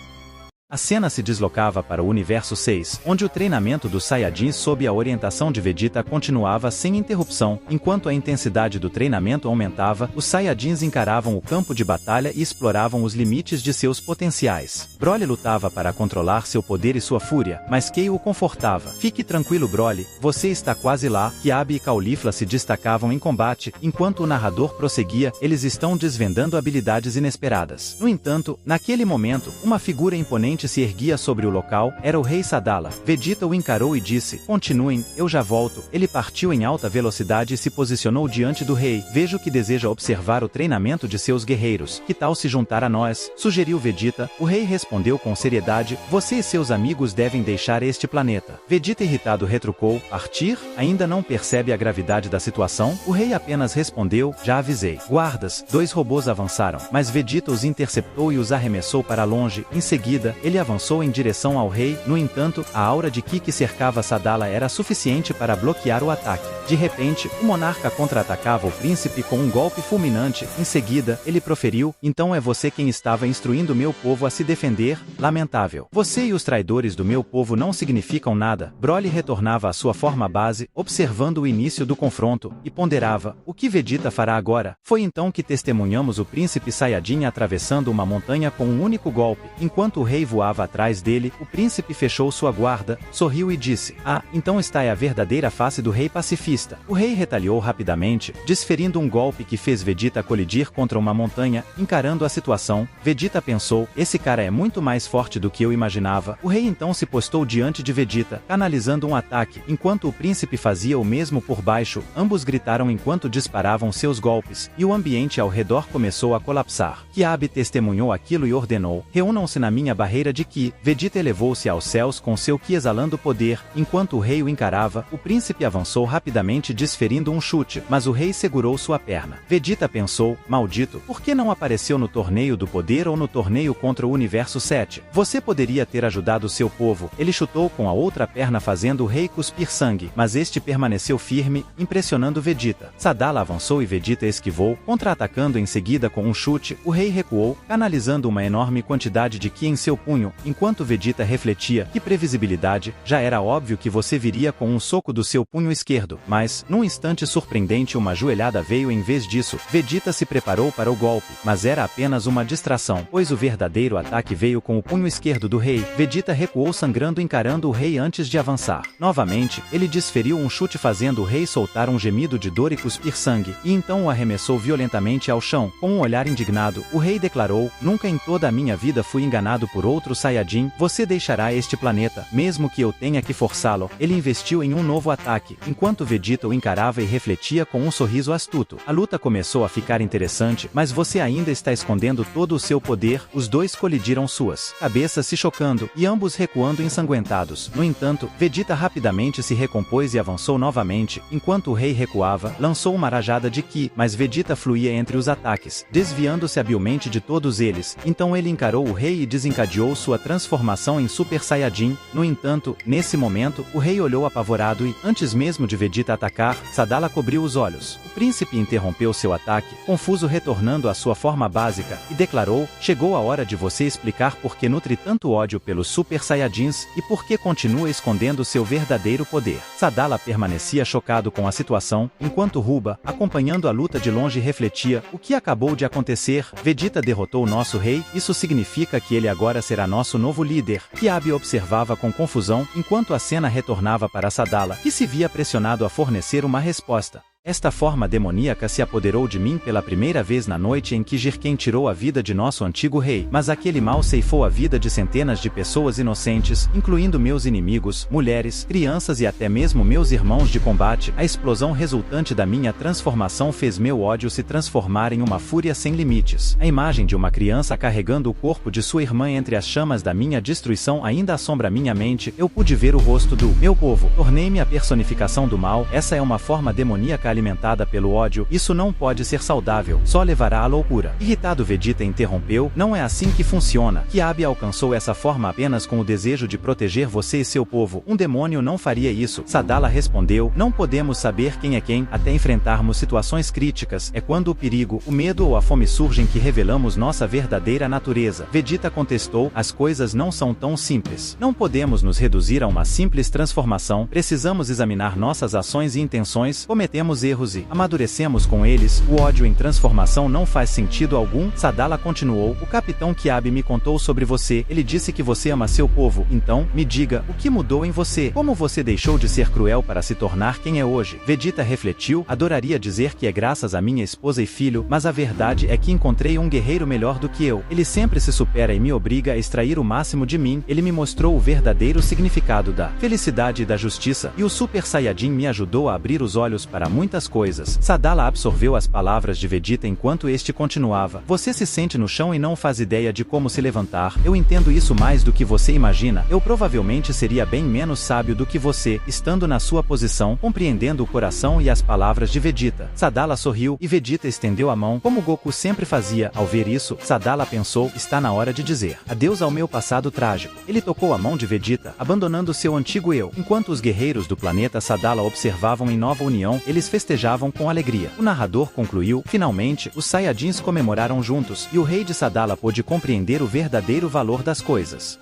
A cena se deslocava para o Universo 6, onde o treinamento dos Saiyajins sob a orientação de Vegeta continuava sem interrupção. Enquanto a intensidade do treinamento aumentava, os Saiyajins encaravam o campo de batalha e exploravam os limites de seus potenciais. Broly lutava para controlar seu poder e sua fúria, mas Kei o confortava. Fique tranquilo, Broly, você está quase lá. Kiabe e Caulifla se destacavam em combate, enquanto o narrador prosseguia, eles estão desvendando habilidades inesperadas. No entanto, naquele momento, uma figura imponente se erguia sobre o local, era o Rei Sadala. Vegeta o encarou e disse, continuem, eu já volto. Ele partiu em alta velocidade e se posicionou diante do rei. Vejo que deseja observar o treinamento de seus guerreiros. Que tal se juntar a nós? Sugeriu Vegeta. O rei respondeu com seriedade, você e seus amigos devem deixar este planeta. Vegeta irritado retrucou, partir? Ainda não percebe a gravidade da situação? O rei apenas respondeu, já avisei. Guardas, 2 robôs avançaram, mas Vegeta os interceptou e os arremessou para longe. Em seguida, ele avançou em direção ao rei, no entanto, a aura de Ki que cercava Sadala era suficiente para bloquear o ataque. De repente, o monarca contra-atacava o príncipe com um golpe fulminante. Em seguida, ele proferiu, então é você quem estava instruindo meu povo a se defender? Lamentável. Você e os traidores do meu povo não significam nada. Broly retornava à sua forma base, observando o início do confronto, e ponderava, o que Vegeta fará agora? Foi então que testemunhamos o príncipe Saiyajin atravessando uma montanha com um único golpe. Enquanto o rei voava atrás dele, o príncipe fechou sua guarda, sorriu e disse, ah, então esta é a verdadeira face do rei pacifista. O rei retaliou rapidamente, desferindo um golpe que fez Vegeta colidir contra uma montanha. Encarando a situação, Vegeta pensou, esse cara é muito mais forte do que eu imaginava. O rei então se postou diante de Vegeta, canalizando um ataque, enquanto o príncipe fazia o mesmo por baixo. Ambos gritaram enquanto disparavam seus golpes, e o ambiente ao redor começou a colapsar. Kiabe testemunhou aquilo e ordenou, reúnam-se na minha barreira de Ki. Vegeta elevou-se aos céus com seu Ki exalando poder. Enquanto o rei o encarava, o príncipe avançou rapidamente desferindo um chute, mas o rei segurou sua perna. Vegeta pensou, maldito, por que não apareceu no torneio do poder ou no torneio contra o Universo 7? Você poderia ter ajudado seu povo. Ele chutou com a outra perna fazendo o rei cuspir sangue, mas este permaneceu firme, impressionando Vegeta. Sadala avançou e Vegeta esquivou, contra-atacando em seguida com um chute. O rei recuou, canalizando uma enorme quantidade de Ki em seu punho. Enquanto Vegeta refletia, que previsibilidade, já era óbvio que você viria com um soco do seu punho esquerdo, mas, num instante surpreendente uma joelhada veio em vez disso. Vegeta se preparou para o golpe, mas era apenas uma distração, pois o verdadeiro ataque veio com o punho esquerdo do rei. Vegeta recuou sangrando encarando o rei antes de avançar. Novamente, ele desferiu um chute fazendo o rei soltar um gemido de dor e cuspir sangue, e então o arremessou violentamente ao chão. Com um olhar indignado, o rei declarou, nunca em toda a minha vida fui enganado por outro Saiyajin. Você deixará este planeta, mesmo que eu tenha que forçá-lo. Ele investiu em um novo ataque, enquanto Vegeta o encarava e refletia com um sorriso astuto. A luta começou a ficar interessante, mas você ainda está escondendo todo o seu poder. Os dois colidiram suas cabeças se chocando, e ambos recuando ensanguentados. No entanto, Vegeta rapidamente se recompôs e avançou novamente. Enquanto o rei recuava, lançou uma rajada de Ki, mas Vegeta fluía entre os ataques, desviando-se habilmente de todos eles. Então ele encarou o rei e desencadeou sua transformação em Super Saiyajin. No entanto, nesse momento, o rei olhou apavorado e, antes mesmo de Vegeta atacar, Sadala cobriu os olhos. O príncipe interrompeu seu ataque, confuso retornando à sua forma básica, e declarou, chegou a hora de você explicar por que nutre tanto ódio pelos Super Saiyajins, e por que continua escondendo seu verdadeiro poder. Sadala permanecia chocado com a situação, enquanto Ruba, acompanhando a luta de longe refletia, o que acabou de acontecer? Vegeta derrotou nosso rei, isso significa que ele agora será nosso novo líder. Kiabe observava com confusão, enquanto a cena retornava para Sadala, que se via pressionado a fornecer uma resposta. Esta forma demoníaca se apoderou de mim pela primeira vez na noite em que Jirken tirou a vida de nosso antigo rei, mas aquele mal ceifou a vida de centenas de pessoas inocentes, incluindo meus inimigos, mulheres, crianças e até mesmo meus irmãos de combate. A explosão resultante da minha transformação fez meu ódio se transformar em uma fúria sem limites. A imagem de uma criança carregando o corpo de sua irmã entre as chamas da minha destruição ainda assombra minha mente. Eu pude ver o rosto do meu povo. Tornei-me a personificação do mal. Essa é uma forma demoníaca alimentada pelo ódio, isso não pode ser saudável, só levará à loucura. Irritado, Vegeta interrompeu, não é assim que funciona. Kiabi alcançou essa forma apenas com o desejo de proteger você e seu povo. Um demônio não faria isso. Sadala respondeu, não podemos saber quem é quem até enfrentarmos situações críticas. É quando o perigo, o medo ou a fome surgem que revelamos nossa verdadeira natureza. Vegeta contestou, as coisas não são tão simples. Não podemos nos reduzir a uma simples transformação, precisamos examinar nossas ações e intenções, cometemos erros e amadurecemos com eles. O ódio em transformação não faz sentido algum. Sadala continuou, o capitão Kiabi me contou sobre você, ele disse que você ama seu povo, então, me diga, o que mudou em você? Como você deixou de ser cruel para se tornar quem é hoje? Vegeta refletiu, adoraria dizer que é graças a minha esposa e filho, mas a verdade é que encontrei um guerreiro melhor do que eu. Ele sempre se supera e me obriga a extrair o máximo de mim, ele me mostrou o verdadeiro significado da felicidade e da justiça, e o Super Saiyajin me ajudou a abrir os olhos para muitas coisas. Sadala absorveu as palavras de Vegeta enquanto este continuava, você se sente no chão e não faz ideia de como se levantar, eu entendo isso mais do que você imagina, eu provavelmente seria bem menos sábio do que você, estando na sua posição, compreendendo o coração e as palavras de Vegeta. Sadala sorriu, e Vegeta estendeu a mão, como Goku sempre fazia. Ao ver isso, Sadala pensou, está na hora de dizer adeus ao meu passado trágico. Ele tocou a mão de Vegeta, abandonando seu antigo eu. Enquanto os guerreiros do planeta Sadala observavam em nova união, eles festejavam com alegria. O narrador concluiu, finalmente, os Saiyajins comemoraram juntos, e o rei de Sadala pôde compreender o verdadeiro valor das coisas.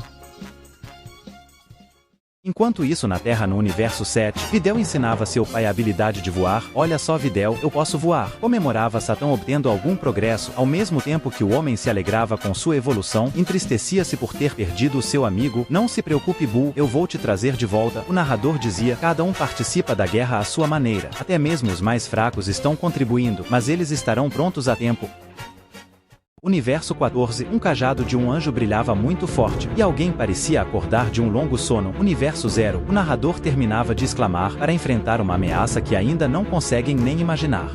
Enquanto isso na Terra no Universo 7, Videl ensinava seu pai a habilidade de voar, olha só Videl, eu posso voar, comemorava Satã obtendo algum progresso, ao mesmo tempo que o homem se alegrava com sua evolução, entristecia-se por ter perdido o seu amigo, não se preocupe Buu, eu vou te trazer de volta, o narrador dizia, cada um participa da guerra à sua maneira, até mesmo os mais fracos estão contribuindo, mas eles estarão prontos a tempo. Universo 14, um cajado de um anjo brilhava muito forte, e alguém parecia acordar de um longo sono. Universo 0, o narrador terminava de exclamar para enfrentar uma ameaça que ainda não conseguem nem imaginar.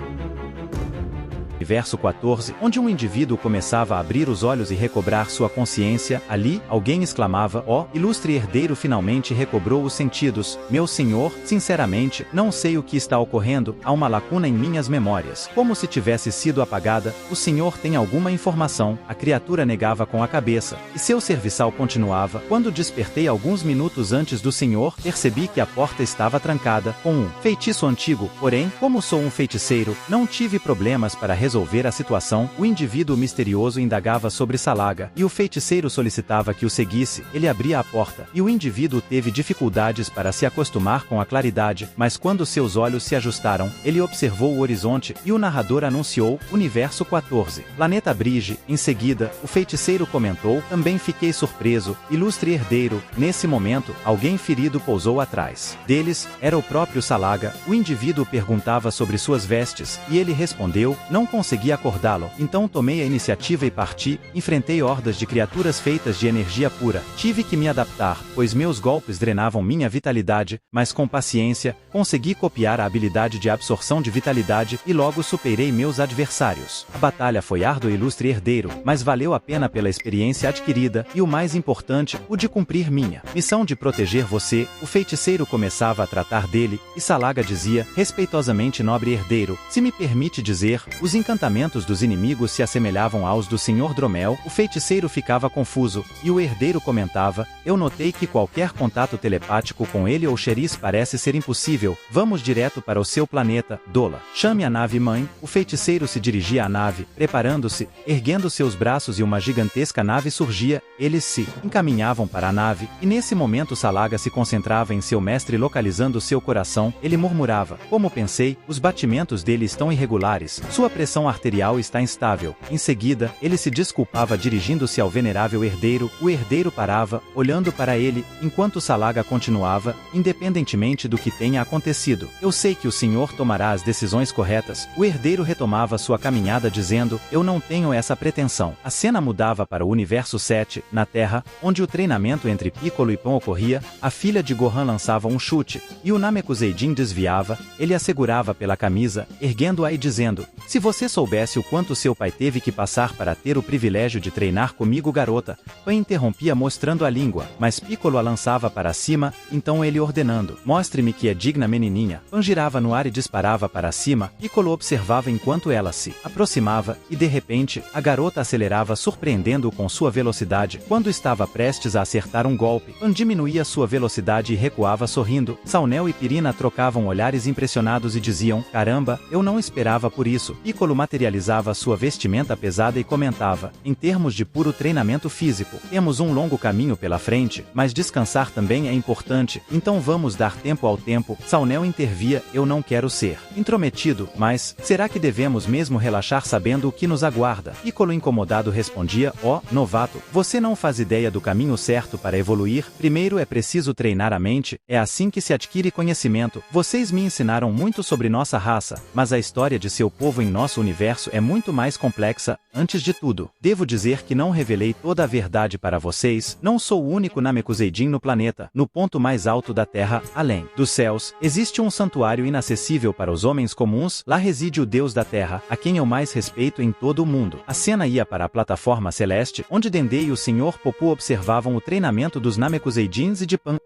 Universo 14, onde um indivíduo começava a abrir os olhos e recobrar sua consciência, ali, alguém exclamava, ó, ilustre herdeiro finalmente recobrou os sentidos, meu senhor, sinceramente, não sei o que está ocorrendo, há uma lacuna em minhas memórias, como se tivesse sido apagada, o senhor tem alguma informação, a criatura negava com a cabeça, e seu serviçal continuava, quando despertei alguns minutos antes do senhor, percebi que a porta estava trancada, com um feitiço antigo, porém, como sou um feiticeiro, não tive problemas para resolver a situação, o indivíduo misterioso indagava sobre Salaga, e o feiticeiro solicitava que o seguisse, ele abria a porta, e o indivíduo teve dificuldades para se acostumar com a claridade, mas quando seus olhos se ajustaram, ele observou o horizonte, e o narrador anunciou, Universo 14, Planeta Brige, em seguida, o feiticeiro comentou, também fiquei surpreso, ilustre herdeiro, nesse momento, alguém ferido pousou atrás deles, era o próprio Salaga, o indivíduo perguntava sobre suas vestes, e ele respondeu, não consegui acordá-lo, então tomei a iniciativa e parti, enfrentei hordas de criaturas feitas de energia pura, tive que me adaptar, pois meus golpes drenavam minha vitalidade, mas com paciência, consegui copiar a habilidade de absorção de vitalidade e logo superei meus adversários. A batalha foi árdua ilustre herdeiro, mas valeu a pena pela experiência adquirida, e o mais importante, o de cumprir minha missão de proteger você, o feiticeiro começava a tratar dele, e Salaga dizia, respeitosamente nobre herdeiro, se me permite dizer, os encantamentos dos inimigos se assemelhavam aos do Sr. Dromel, o feiticeiro ficava confuso, e o herdeiro comentava, eu notei que qualquer contato telepático com ele ou Xeriz parece ser impossível, vamos direto para o seu planeta, Dola. Chame a nave mãe, o feiticeiro se dirigia à nave, preparando-se, erguendo seus braços e uma gigantesca nave surgia, eles se encaminhavam para a nave, e nesse momento Salaga se concentrava em seu mestre localizando seu coração, ele murmurava, como pensei, os batimentos dele estão irregulares, sua pressão arterial está instável. Em seguida, ele se desculpava dirigindo-se ao venerável herdeiro, o herdeiro parava, olhando para ele, enquanto Salaga continuava, independentemente do que tenha acontecido. Eu sei que o senhor tomará as decisões corretas. O herdeiro retomava sua caminhada dizendo, eu não tenho essa pretensão. A cena mudava para o Universo 7, na Terra, onde o treinamento entre Piccolo e Pan ocorria, a filha de Gohan lançava um chute, e o Namekuseidin desviava, ele a segurava pela camisa, erguendo-a e dizendo, se você você soubesse o quanto seu pai teve que passar para ter o privilégio de treinar comigo, garota. Pan interrompia mostrando a língua, mas Piccolo a lançava para cima, então ele ordenando: mostre-me que é digna, menininha. Pan girava no ar e disparava para cima. Piccolo observava enquanto ela se aproximava, e de repente, a garota acelerava, surpreendendo-o com sua velocidade. Quando estava prestes a acertar um golpe, Pan diminuía sua velocidade e recuava sorrindo. Saunel e Pirina trocavam olhares impressionados e diziam: caramba, eu não esperava por isso. Piccolo materializava sua vestimenta pesada e comentava: em termos de puro treinamento físico, temos um longo caminho pela frente, mas descansar também é importante, então vamos dar tempo ao tempo. Saunel intervia: eu não quero ser intrometido, mas será que devemos mesmo relaxar sabendo o que nos aguarda? Piccolo incomodado respondia: ó, novato, você não faz ideia do caminho certo para evoluir. Primeiro é preciso treinar a mente, é assim que se adquire conhecimento. Vocês me ensinaram muito sobre nossa raça, mas a história de seu povo em nosso universo é muito mais complexa. Antes de tudo, devo dizer que não revelei toda a verdade para vocês. Não sou o único Namekuseidin no planeta. No ponto mais alto da Terra, além dos céus, existe um santuário inacessível para os homens comuns. Lá reside o Deus da Terra, a quem eu mais respeito em todo o mundo. A cena ia para a plataforma celeste, onde Dendê e o Sr. Popu observavam o treinamento dos Namekuseidins e de Pan.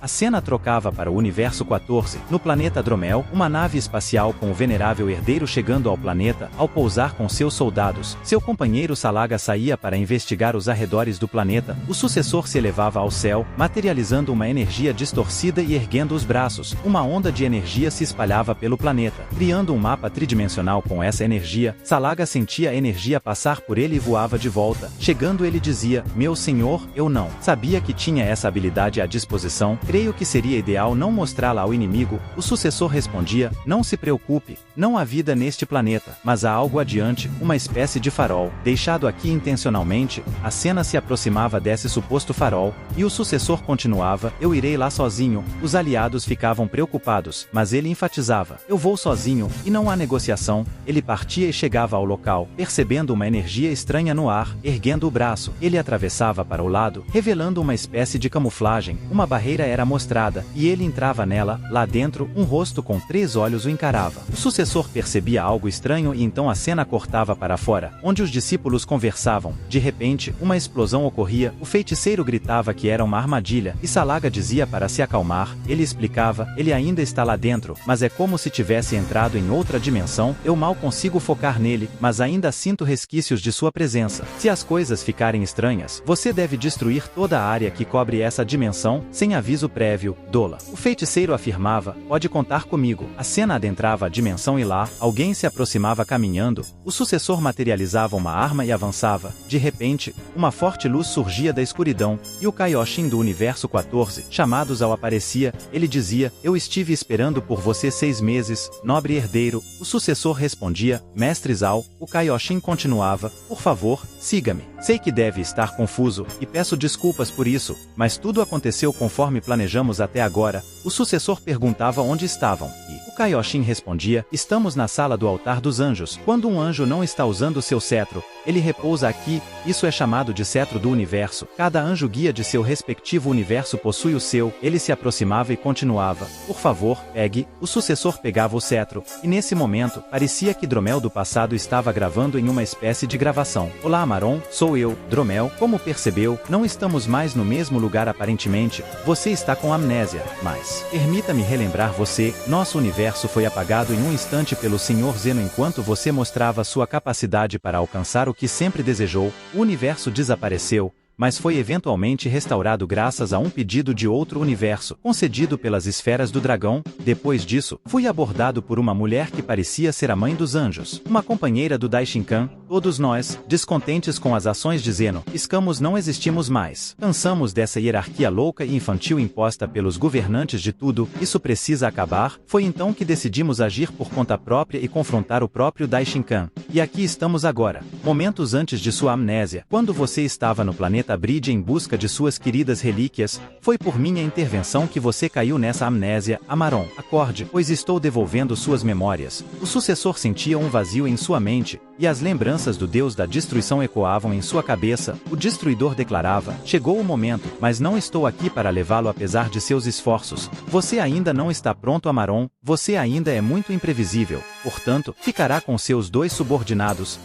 A cena trocava para o universo 14, no planeta Dromel, uma nave espacial com o venerável herdeiro chegando ao planeta. Ao pousar com seus soldados, seu companheiro Salaga saía para investigar os arredores do planeta. O sucessor se elevava ao céu, materializando uma energia distorcida e erguendo os braços. Uma onda de energia se espalhava pelo planeta, criando um mapa tridimensional com essa energia. Salaga sentia a energia passar por ele e voava de volta. Chegando, ele dizia: meu senhor, eu não sabia que tinha essa habilidade à disposição. Creio que seria ideal não mostrá-la ao inimigo. O sucessor respondia: não se preocupe, não há vida neste planeta, mas há algo adiante, uma espécie de farol, deixado aqui intencionalmente. A cena se aproximava desse suposto farol, e o sucessor continuava: eu irei lá sozinho. Os aliados ficavam preocupados, mas ele enfatizava: eu vou sozinho, e não há negociação. Ele partia e chegava ao local, percebendo uma energia estranha no ar. Erguendo o braço, ele atravessava para o lado, revelando uma espécie de camuflagem. Uma barreira era mostrada, e ele entrava nela. Lá dentro, um rosto com 3 olhos o encarava. O sucessor percebia algo estranho e então a cena cortava para fora, onde os discípulos conversavam. De repente, uma explosão ocorria. O feiticeiro gritava que era uma armadilha, e Salaga dizia para se acalmar. Ele explicava: ele ainda está lá dentro, mas é como se tivesse entrado em outra dimensão. Eu mal consigo focar nele, mas ainda sinto resquícios de sua presença. Se as coisas ficarem estranhas, você deve destruir toda a área que cobre essa dimensão, sem aviso prévio, Dola. O feiticeiro afirmava: pode contar comigo. A cena adentrava a dimensão e lá, alguém se aproximava caminhando. O sucessor materializava uma arma e avançava. De repente, uma forte luz surgia da escuridão, e o Kaioshin do universo 14, chamados ao aparecia. Ele dizia: eu estive esperando por você 6 meses, nobre herdeiro. O sucessor respondia: mestre Zal. O Kaioshin continuava: por favor, siga-me. Sei que deve estar confuso, e peço desculpas por isso, mas tudo aconteceu conforme planejamos até agora. O sucessor perguntava onde estavam, e o Kaioshin respondia: estamos na sala do altar dos anjos. Quando um anjo não está usando seu cetro, ele repousa aqui. Isso é chamado de cetro do universo. Cada anjo guia de seu respectivo universo possui o seu. Ele se aproximava e continuava: por favor, pegue. O sucessor pegava o cetro, e nesse momento, parecia que Dromel do passado estava gravando em uma espécie de gravação. Olá, Amaron, sou eu, Dromel. Como percebeu, não estamos mais no mesmo lugar aparentemente. Você está com amnésia, mas permita-me relembrar você. Nosso universo foi apagado em um instante pelo Sr. Zeno enquanto você mostrava sua capacidade para alcançar o que sempre desejou. O universo desapareceu, mas foi eventualmente restaurado graças a um pedido de outro universo, concedido pelas esferas do dragão. Depois disso, fui abordado por uma mulher que parecia ser a mãe dos anjos, uma companheira do Daishinkan. Todos nós, descontentes com as ações de Zeno, Escamos não existimos mais. Cansamos dessa hierarquia louca e infantil imposta pelos governantes de tudo. Isso precisa acabar. Foi então que decidimos agir por conta própria e confrontar o próprio Daishinkan. E aqui estamos agora, momentos antes de sua amnésia, quando você estava no planeta Bridge em busca de suas queridas relíquias, foi por minha intervenção que você caiu nessa amnésia, Amaron. Acorde, pois estou devolvendo suas memórias. O sucessor sentia um vazio em sua mente, e as lembranças do Deus da destruição ecoavam em sua cabeça. O destruidor declarava: chegou o momento, mas não estou aqui para levá-lo apesar de seus esforços. Você ainda não está pronto, Amaron, você ainda é muito imprevisível. Portanto, ficará com seus 2 subordinados.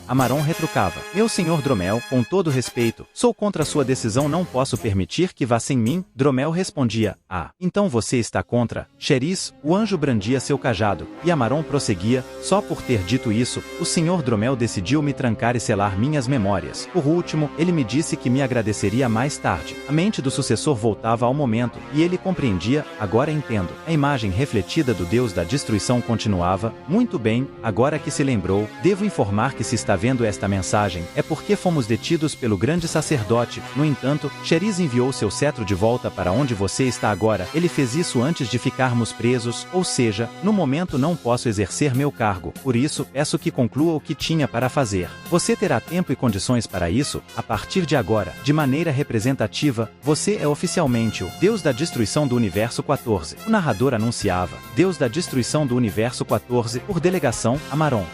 Amaron retrucava: meu senhor Dromel, com todo respeito, sou contra sua decisão, não posso permitir que vá sem mim. Dromel respondia: ah, então você está contra. Xeris, o anjo brandia seu cajado, e Amaron prosseguia: só por ter dito isso, o senhor Dromel decidiu me trancar e selar minhas memórias. Por último, ele me disse que me agradeceria mais tarde. A mente do sucessor voltava ao momento, e ele compreendia: agora entendo. A imagem refletida do Deus da destruição continuava: muito bem, agora que se lembrou, devo informar que se está vendo esta mensagem, é porque fomos detidos pelo grande sacerdote. No entanto, Xeris enviou seu cetro de volta para onde você está agora. Ele fez isso antes de ficarmos presos, ou seja, no momento não posso exercer meu cargo. Por isso, peço que conclua o que tinha para fazer. Você terá tempo e condições para isso, a partir de agora. De maneira representativa, você é oficialmente o Deus da destruição do Universo 14. O narrador anunciava: Deus da destruição do Universo 14, por delegação, Amaron.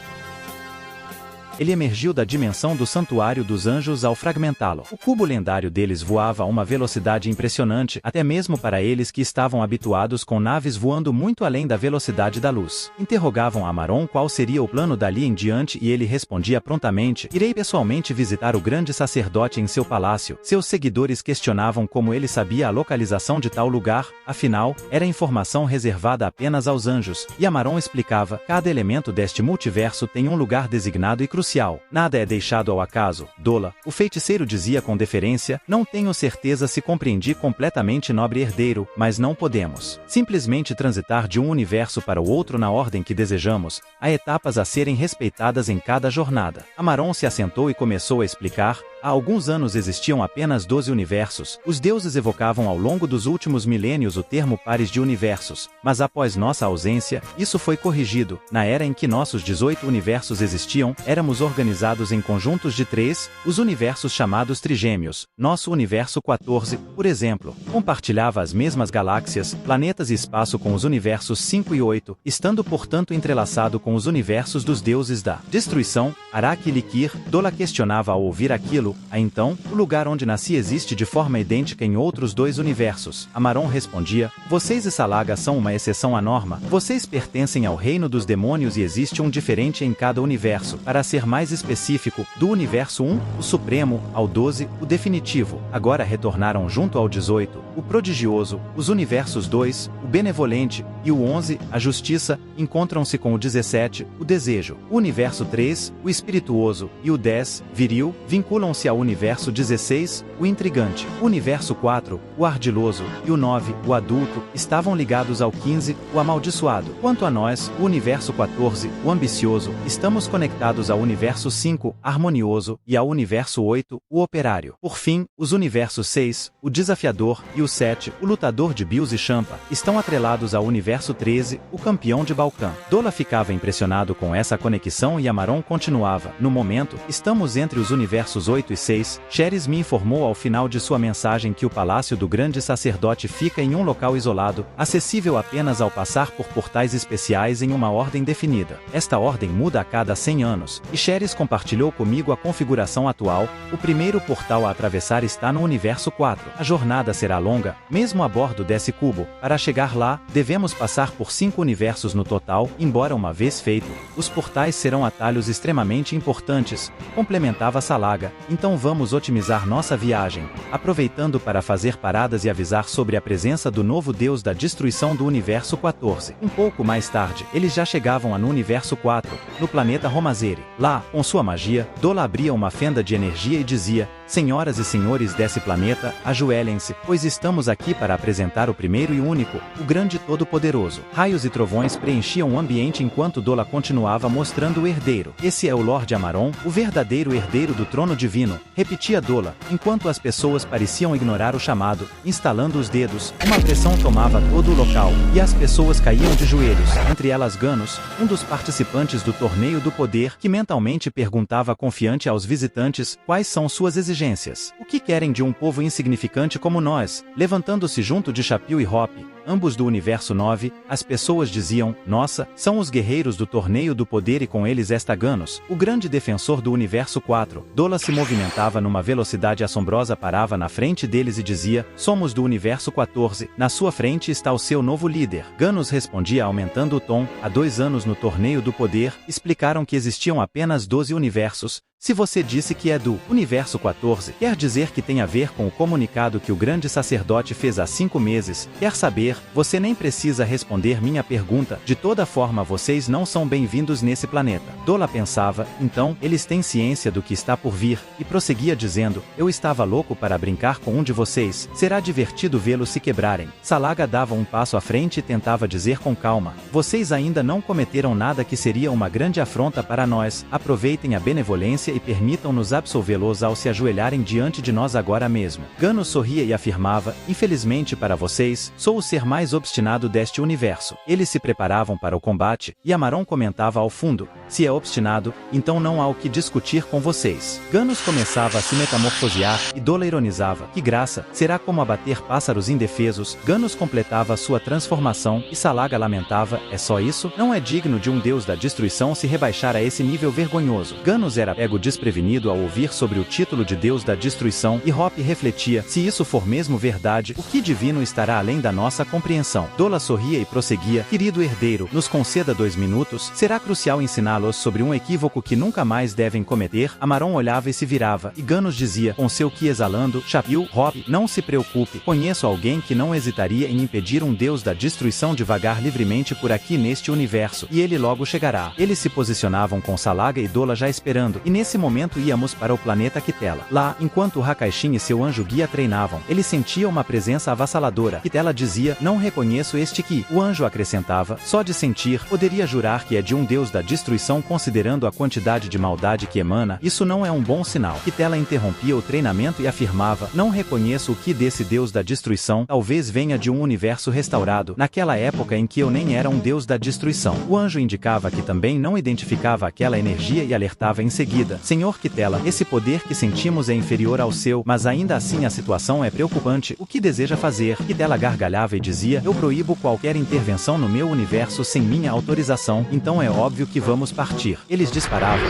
Ele emergiu da dimensão do Santuário dos Anjos ao fragmentá-lo. O cubo lendário deles voava a uma velocidade impressionante, até mesmo para eles que estavam habituados com naves voando muito além da velocidade da luz. Interrogavam Amaron qual seria o plano dali em diante e ele respondia prontamente: irei pessoalmente visitar o grande sacerdote em seu palácio. Seus seguidores questionavam como ele sabia a localização de tal lugar, afinal, era informação reservada apenas aos anjos, e Amaron explicava: cada elemento deste multiverso tem um lugar designado e crucial. Nada é deixado ao acaso. Dola, o feiticeiro dizia com deferência: não tenho certeza se compreendi completamente, nobre herdeiro, mas não podemos simplesmente transitar de um universo para o outro na ordem que desejamos. Há etapas a serem respeitadas em cada jornada. Amaron se assentou e começou a explicar: há alguns anos existiam apenas 12 universos. Os deuses evocavam ao longo dos últimos milênios o termo pares de universos, mas após nossa ausência, isso foi corrigido. Na era em que nossos 18 universos existiam, éramos organizados em conjuntos de 3, os universos chamados trigêmeos. Nosso universo 14, por exemplo, compartilhava as mesmas galáxias, planetas e espaço com os universos 5 e 8, estando portanto entrelaçado com os universos dos deuses da destruição. Araki e Likir, Dola questionava ao ouvir aquilo: então, o lugar onde nasci existe de forma idêntica em outros 2 universos. Amaron respondia: vocês e Salaga são uma exceção à norma. Vocês pertencem ao reino dos demônios e existe um diferente em cada universo. Para ser mais específico, do universo 1, o supremo, ao 12, o definitivo. Agora retornaram junto ao 18, o prodigioso. Os universos 2, o benevolente, e o 11, a justiça, encontram-se com o 17, o desejo. O universo 3, o espirituoso, e o 10, viril, vinculam-se ao universo 16, o intrigante. O universo 4, o ardiloso, e o 9, o adulto, estavam ligados ao 15, o amaldiçoado. Quanto a nós, o universo 14, o ambicioso, estamos conectados ao universo 5, harmonioso, e ao universo 8, o operário. Por fim, os universos 6, o desafiador, e o 7, o lutador de Bios e Champa, estão atrelados ao universo 13, o campeão de Balkan. Dola ficava impressionado com essa conexão e Amaron continuava: no momento, estamos entre os universos 8 e 6, Xeris me informou ao final de sua mensagem que o palácio do grande sacerdote fica em um local isolado, acessível apenas ao passar por portais especiais em uma ordem definida. Esta ordem muda a cada 100 anos, e Xeris compartilhou comigo a configuração atual. O primeiro portal a atravessar está no universo 4. A jornada será longa, mesmo a bordo desse cubo. Para chegar lá, devemos passar por 5 universos no total, embora uma vez feito, os portais serão atalhos extremamente importantes, complementava Salaga. Então vamos otimizar nossa viagem, aproveitando para fazer paradas e avisar sobre a presença do novo deus da destruição do universo 14. Um pouco mais tarde, eles já chegavam no universo 4, no planeta Romazeri. Lá, com sua magia, Dola abria uma fenda de energia e dizia: senhoras e senhores desse planeta, ajoelhem-se, pois estamos aqui para apresentar o primeiro e único, o grande todo-poderoso. Raios e trovões preenchiam o ambiente enquanto Dola continuava mostrando o herdeiro. Esse é o Lorde Amaron, o verdadeiro herdeiro do trono divino. divino, repetia Dola, enquanto as pessoas pareciam ignorar o chamado, instalando os dedos, uma pressão tomava todo o local, e as pessoas caíam de joelhos, entre elas Ganos, um dos participantes do Torneio do Poder, que mentalmente perguntava confiante aos visitantes quais são suas exigências. O que querem de um povo insignificante como nós? Levantando-se junto de Chapéu e Hop, ambos do Universo 9, as pessoas diziam, nossa, são os guerreiros do Torneio do Poder e com eles esta Ganos, o grande defensor do Universo 4. Dola se movimentava numa velocidade assombrosa, parava na frente deles e dizia, somos do Universo 14, na sua frente está o seu novo líder. Ganos respondia aumentando o tom, há 2 anos no Torneio do Poder, explicaram que existiam apenas 12 universos. Se você disse que é do Universo 14, quer dizer que tem a ver com o comunicado que o grande sacerdote fez há 5 meses. Quer saber? Você nem precisa responder minha pergunta. De toda forma, vocês não são bem-vindos nesse planeta. Dola pensava, então, eles têm ciência do que está por vir, e prosseguia dizendo, eu estava louco para brincar com um de vocês. Será divertido vê-los se quebrarem. Salaga dava um passo à frente e tentava dizer com calma, vocês ainda não cometeram nada que seria uma grande afronta para nós. Aproveitem a benevolência e permitam-nos absolvê-los ao se ajoelharem diante de nós agora mesmo. Ganos sorria e afirmava, infelizmente para vocês, sou o ser mais obstinado deste universo. Eles se preparavam para o combate, e Amaron comentava ao fundo, se é obstinado, então não há o que discutir com vocês. Ganos começava a se metamorfosear, e Dola ironizava, que graça, será como abater pássaros indefesos. Ganos completava sua transformação, e Salaga lamentava, é só isso? Não é digno de um deus da destruição se rebaixar a esse nível vergonhoso. Ganos era pego desprevenido ao ouvir sobre o título de Deus da Destruição, e Hop refletia, se isso for mesmo verdade, o que divino estará além da nossa compreensão. Dola sorria e prosseguia, querido herdeiro, nos conceda 2 minutos, será crucial ensiná-los sobre um equívoco que nunca mais devem cometer. Amaron olhava e se virava, e Ganos dizia, com seu ki exalando, Chapéu, Hop, não se preocupe, conheço alguém que não hesitaria em impedir um Deus da destruição de vagar livremente por aqui neste universo, e ele logo chegará. Eles se posicionavam com Salaga e Dola já esperando, e nesse momento íamos para o planeta Kitela. Lá, enquanto Hakaishin e seu anjo guia treinavam, ele sentia uma presença avassaladora. Kitela dizia, não reconheço este ki. O anjo acrescentava, só de sentir, poderia jurar que é de um deus da destruição considerando a quantidade de maldade que emana, isso não é um bom sinal. Kitela interrompia o treinamento e afirmava, não reconheço o ki desse deus da destruição, talvez venha de um universo restaurado, naquela época em que eu nem era um deus da destruição. O anjo indicava que também não identificava aquela energia e alertava em seguida, Senhor Kitela, esse poder que sentimos é inferior ao seu, mas ainda assim a situação é preocupante. O que deseja fazer? Kitela gargalhava e dizia, eu proíbo qualquer intervenção no meu universo sem minha autorização, então é óbvio que vamos partir. Eles disparavam.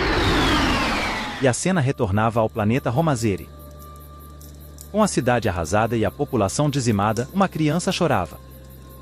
E a cena retornava ao planeta Romazeri. Com a cidade arrasada e a população dizimada, uma criança chorava.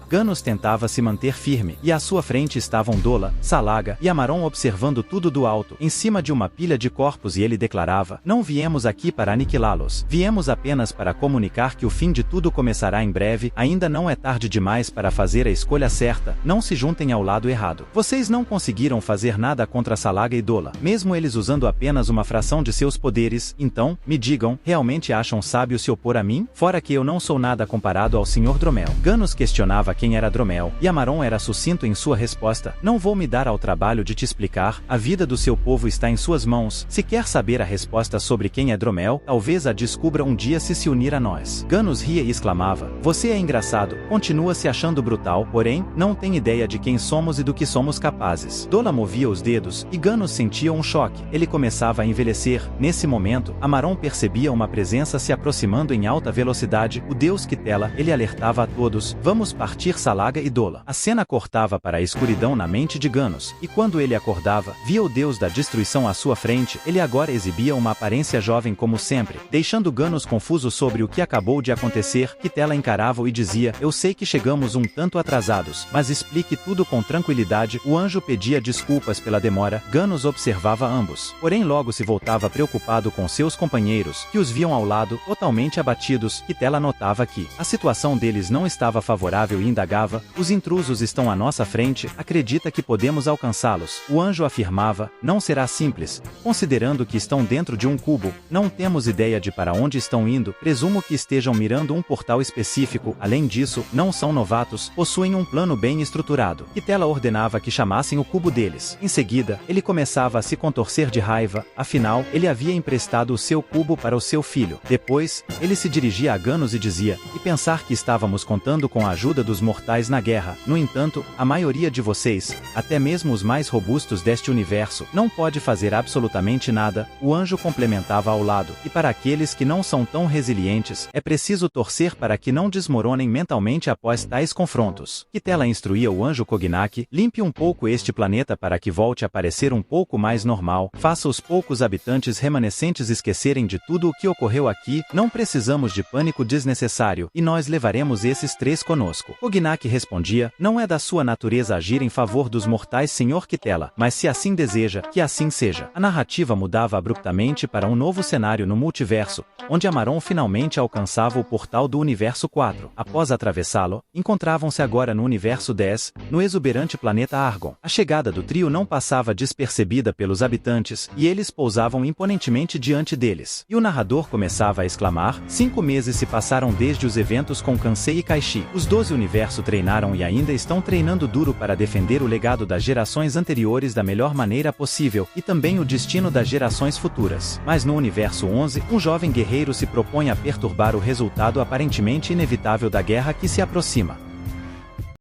Ganos tentava se manter firme, e à sua frente estavam Dola, Salaga e Amaron observando tudo do alto, em cima de uma pilha de corpos, e ele declarava, não viemos aqui para aniquilá-los, viemos apenas para comunicar que o fim de tudo começará em breve, ainda não é tarde demais para fazer a escolha certa, não se juntem ao lado errado. Vocês não conseguiram fazer nada contra Salaga e Dola, mesmo eles usando apenas uma fração de seus poderes, então, me digam, realmente acham sábio se opor a mim? Fora que eu não sou nada comparado ao Sr. Dromel. Ganos questionava quem era Dromel, e Amaron era sucinto em sua resposta, não vou me dar ao trabalho de te explicar, a vida do seu povo está em suas mãos, se quer saber a resposta sobre quem é Dromel, talvez a descubra um dia se unir a nós. Ganos ria e exclamava, você é engraçado, continua se achando brutal, porém, não tem ideia de quem somos e do que somos capazes. Dola movia os dedos, e Ganos sentia um choque, ele começava a envelhecer. Nesse momento, Amaron percebia uma presença se aproximando em alta velocidade, o deus Kitela, ele alertava a todos, vamos partir Salaga e Dola. A cena cortava para a escuridão na mente de Ganos, e quando ele acordava, via o deus da destruição à sua frente, ele agora exibia uma aparência jovem como sempre, deixando Ganos confuso sobre o que acabou de acontecer. Kitela encarava-o e dizia, eu sei que chegamos um tanto atrasados, mas explique tudo com tranquilidade. O anjo pedia desculpas pela demora, Ganos observava ambos, porém logo se voltava preocupado com seus companheiros, que os viam ao lado, totalmente abatidos. Kitela notava que a situação deles não estava favorável e indagava, os intrusos estão à nossa frente, acredita que podemos alcançá-los. O anjo afirmava, não será simples, considerando que estão dentro de um cubo, não temos ideia de para onde estão indo, presumo que estejam mirando um portal específico, além disso, não são novatos, possuem um plano bem estruturado. Kitela ordenava que chamassem o cubo deles. Em seguida, ele começava a se contorcer de raiva, afinal, ele havia emprestado o seu cubo para o seu filho. Depois, ele se dirigia a Ganos e dizia, e pensar que estávamos contando com a ajuda dos mortais na guerra. No entanto, a maioria de vocês, até mesmo os mais robustos deste universo, não pode fazer absolutamente nada, o anjo complementava ao lado, e para aqueles que não são tão resilientes, é preciso torcer para que não desmoronem mentalmente após tais confrontos. Kitela instruía o anjo Cognac, limpe um pouco este planeta para que volte a parecer um pouco mais normal, faça os poucos habitantes remanescentes esquecerem de tudo o que ocorreu aqui, não precisamos de pânico desnecessário, e nós levaremos esses 3 conosco. Cognac respondia, não é da sua natureza agir em favor dos mortais, Sr. Kitela, mas se assim deseja, que assim seja. A narrativa mudava abruptamente para um novo cenário no multiverso, onde Amaron finalmente alcançava o portal do universo 4. Após atravessá-lo, encontravam-se agora no universo 10, no exuberante planeta Argon. A chegada do trio não passava despercebida pelos habitantes, e eles pousavam imponentemente diante deles. E o narrador começava a exclamar, 5 meses se passaram desde os eventos com Kansei e Kaishi. Os 12 universo treinaram e ainda estão treinando duro para defender o legado das gerações anteriores da melhor maneira possível, e também o destino das gerações futuras. Mas no universo 11, um jovem guerreiro se propõe a perturbar o resultado aparentemente inevitável da guerra que se aproxima.